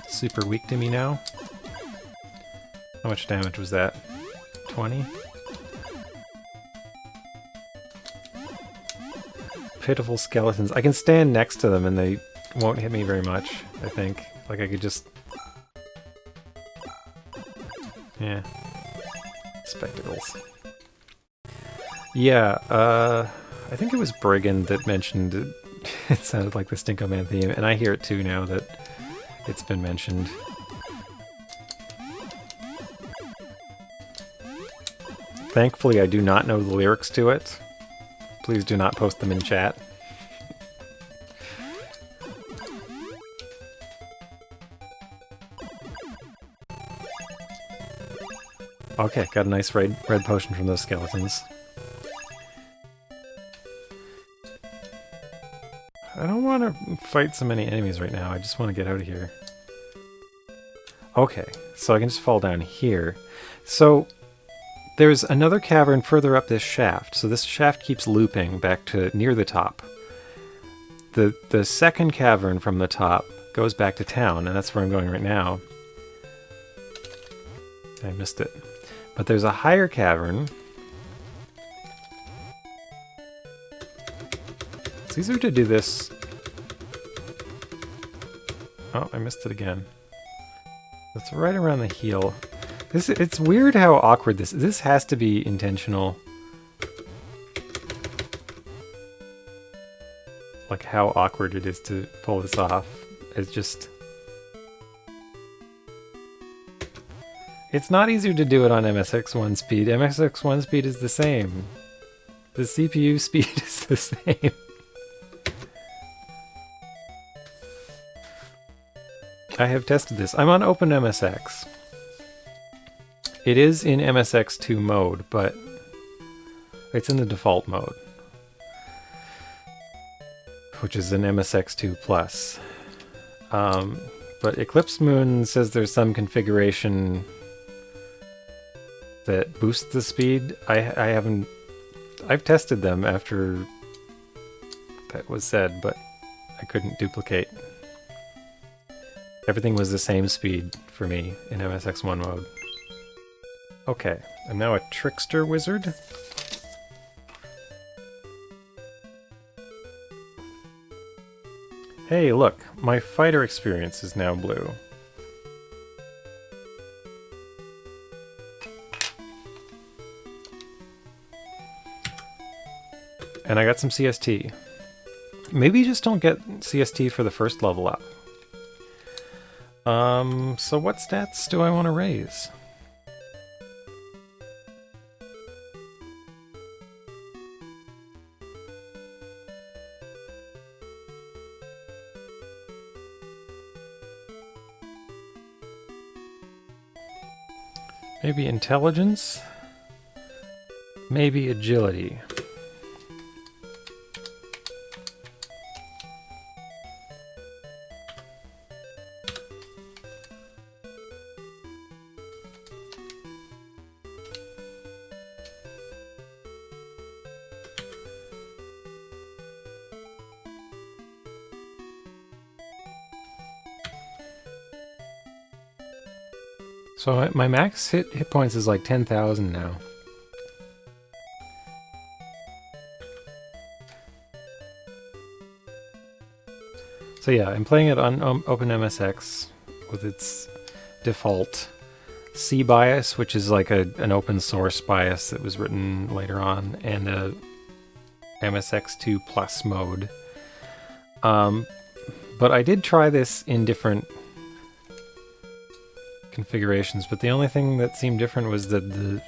super weak to me now. How much damage was that? 20? Pitiful skeletons. I can stand next to them and they won't hit me very much, I think. Like I could just... Yeah. Spectacles. Yeah, I think it was Brigand that mentioned it. It sounded like the Stinko Man theme, and I hear it too now that it's been mentioned. Thankfully, I do not know the lyrics to it. Please do not post them in chat. Okay, got a nice red potion from those skeletons. I don't want to fight so many enemies right now, I just want to get out of here. Okay, so I can just fall down here. So, there's another cavern further up this shaft, so this shaft keeps looping back to near the top. The second cavern from the top goes back to town, and that's where I'm going right now. I missed it. But there's a higher cavern. It's easier to do this... Oh, I missed it again. It's right around the heel. It's weird how awkward this has to be intentional. Like how awkward it is to pull this off. It's just... It's not easier to do it on MSX 1 speed. MSX 1 speed is the same. The CPU speed is the same. I have tested this. I'm on OpenMSX. It is in MSX2 mode, but it's in the default mode, which is an MSX2 Plus. But Eclipse Moon says there's some configuration that boosts the speed. I've tested them after that was said, but I couldn't duplicate. Everything was the same speed for me in MSX1 mode. Okay, I'm now a Trickster Wizard. Hey, look, my fighter experience is now blue. And I got some CST. Maybe you just don't get CST for the first level up. So what stats do I want to raise? Maybe intelligence? Maybe agility. So my max hit points is like 10,000 now. So yeah, I'm playing it on OpenMSX with its default C BIOS, which is like an open source BIOS that was written later on, and a MSX2 Plus mode. But I did try this in different configurations, but the only thing that seemed different was that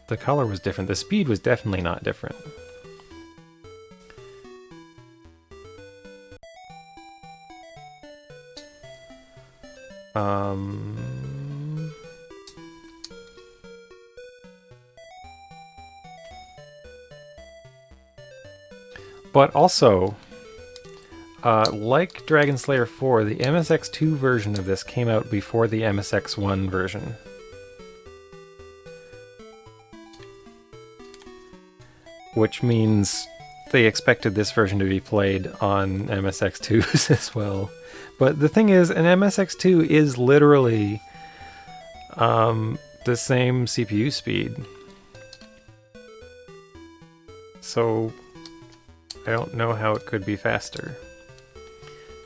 the color was different. The speed was definitely not different. But also, like Dragon Slayer 4, the MSX2 version of this came out before the MSX1 version. Which means they expected this version to be played on MSX2s as well. But the thing is, an MSX2 is literally the same CPU speed. So I don't know how it could be faster.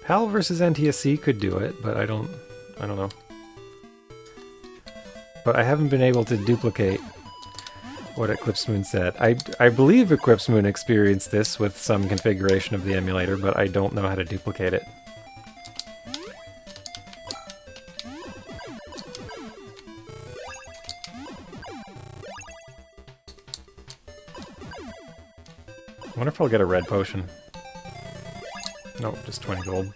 PAL versus NTSC could do it, but I don't know. But I haven't been able to duplicate what Eclipse Moon said. I believe Eclipse Moon experienced this with some configuration of the emulator, but I don't know how to duplicate it. I wonder if I'll get a red potion. Nope, just 20 gold.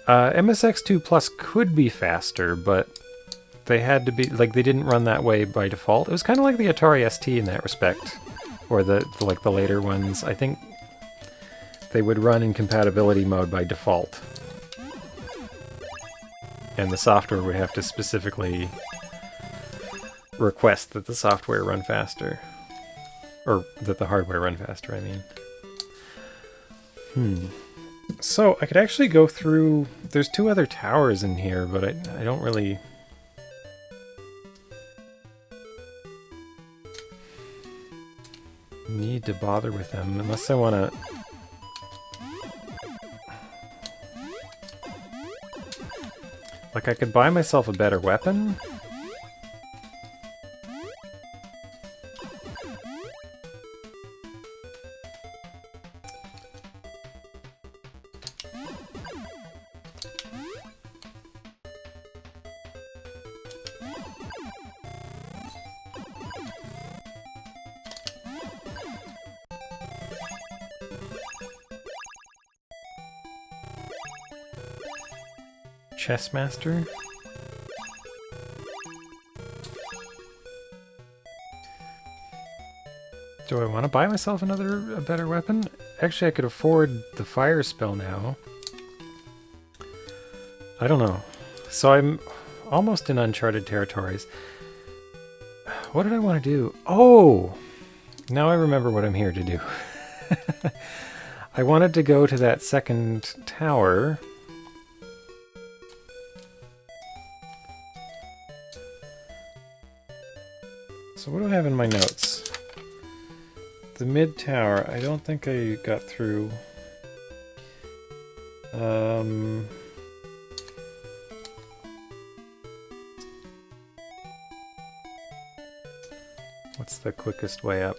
MSX2 Plus could be faster, but they had to be, like, they didn't run that way by default. It was kind of like the Atari ST in that respect, or the later ones. I think they would run in compatibility mode by default. And the software would have to specifically request that the software run faster. Or that the hardware run faster, I mean. So, I could actually go through... There's 2 other towers in here, but I don't really... need to bother with them, unless I want to... Like, I could buy myself a better weapon. Chess Master. Do I want to buy myself a better weapon? Actually, I could afford the fire spell now. I don't know. So I'm almost in uncharted territories. What did I want to do? Oh! Now I remember what I'm here to do. I wanted to go to that second tower. So what do I have in my notes? The mid tower, I don't think I got through. What's the quickest way up?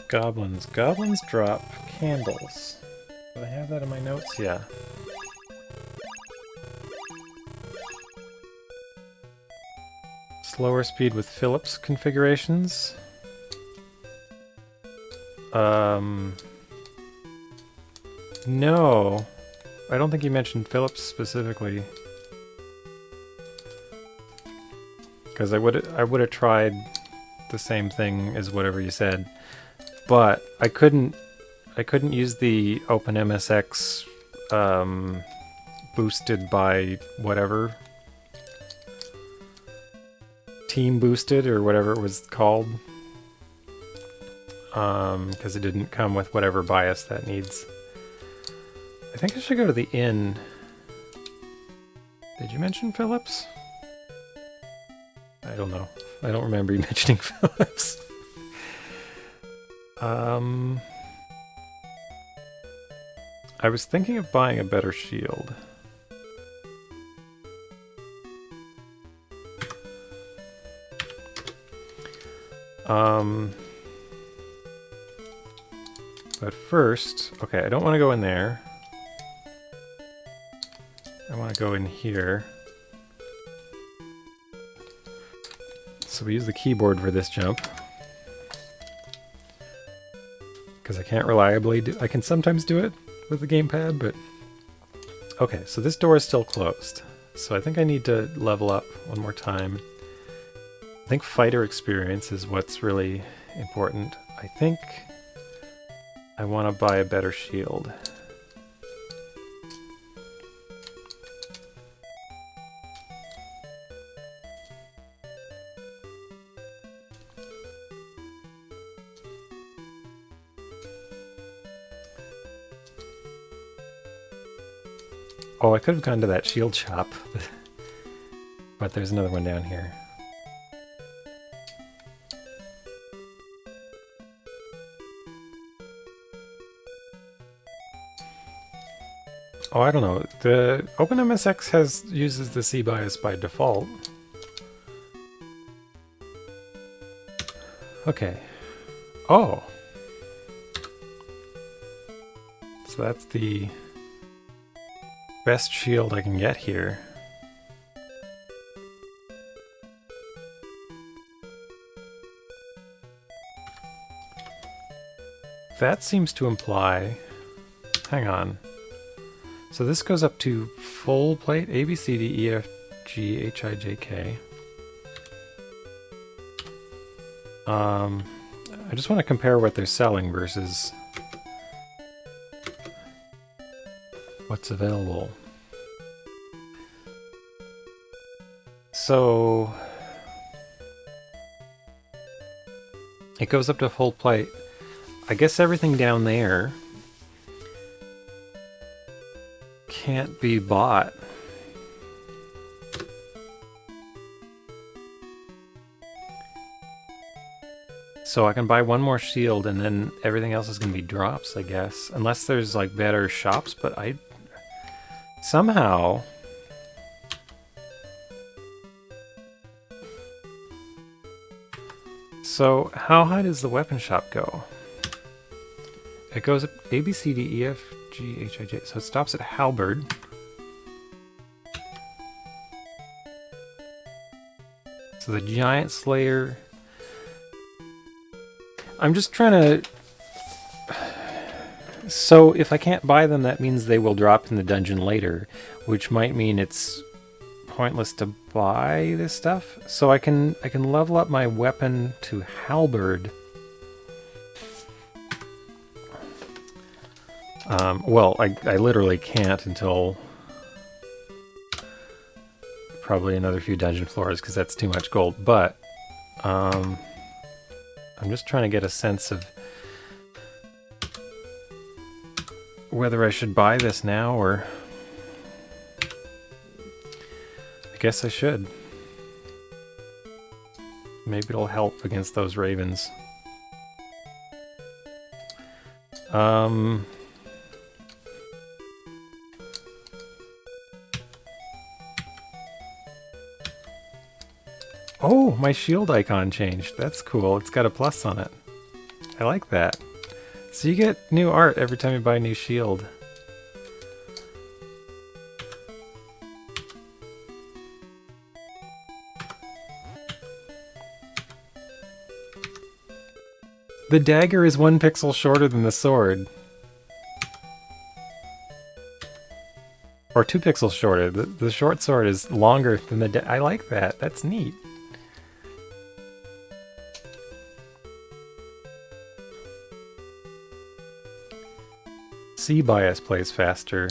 Goblins. Goblins drop candles. Do I have that in my notes? Yeah. Slower speed with Phillips configurations. No. I don't think you mentioned Phillips specifically. Because I would have tried the same thing as whatever you said. But I couldn't use the Open MSX boosted by whatever. Team boosted or whatever it was called. Because it didn't come with whatever bias that needs. I think I should go to the inn. Did you mention Phillips? I don't know. I don't remember you mentioning Phillips. I was thinking of buying a better shield. But first, okay, I don't want to go in there. I want to go in here. So we use the keyboard for this jump. Because I can't reliably do... I can sometimes do it with the gamepad, but... Okay, so this door is still closed. So I think I need to level up one more time. I think fighter experience is what's really important. I think I want to buy a better shield. Oh, I could have gone to that shield shop, but there's another one down here. Oh, I don't know. The OpenMSX uses the C bias by default. Okay. Oh! So that's the best shield I can get here. That seems to imply... Hang on. So this goes up to full plate, A, B, C, D, E, F, G, H, I, J, K. I just want to compare what they're selling versus what's available. So it goes up to full plate. I guess everything down there can't be bought. So I can buy one more shield and then everything else is going to be drops, I guess. Unless there's like better shops, but I... somehow... So how high does the weapon shop go? It goes up A, B, C, D, E, F, G, H, I, J. So it stops at halberd. So the giant slayer... I'm just trying to... So if I can't buy them, that means they will drop in the dungeon later, which might mean it's pointless to buy this stuff. So I can level up my weapon to halberd. Well, I literally can't until probably another few dungeon floors, because that's too much gold, but I'm just trying to get a sense of whether I should buy this now, or I guess I should. Maybe it'll help against those ravens. Oh, my shield icon changed. That's cool. It's got a plus on it. I like that. So you get new art every time you buy a new shield. The dagger is 1 pixel shorter than the sword. Or 2 pixels shorter. The short sword is longer than the I like that. That's neat. C-Bias plays faster.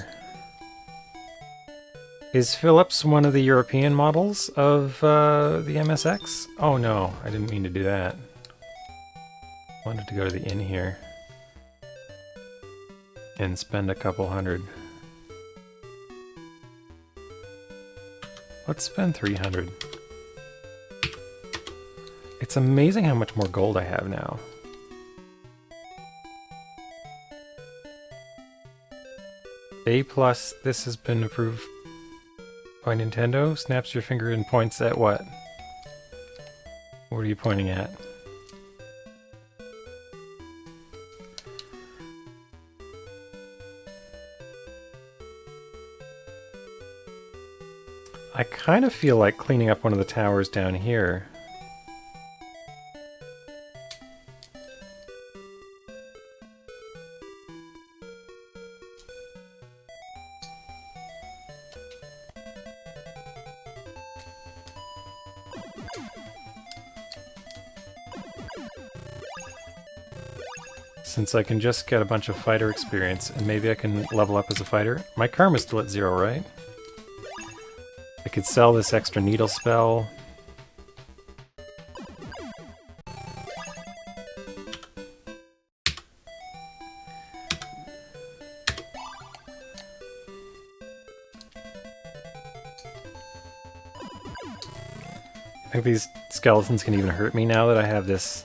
Is Philips one of the European models of the MSX? Oh no, I didn't mean to do that. I wanted to go to the inn here and spend a couple hundred. Let's spend 300. It's amazing how much more gold I have now. A+, this has been approved by Nintendo. Snaps your finger and points at what? What are you pointing at? I kind of feel like cleaning up one of the towers down here. Since I can just get a bunch of fighter experience, and maybe I can level up as a fighter. My karma's still at 0, right? I could sell this extra needle spell. I think these skeletons can even hurt me now that I have this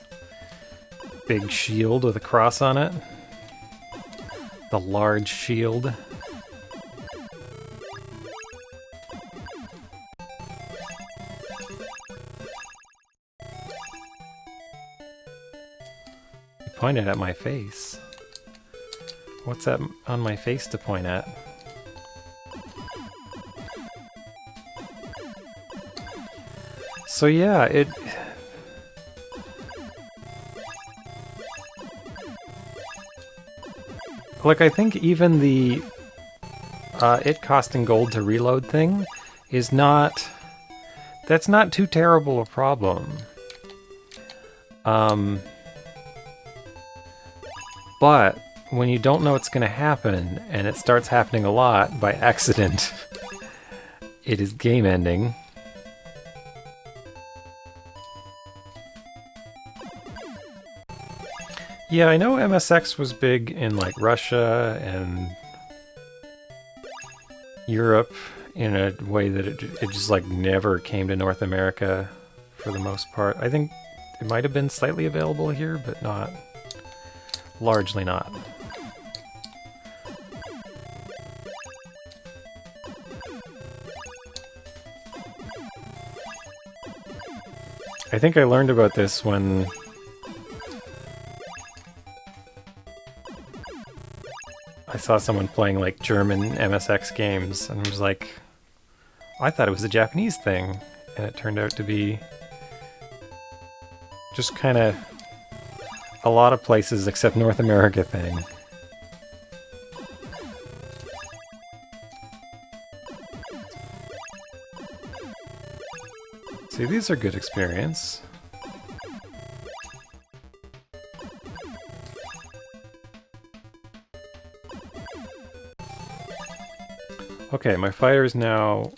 big shield with a cross on it. The large shield. You pointed at my face. What's that on my face to point at? So yeah, it... Look, I think even the it costing gold to reload thing is not... That's not too terrible a problem. But when you don't know what's going to happen, and it starts happening a lot by accident, it is game ending. Yeah, I know MSX was big in like Russia and Europe in a way that it just like never came to North America for the most part. I think it might have been slightly available here, but not, largely not. I think I learned about this when I saw someone playing like German MSX games, and I was like, I thought it was a Japanese thing, and it turned out to be just kind of a lot of places except North America thing. See, these are good experience. Okay, my fighter is now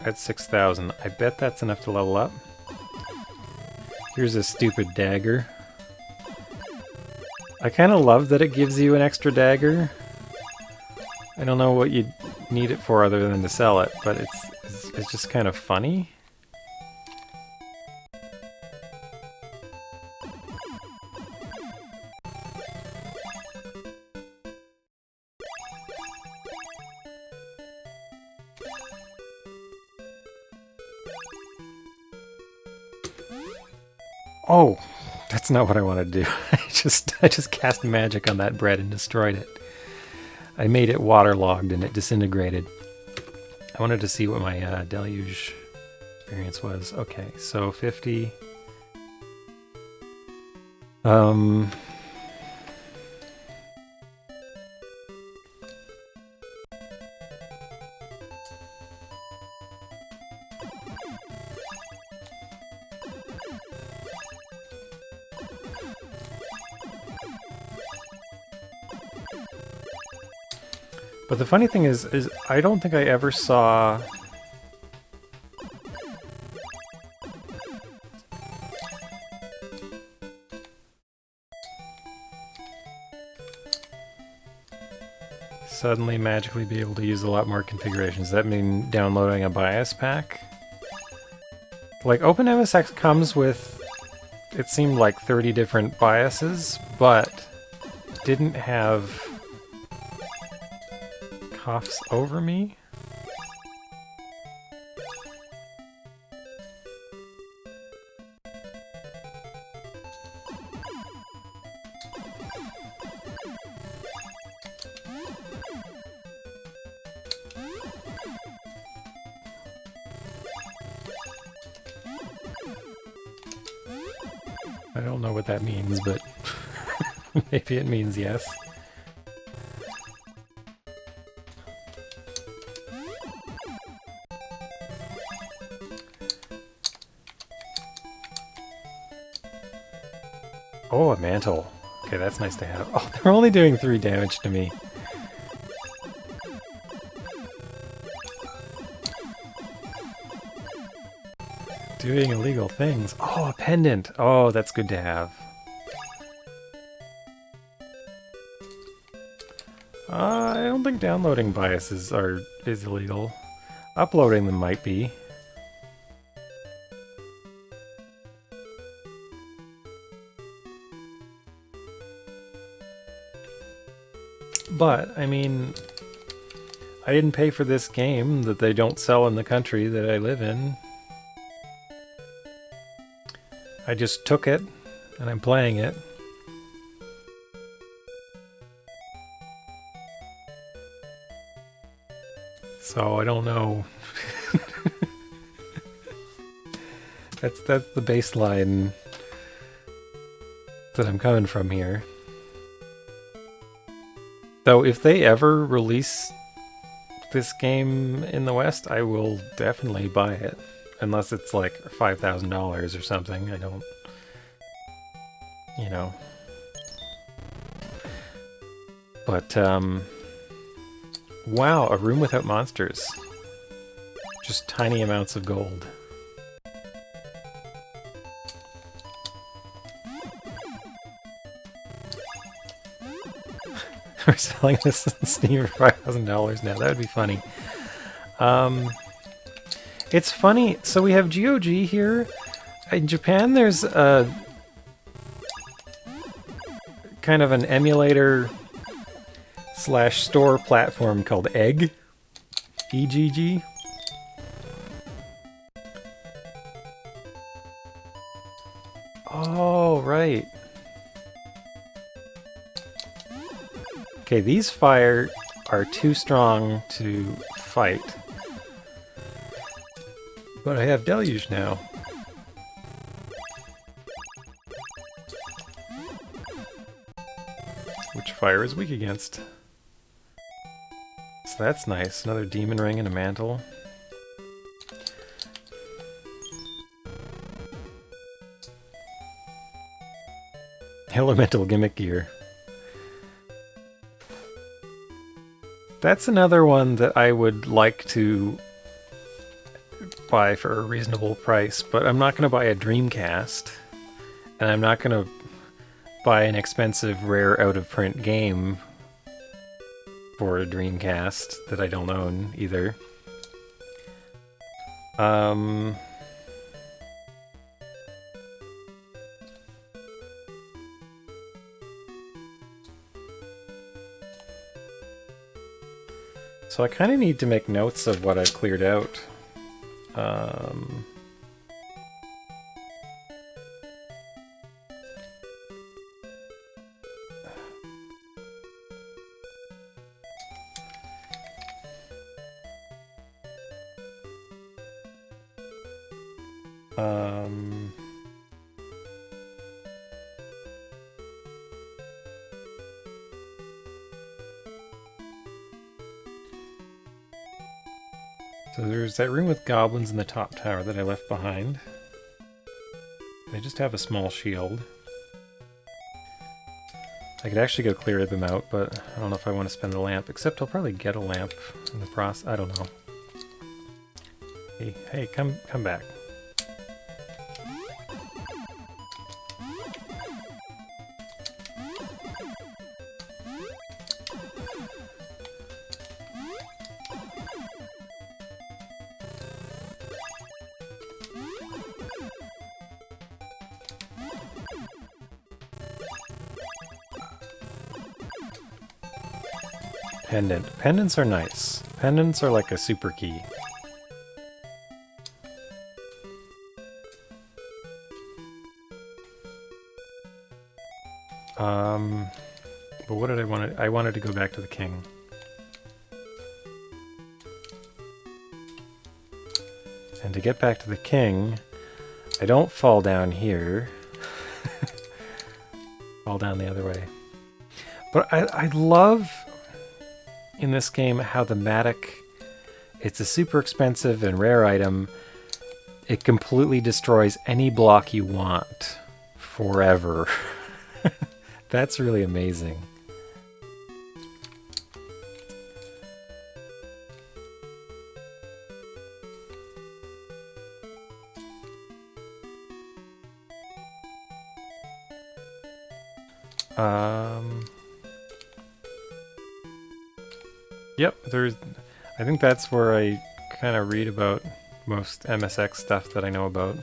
at 6,000. I bet that's enough to level up. Here's a stupid dagger. I kind of love that it gives you an extra dagger. I don't know what you'd need it for other than to sell it, but it's just kind of funny. Oh, that's not what I wanted to do. I just cast magic on that bread and destroyed it. I made it waterlogged and it disintegrated. I wanted to see what my Deluge experience was. Okay, so 50. But the funny thing is I don't think I ever saw suddenly magically be able to use a lot more configurations. Does that mean downloading a BIOS pack? Like OpenMSX comes with, it seemed like 30 different BIOSes, but didn't have coughs over me. I don't know what that means, but maybe it means yes. Oh, a mantle. Okay, that's nice to have. Oh, they're only doing 3 damage to me. Doing illegal things. Oh, a pendant. Oh, that's good to have. I don't think downloading biases is illegal. Uploading them might be. But, I mean, I didn't pay for this game that they don't sell in the country that I live in. I just took it, and I'm playing it. So I don't know. That's the baseline that I'm coming from here. Though if they ever release this game in the West, I will definitely buy it. Unless it's like $5,000 or something. I don't... You know. But, wow, a room without monsters. Just tiny amounts of gold. We're selling this on Steam for $5,000 now. That would be funny. It's funny. So we have GOG here. In Japan, there's a kind of an emulator / store platform called Egg. EGG. Oh, right. Okay, these fire are too strong to fight. But I have Deluge now. Which fire is weak against. So that's nice. Another demon ring and a mantle. Elemental gimmick gear. That's another one that I would like to buy for a reasonable price, but I'm not going to buy a Dreamcast, and I'm not going to buy an expensive, rare, out-of-print game for a Dreamcast that I don't own either. So I kind of need to make notes of what I've cleared out. So there's that room with goblins in the top tower that I left behind. They just have a small shield. I could actually go clear them out, but I don't know if I want to spend the lamp, except I'll probably get a lamp in the process. I don't know. Hey, come back. Pendant. Pendants are nice. Pendants are like a super key. But what did I want? I wanted to go back to the king. And to get back to the king, I don't fall down here. Fall down the other way. But I love in this game how the Matic, it's a super expensive and rare item. It completely destroys any block you want forever. That's really amazing. Yep, I think that's where I kind of read about most MSX stuff that I know about.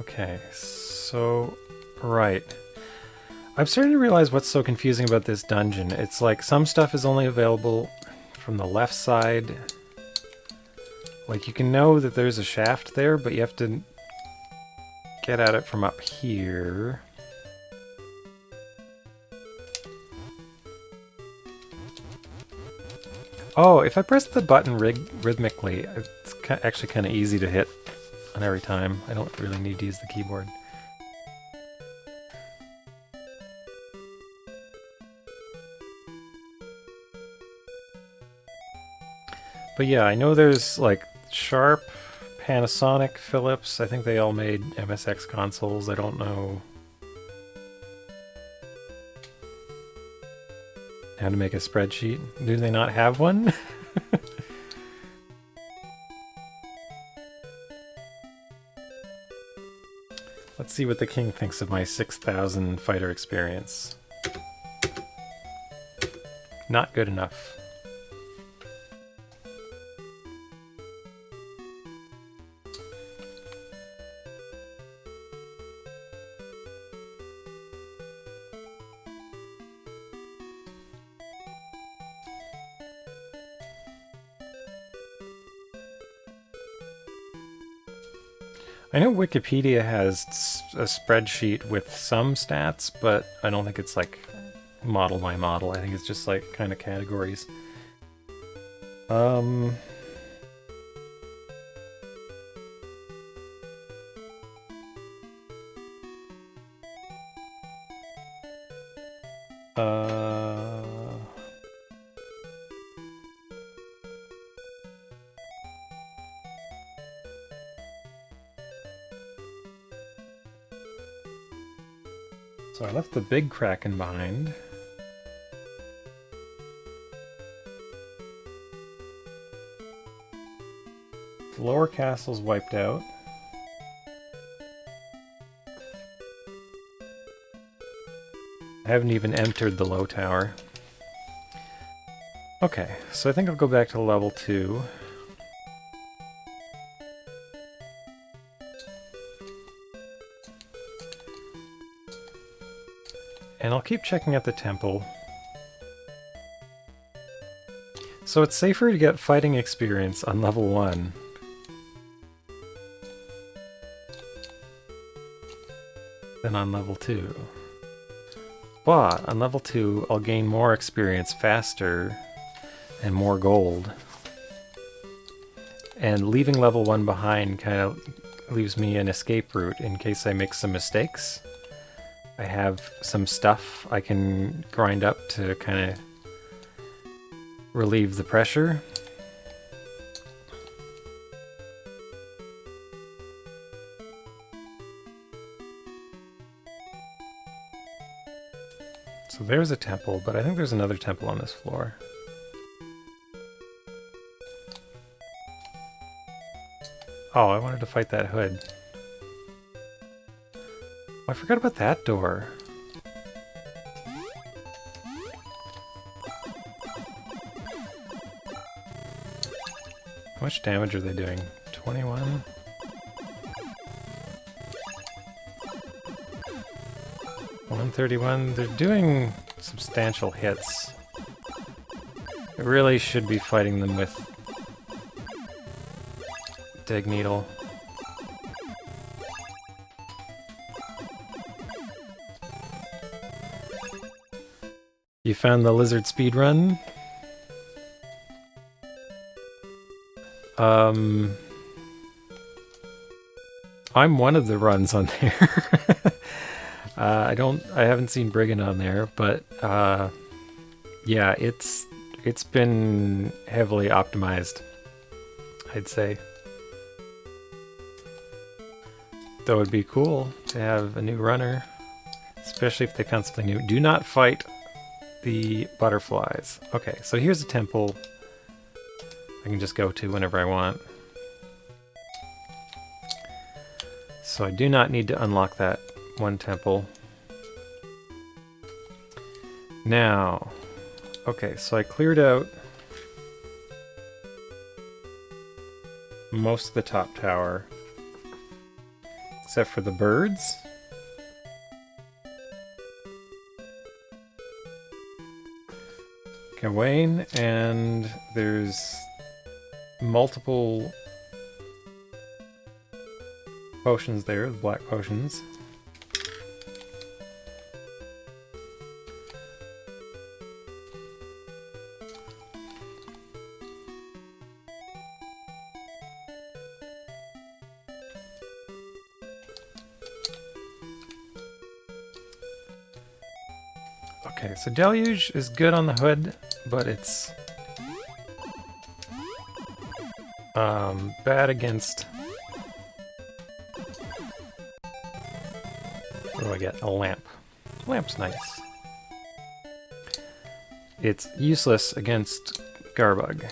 Okay, so, right. I'm starting to realize what's so confusing about this dungeon. It's like some stuff is only available from the left side. Like, you can know that there's a shaft there, but you have to get at it from up here. Oh, if I press the button rhythmically, it's actually kind of easy to hit on every time. I don't really need to use the keyboard. But yeah, I know there's like sharp, Panasonic, Philips, I think they all made MSX consoles. I don't know how to make a spreadsheet. Do they not have one? Let's see what the king thinks of my 6,000 fighter experience. Not good enough. I know Wikipedia has a spreadsheet with some stats, but I don't think it's like model by model. I think it's just like kind of categories. So I left the big Kraken behind. The lower castle's wiped out. I haven't even entered the low tower. Okay, so I think I'll go back to level 2. And I'll keep checking out the temple. So it's safer to get fighting experience on level 1. Than on level 2. But on level 2, I'll gain more experience faster and more gold. And leaving level 1 behind kind of leaves me an escape route in case I make some mistakes. I have some stuff I can grind up to kind of relieve the pressure. So there's a temple, but I think there's another temple on this floor. Oh, I wanted to fight that hood. Oh, I forgot about that door. How much damage are they doing? 21? $131. They're doing substantial hits. I really should be fighting them with Dig Needle. You found the lizard speedrun? I'm one of the runs on there. I haven't seen Brigand on there, but yeah, it's been heavily optimized, I'd say. Though it'd be cool to have a new runner, especially if they found something new. Do not fight the butterflies. Okay, so here's a temple I can just go to whenever I want. So I do not need to unlock that one temple. Now, okay, so I cleared out most of the top tower, except for the birds. Gawain, and there's multiple potions there, the black potions. Okay, so Deluge is good on the hood, but it's bad against What do I get? A lamp. Lamp's nice. It's useless against Garbug.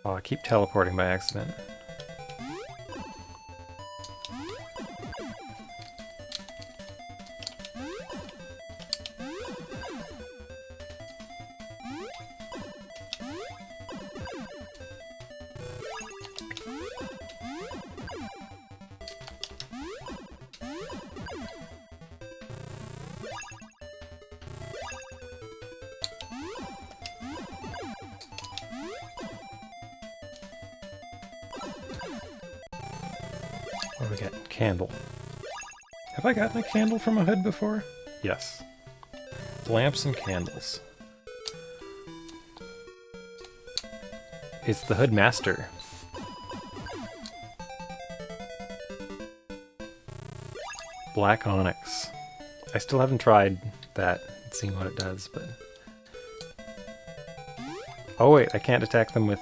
Oh, I keep teleporting by accident. What do we get? Candle. Have I gotten a candle from a hood before? Yes. Lamps and candles. It's the Hood Master. Black Onyx. I still haven't tried that and seen what it does, but... Oh wait, I can't attack them with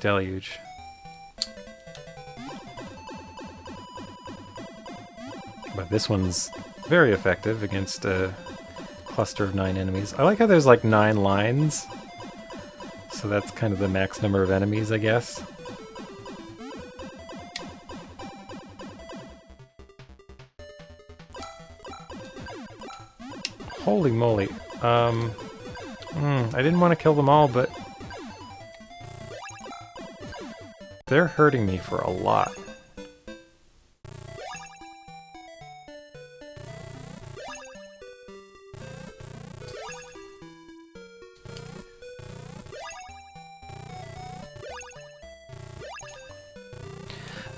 Deluge. But this one's very effective against a cluster of 9 enemies. I like how there's like 9 lines. So that's kind of the max number of enemies, I guess. Holy moly. I didn't want to kill them all, but they're hurting me for a lot.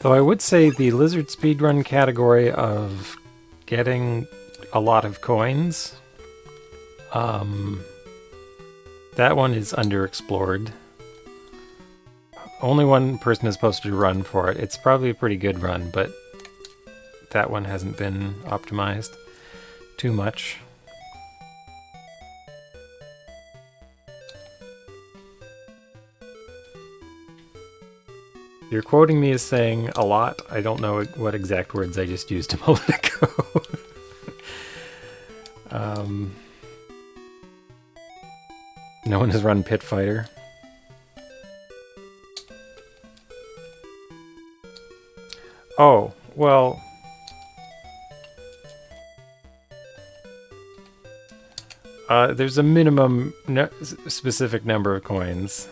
Though I would say the lizard speedrun category of getting a lot of coins, that one is underexplored. Only one person is supposed to run for it. It's probably a pretty good run, but that one hasn't been optimized too much. You're quoting me as saying a lot. I don't know what exact words I just used a moment ago. No one has run Pit Fighter. Oh, well... there's a minimum specific number of coins.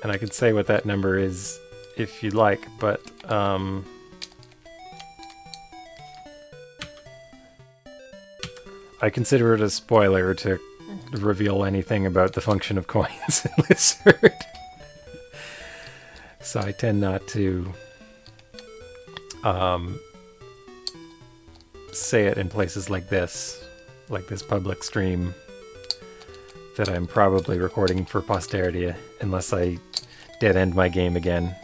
And I could say what that number is if you'd like, but I consider it a spoiler to reveal anything about the function of coins in Lizard. So I tend not to say it in places like this public stream that I'm probably recording for posterity unless I dead end my game again.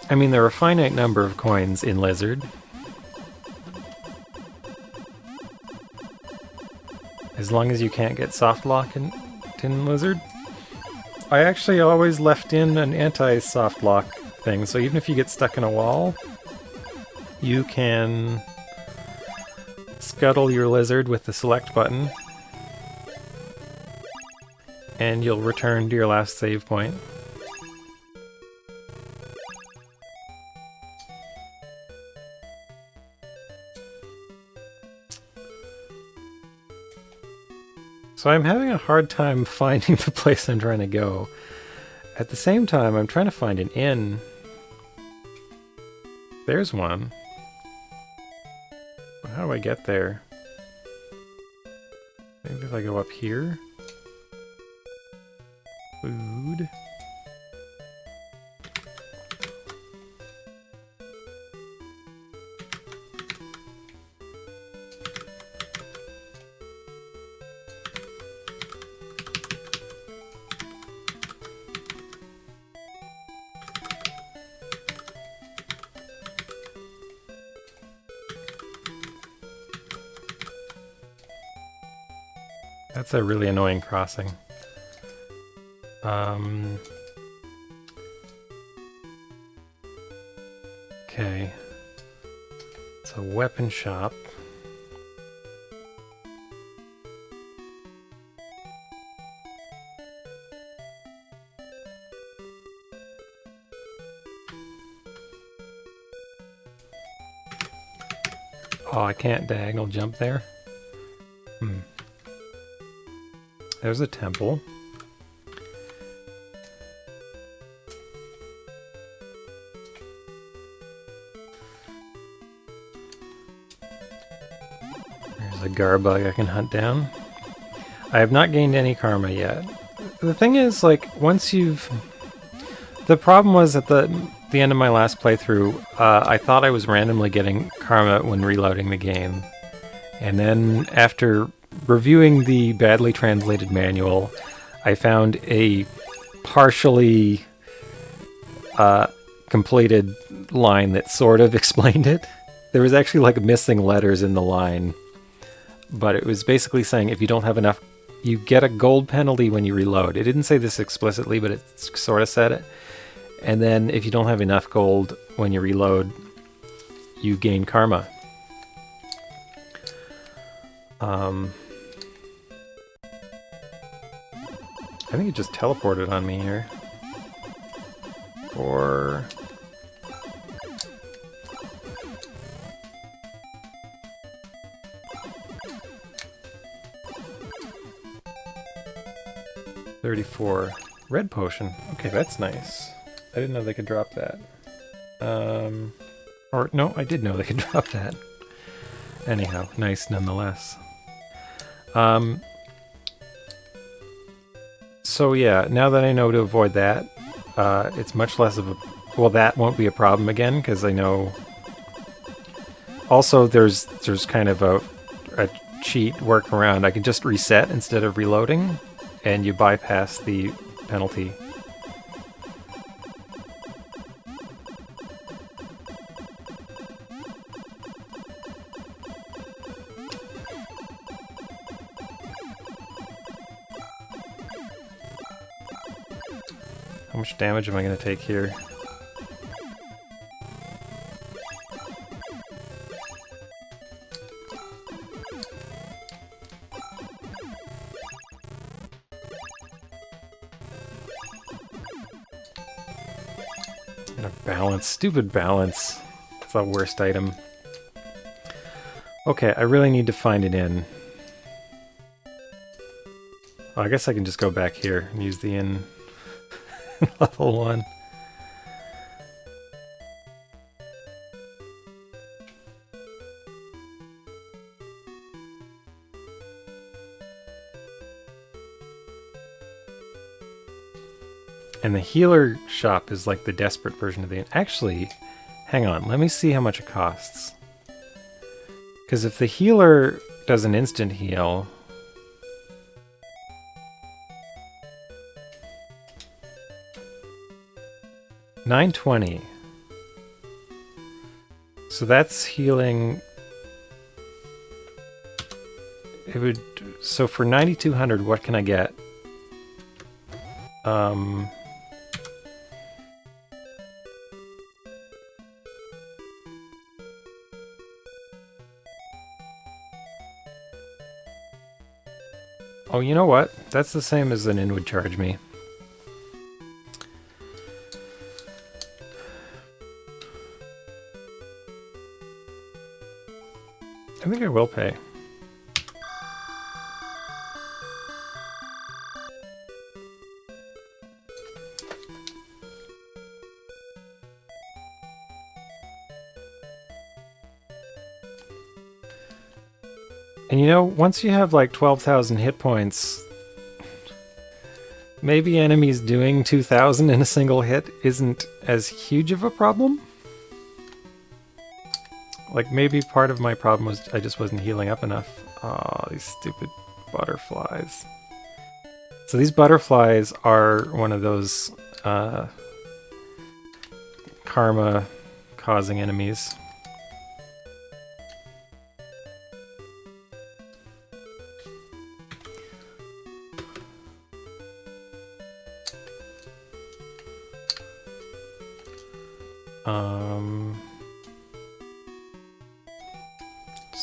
I mean, there are a finite number of coins in Lizard. As long as you can't get soft lock in Lizard. I actually always left in an anti-soft lock thing, so even if you get stuck in a wall, you can scuttle your Lizard with the select button, and you'll return to your last save point. So I'm having a hard time finding the place I'm trying to go. At the same time, I'm trying to find an inn. There's one. But how do I get there? Maybe if I go up here? Food. That's a really annoying crossing. Okay. It's a weapon shop. Oh, I can't diagonal jump there. There's a temple. There's a garbug I can hunt down. I have not gained any karma yet. The thing is, like, once you've... The problem was at the end of my last playthrough, I thought I was randomly getting karma when reloading the game. And then after reviewing the badly translated manual, I found a partially completed line that sort of explained it. There was actually like missing letters in the line, but it was basically saying if you don't have enough, you get a gold penalty when you reload. It didn't say this explicitly, but it sort of said it. And then if you don't have enough gold when you reload, you gain karma. I think it just teleported on me here. Or... $34. Red potion. Okay, that's nice. I didn't know they could drop that. Or, no, I did know they could drop that. Anyhow, nice nonetheless. So yeah, now that I know to avoid that, it's much less of a... Well, that won't be a problem again, because I know... Also, there's kind of a cheat workaround. I can just reset instead of reloading, and you bypass the penalty. How much damage am I going to take here? Balance. Stupid balance. It's the worst item. Okay, I really need to find an inn. Well, I guess I can just go back here and use the inn. Level 1. And the healer shop is like the desperate version of the inn. Actually, hang on, let me see how much it costs. Because if the healer does an instant heal... $920. So that's healing... It would... So for 9,200, what can I get? Oh, you know what? That's the same as an inn would charge me. I think I will pay. And you know, once you have like 12,000 hit points, maybe enemies doing 2,000 in a single hit isn't as huge of a problem? Like, maybe part of my problem was I just wasn't healing up enough. Oh, these stupid butterflies. So these butterflies are one of those karma-causing enemies.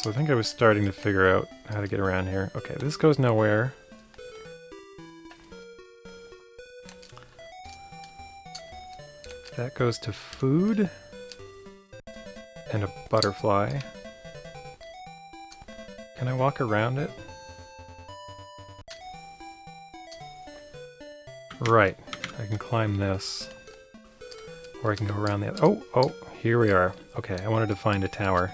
So I think I was starting to figure out how to get around here. Okay, this goes nowhere. That goes to food and a butterfly. Can I walk around it? Right, I can climb this. Or I can go around the other. Oh, here we are. Okay, I wanted to find a tower.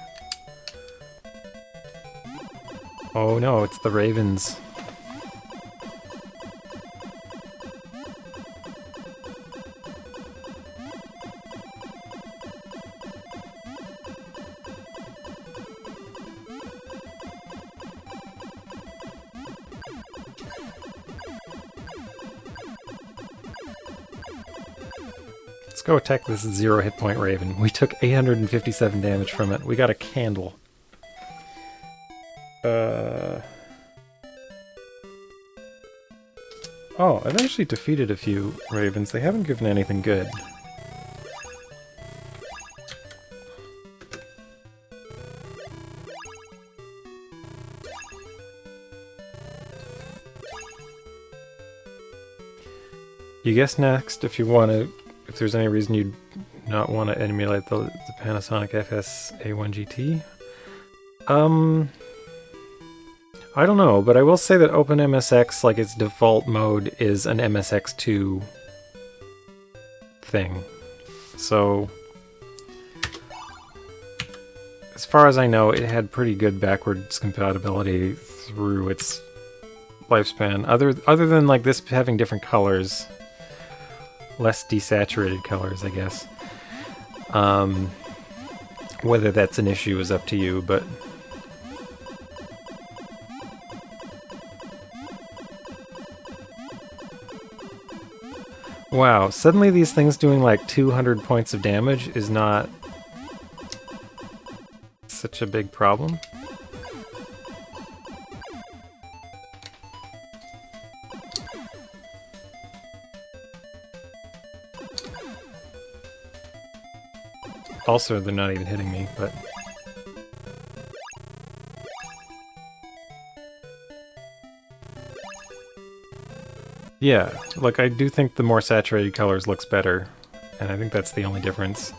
Oh no, it's the ravens. Let's go attack this 0 hit point raven. We took 857 damage from it. We got a candle. Oh, I've actually defeated a few ravens. They haven't given anything good. You guess next if you want to, if there's any reason you'd not want to emulate the Panasonic FS-A1 GT. I don't know, but I will say that OpenMSX, like its default mode, is an MSX2 thing. So, as far as I know, it had pretty good backwards compatibility through its lifespan. Other than like this having different colors, less desaturated colors, I guess. Whether that's an issue is up to you, but wow, suddenly these things doing like 200 points of damage is not such a big problem. Also, they're not even hitting me, but yeah, like I do think the more saturated colors looks better, and I think that's the only difference.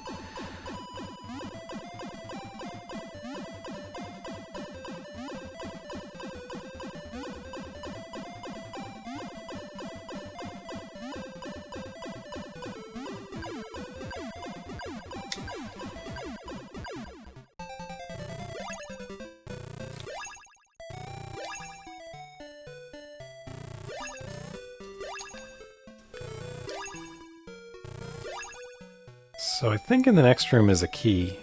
So I think in the next room is a key.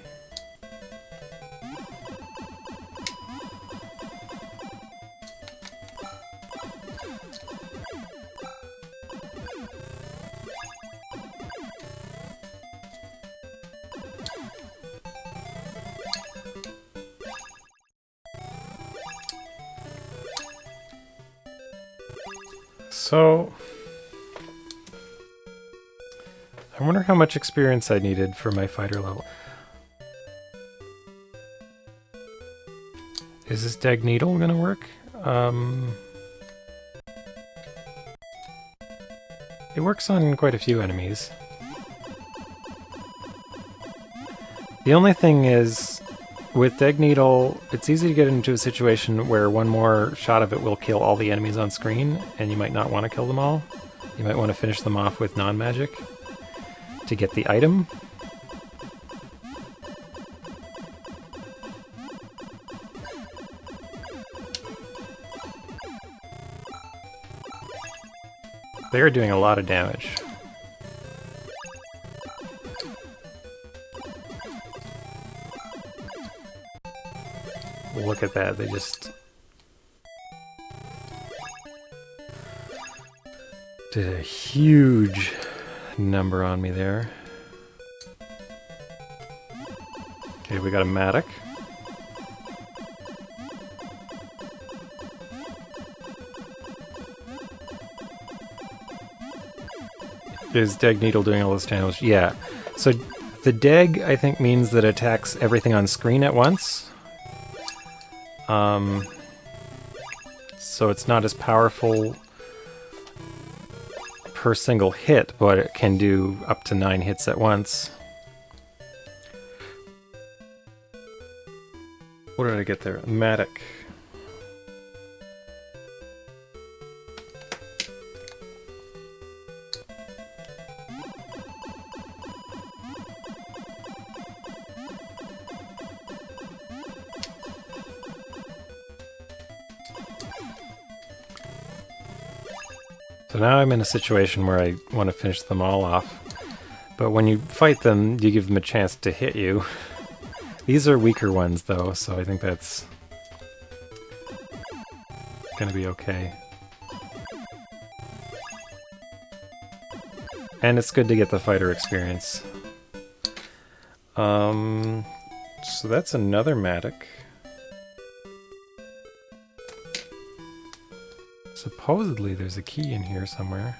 So I wonder how much experience I needed for my fighter level. Is this Dag Needle gonna work? It works on quite a few enemies. The only thing is, with Dag Needle, it's easy to get into a situation where one more shot of it will kill all the enemies on screen, and you might not want to kill them all. You might want to finish them off with non-magic to get the item. They're doing a lot of damage. Look at that, they just did a huge number on me there. Okay, we got a Matic. Is Dag Needle doing all this damage? Yeah. So The deg, I think, means that it attacks everything on screen at once. So it's not as powerful per single hit, but it can do up to 9 hits at once. What did I get there? Matic. So now I'm in a situation where I want to finish them all off. But when you fight them, you give them a chance to hit you. These are weaker ones, though, so I think that's gonna be okay. And it's good to get the fighter experience. So that's another Matic. Supposedly there's a key in here somewhere.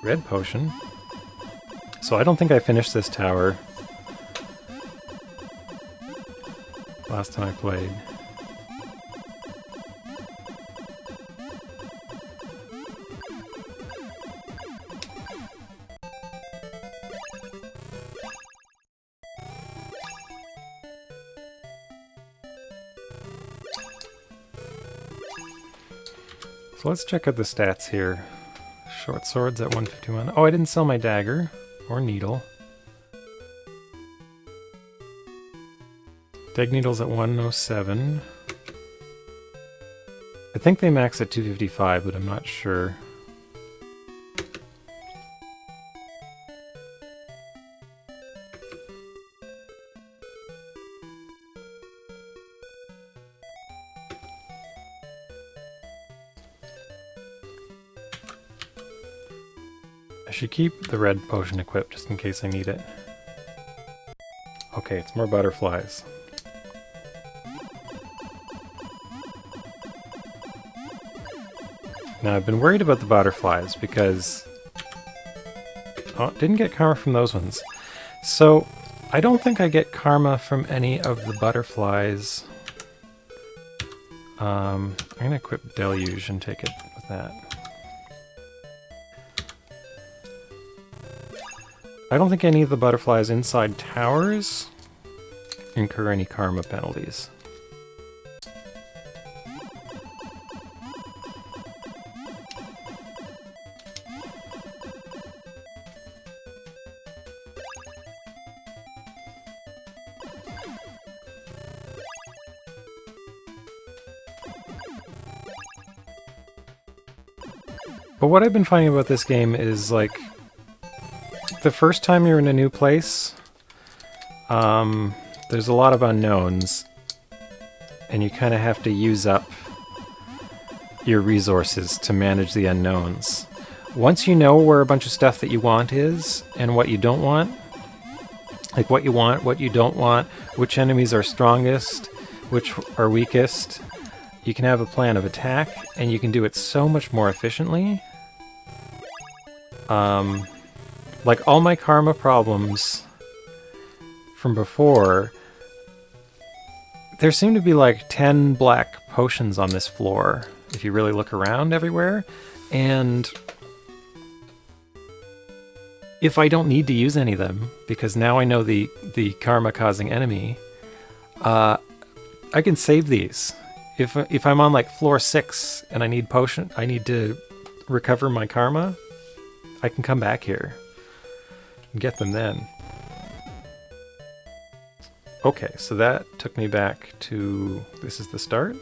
Red potion. So I don't think I finished this tower last time I played. So let's check out the stats here. Short swords at 151. Oh, I didn't sell my dagger or needle. Dag needle's at 107. I think they max at 255, but I'm not sure. I should keep the red potion equipped just in case I need it. Okay, it's more butterflies. Now I've been worried about the butterflies because... Oh, didn't get karma from those ones. So, I don't think I get karma from any of the butterflies. I'm gonna equip Deluge and take it with that. I don't think any of the butterflies inside towers incur any karma penalties. But what I've been finding about this game is, like, the first time you're in a new place, there's a lot of unknowns, and you kind of have to use up your resources to manage the unknowns. Once you know where a bunch of stuff that you want is, and what you don't want, like what you want, what you don't want, which enemies are strongest, which are weakest, you can have a plan of attack, and you can do it so much more efficiently. Like, all my karma problems from before, there seem to be like 10 black potions on this floor, if you really look around everywhere, and if I don't need to use any of them, because now I know the karma-causing enemy, I can save these. If I'm on like floor 6 and I need to recover my karma, I can come back here and get them then. Okay, so that took me back to... This is the start.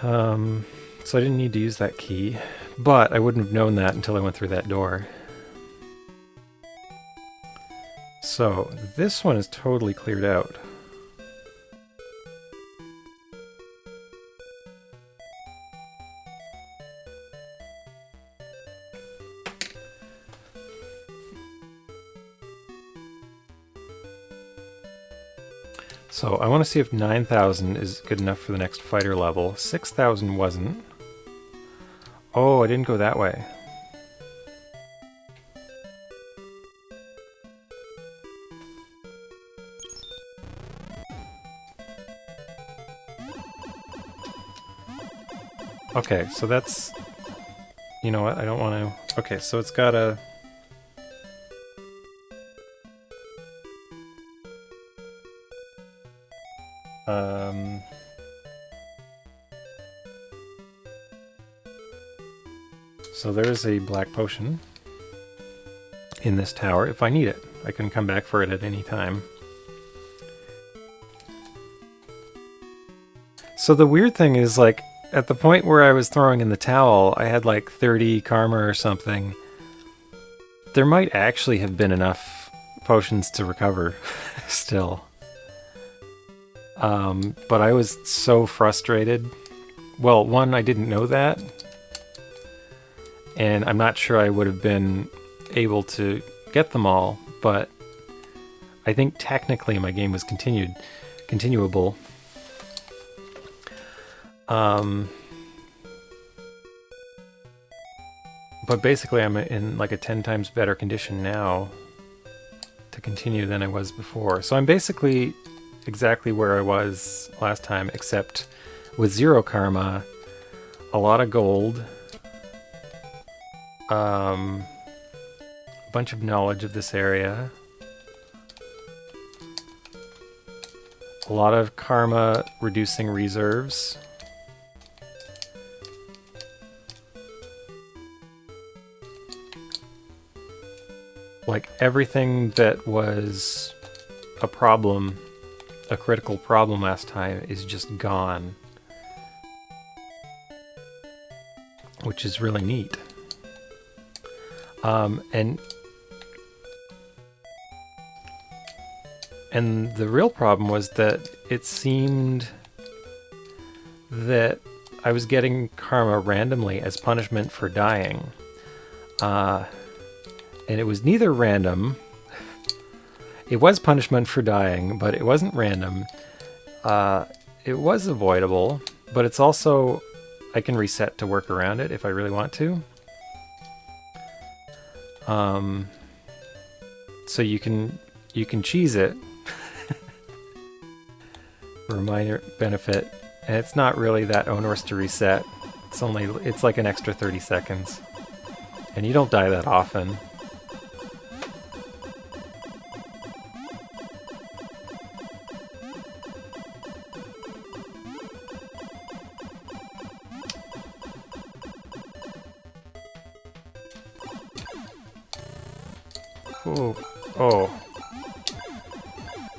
So I didn't need to use that key, but I wouldn't have known that until I went through that door. So this one is totally cleared out. So I want to see if 9,000 is good enough for the next fighter level. 6,000 wasn't. Oh, I didn't go that way. Okay, so that's... You know what? I don't want to... Okay, so it's got a... So there's a black potion in this tower if I need it. I can come back for it at any time. So the weird thing is, like, at the point where I was throwing in the towel, I had like 30 karma or something. There might actually have been enough potions to recover still. But I was so frustrated. Well, one, I didn't know that. And I'm not sure I would have been able to get them all, but I think technically my game was continuable. But basically I'm in like a 10 times better condition now to continue than I was before. So I'm basically exactly where I was last time, except with 0 karma, a lot of gold, a bunch of knowledge of this area, a lot of karma reducing reserves, like everything that was a problem, a critical problem last time is just gone, which is really neat. And the real problem was that it seemed that I was getting karma randomly as punishment for dying. And it was neither random. It was punishment for dying, but it wasn't random. It was avoidable, but it's also... I can reset to work around it if I really want to. So you can cheese it for a minor benefit, and it's not really that onerous to reset. It's like an extra 30 seconds. And you don't die that often.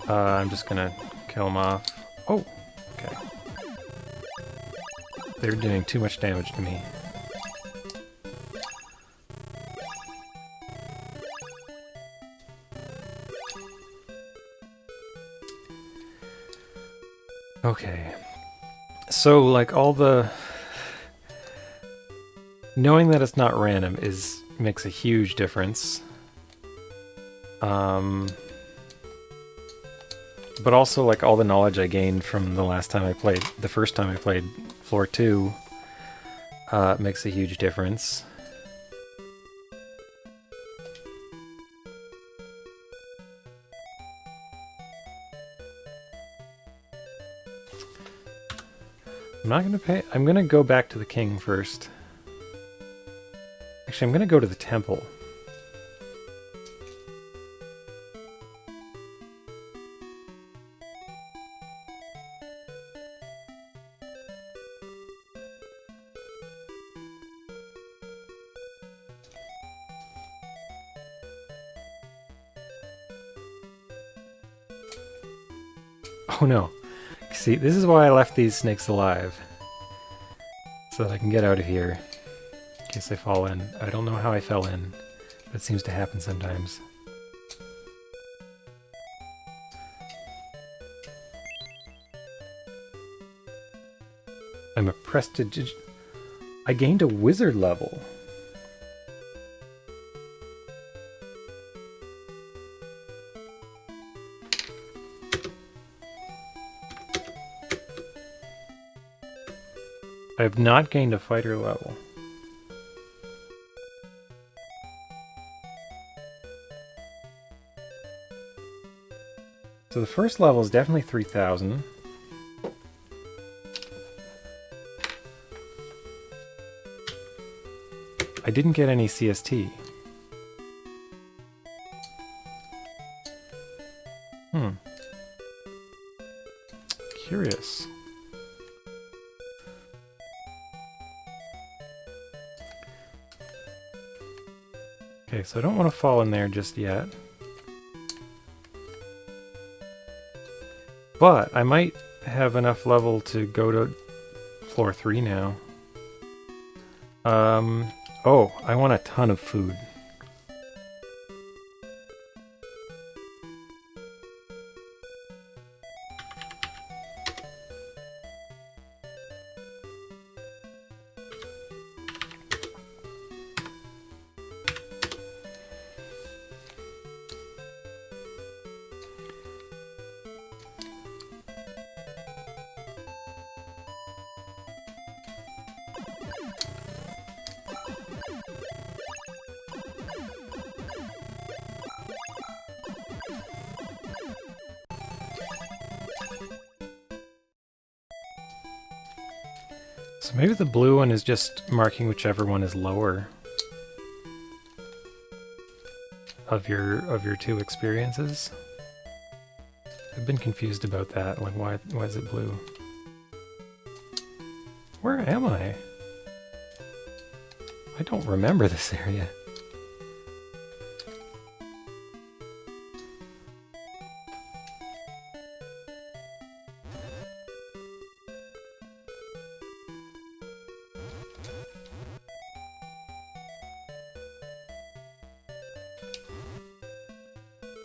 I'm just gonna kill him off. Oh, okay. They're doing too much damage to me. Okay. So, like, all the... Knowing that it's not random makes a huge difference. But also, like, all the knowledge I gained from the first time I played Floor 2, makes a huge difference. I'm gonna go back to the king first. Actually, I'm gonna go to the temple. Oh no. See, this is why I left these snakes alive. So that I can get out of here. In case I fall in. I don't know how I fell in, but it seems to happen sometimes. I'm a prestige... I gained a wizard level. I have not gained a fighter level. So the first level is definitely 3,000. I didn't get any CST. Curious. Okay, so I don't want to fall in there just yet. But I might have enough level to go to floor 3 now. Oh, I want a ton of food. So maybe the blue one is just marking whichever one is lower of your two experiences. I've been confused about that. Like, why is it blue? Where am I? I don't remember this area.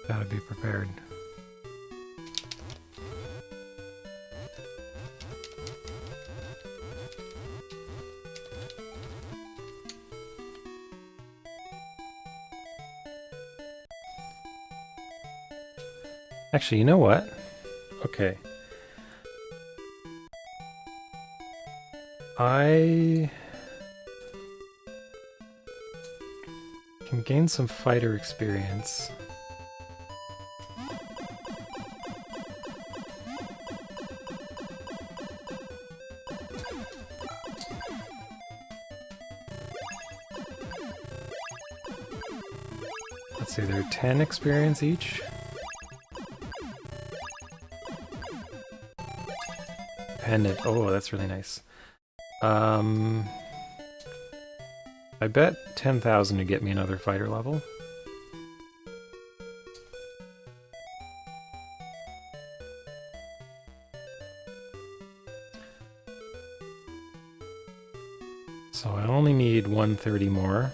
Gotta be prepared. Actually, you know what? Okay. I can gain some fighter experience. Let's see, they're 10 experience each. Pendant. Oh, that's really nice. I bet 10,000 to get me another fighter level. So I only need 130 more.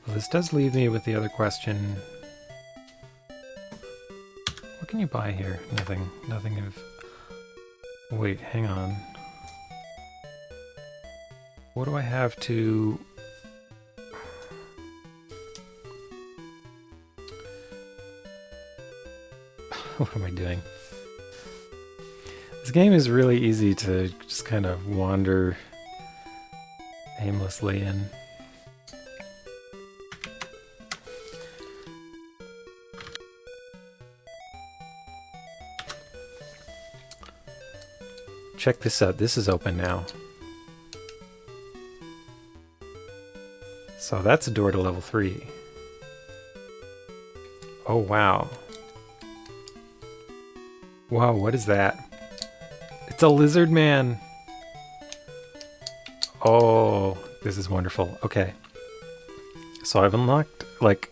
Well, this does leave me with the other question. What can you buy here? Nothing. Nothing of... Wait, hang on. What do I have to... What am I doing? This game is really easy to just kind of wander aimlessly in. Check this out. This is open now. So that's a door to level 3. Oh, wow. Wow, what is that? It's a lizard man! Oh, this is wonderful. Okay. So I've unlocked, like,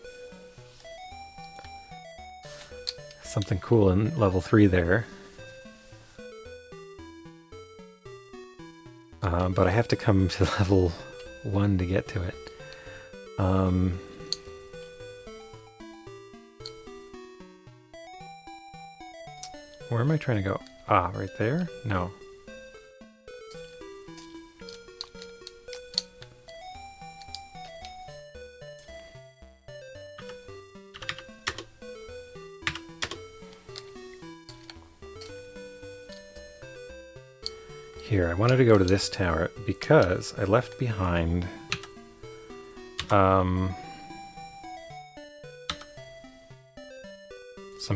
something cool in level 3 there. But I have to come to level 1 to get to it. Where am I trying to go? Ah, right there? No. Here, I wanted to go to this tower because I left behind some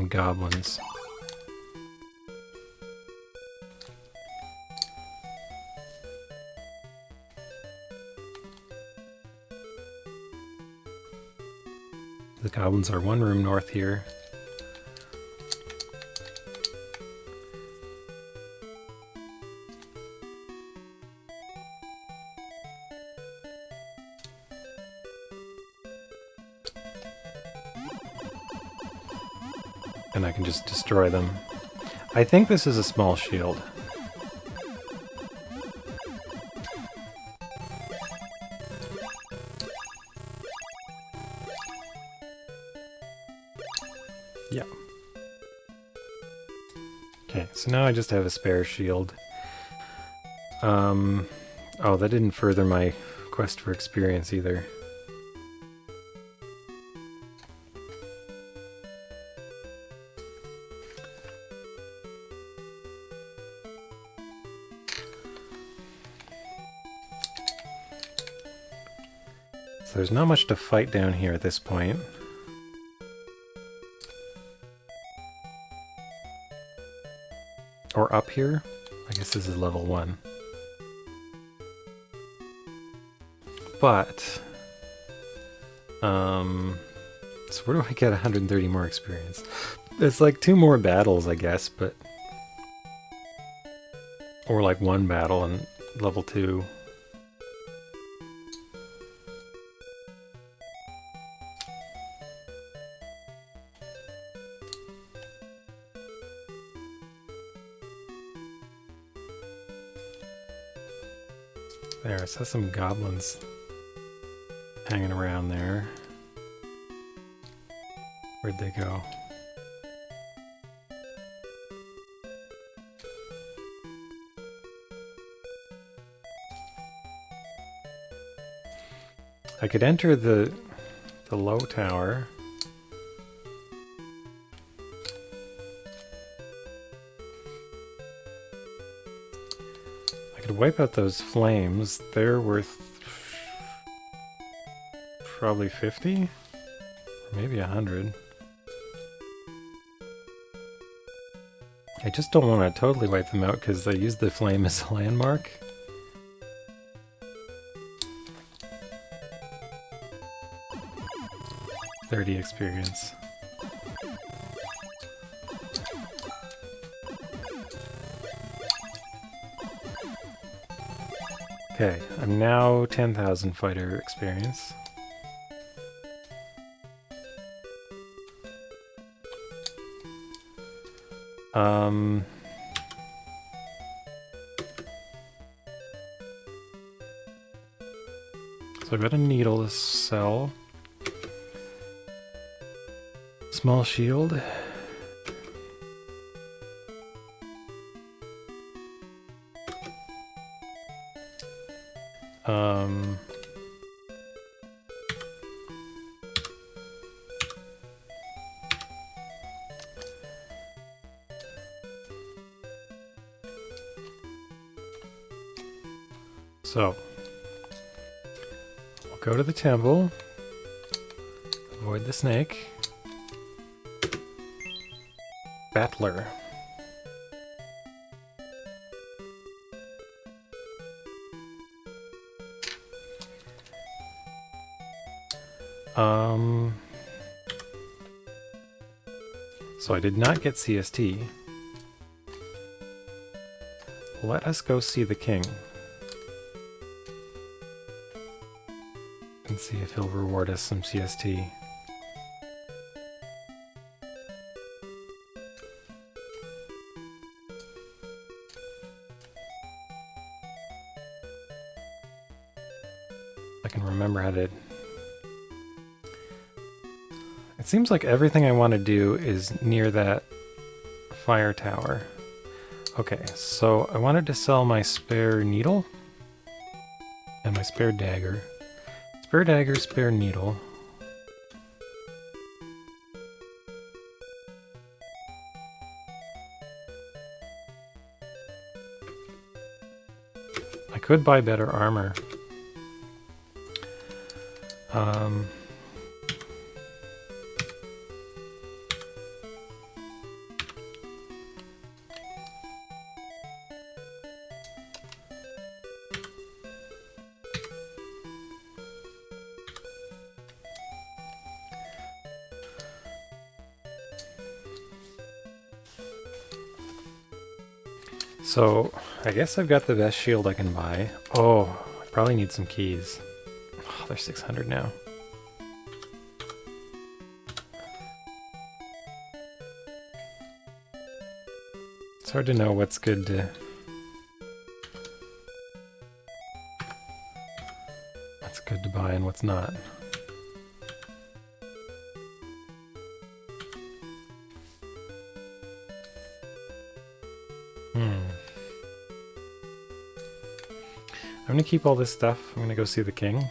goblins. The goblins are one room north here. And I can just destroy them. I think this is a small shield. Yeah. Okay, so now I just have a spare shield. Oh, that didn't further my quest for experience either. So there's not much to fight down here at this point. Or up here. I guess this is level 1. But, so where do I get 130 more experience? It's like 2 more battles, I guess, but... Or like 1 battle and level 2. There, I saw some goblins hanging around there. Where'd they go? I could enter the low tower. I could wipe out those flames. They're worth probably 50? Or maybe 100. I just don't want to totally wipe them out because I use the flame as a landmark. $30 experience. Okay, I'm now 10,000 fighter experience. So I've got a needle to sell. Small shield. So, we'll go to the temple, avoid the snake. Battler. So I did not get CST. Let us go see the king. And see if he'll reward us some CST. I can remember how to... It seems like everything I want to do is near that fire tower. Okay, so I wanted to sell my spare needle and my spare dagger. Spare dagger, spare needle. I could buy better armor. So, I guess I've got the best shield I can buy. Oh, I probably need some keys. Oh, they're 600 now. It's hard to know what's good to... what's good to buy and what's not. I'm gonna keep all this stuff. I'm gonna go see the king.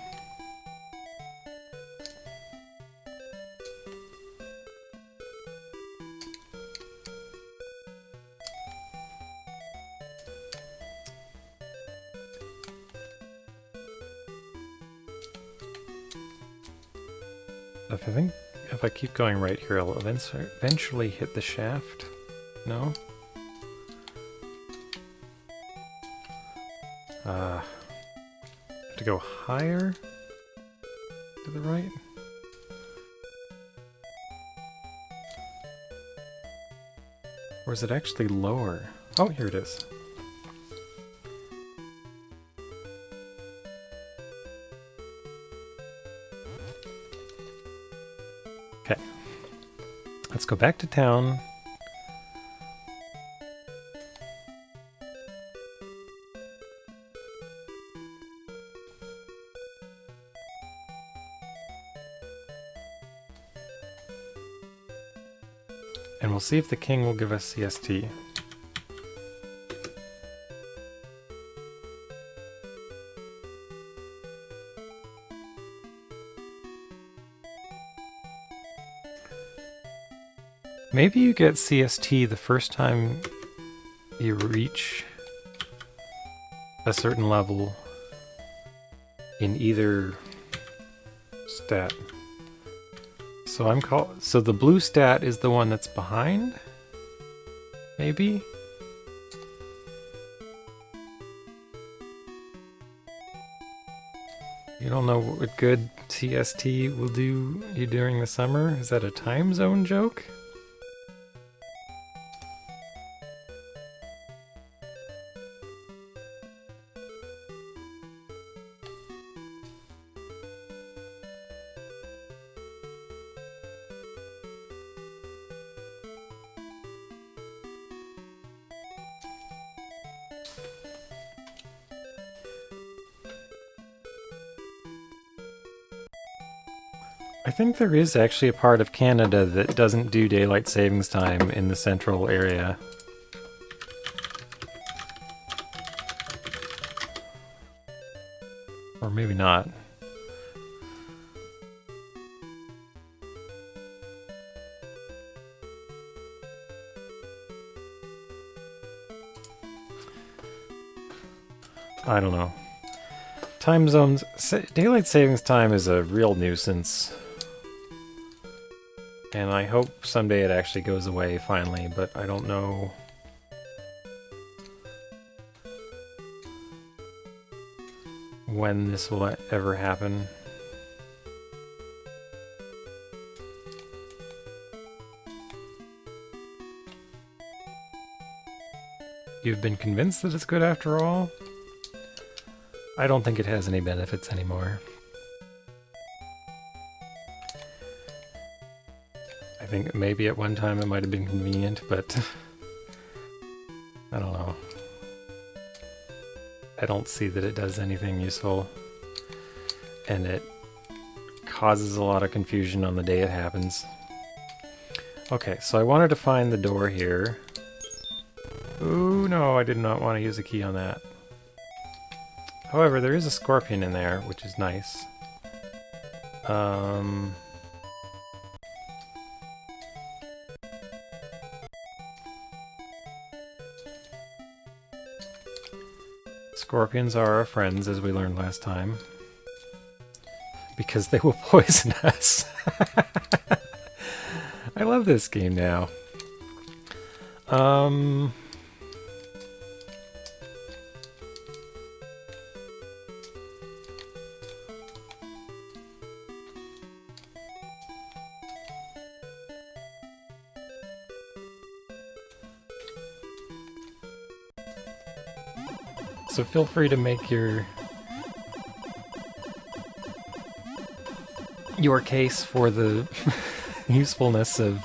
I think if I keep going right here, I'll eventually hit the shaft. No? Have to go higher to the right? Or is it actually lower? Oh, here it is. Okay. Let's go back to town. And we'll see if the king will give us CST. Maybe you get CST the first time you reach a certain level in either stat. So the blue stat is the one that's behind? Maybe? You don't know what good CST will do you during the summer? Is that a time zone joke? I think there is actually a part of Canada that doesn't do daylight savings time in the central area. Or maybe not. I don't know. Time zones... Daylight savings time is a real nuisance. And I hope someday it actually goes away finally, but I don't know when this will ever happen. You've been convinced that it's good after all? I don't think it has any benefits anymore. I think maybe at one time it might have been convenient, but I don't know. I don't see that it does anything useful, and it causes a lot of confusion on the day it happens. Okay, so I wanted to find the door here. Ooh, no, I did not want to use a key on that. However, there is a scorpion in there, which is nice. Scorpions are our friends, as we learned last time. Because they will poison us. I love this game now. So feel free to make your case for the usefulness of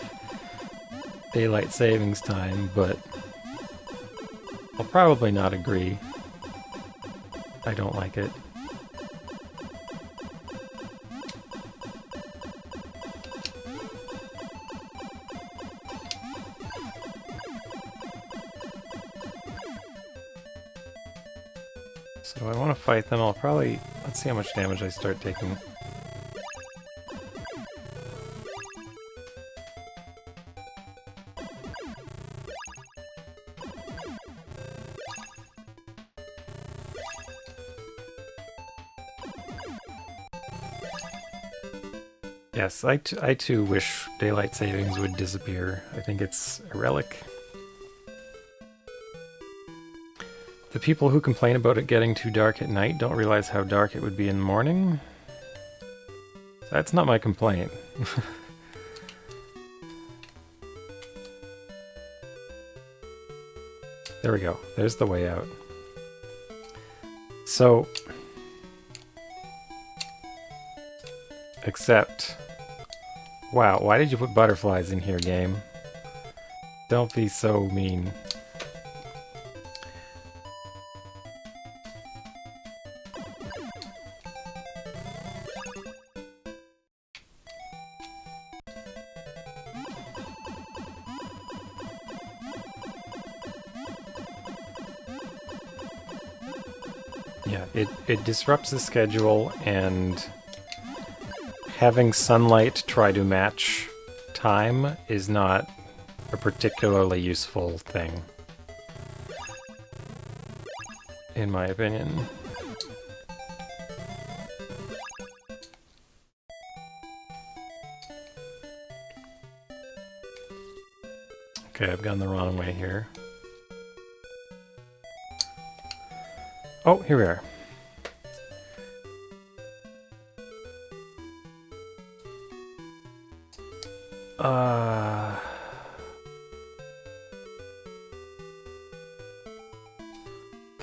daylight savings time, but I'll probably not agree. I don't like it. So I want to fight them. I'll probably... Let's see how much damage I start taking. Yes, I too wish daylight savings would disappear. I think it's a relic. The people who complain about it getting too dark at night don't realize how dark it would be in the morning. That's not my complaint. There we go. There's the way out. So... Except... Wow, why did you put butterflies in here, game? Don't be so mean. Yeah, it disrupts the schedule, and having sunlight try to match time is not a particularly useful thing, in my opinion. Okay, I've gone the wrong way here. Oh, here we are.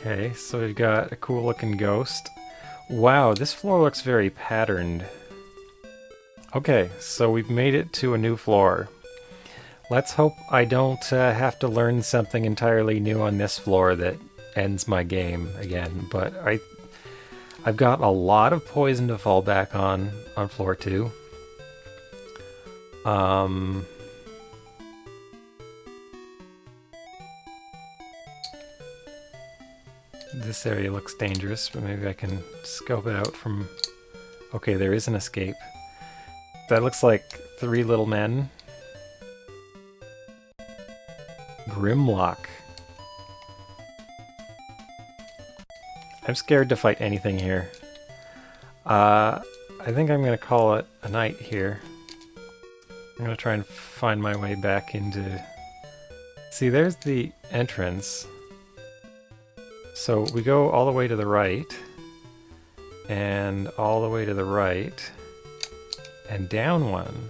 Okay, so we've got a cool looking ghost. Wow, this floor looks very patterned. Okay, so we've made it to a new floor. Let's hope I don't have to learn something entirely new on this floor that ends my game again, but I've got a lot of poison to fall back on floor 2. This area looks dangerous, but maybe I can scope it out from... Okay, there is an escape. That looks like 3 little men. Grimlock. I'm scared to fight anything here. I think I'm going to call it a night here. I'm going to try and find my way back into... See, there's the entrance. So we go all the way to the right, and all the way to the right, and down one.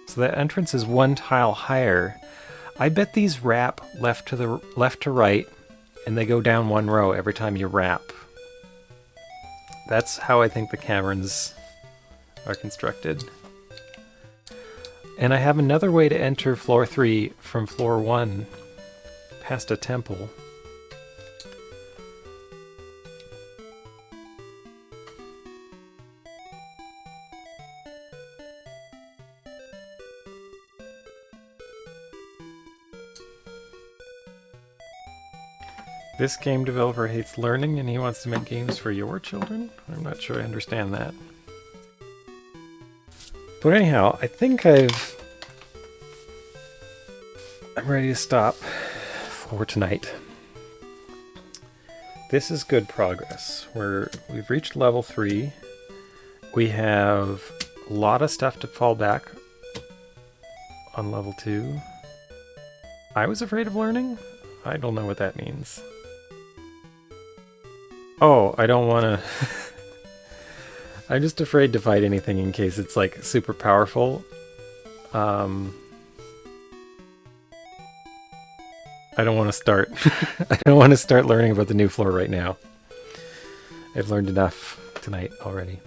So that entrance is 1 tile higher. I bet these wrap left to right, and they go down 1 row every time you wrap. That's how I think the caverns are constructed. And I have another way to enter floor 3 from floor 1, past a temple. This game developer hates learning and he wants to make games for your children? I'm not sure I understand that. But anyhow, I think I'm ready to stop for tonight. This is good progress. We've reached level 3. We have a lot of stuff to fall back on level 2. I was afraid of learning? I don't know what that means. Oh, I don't want to... I'm just afraid to fight anything in case it's like super powerful. I don't want to start. I don't want to start learning about the new floor right now. I've learned enough tonight already.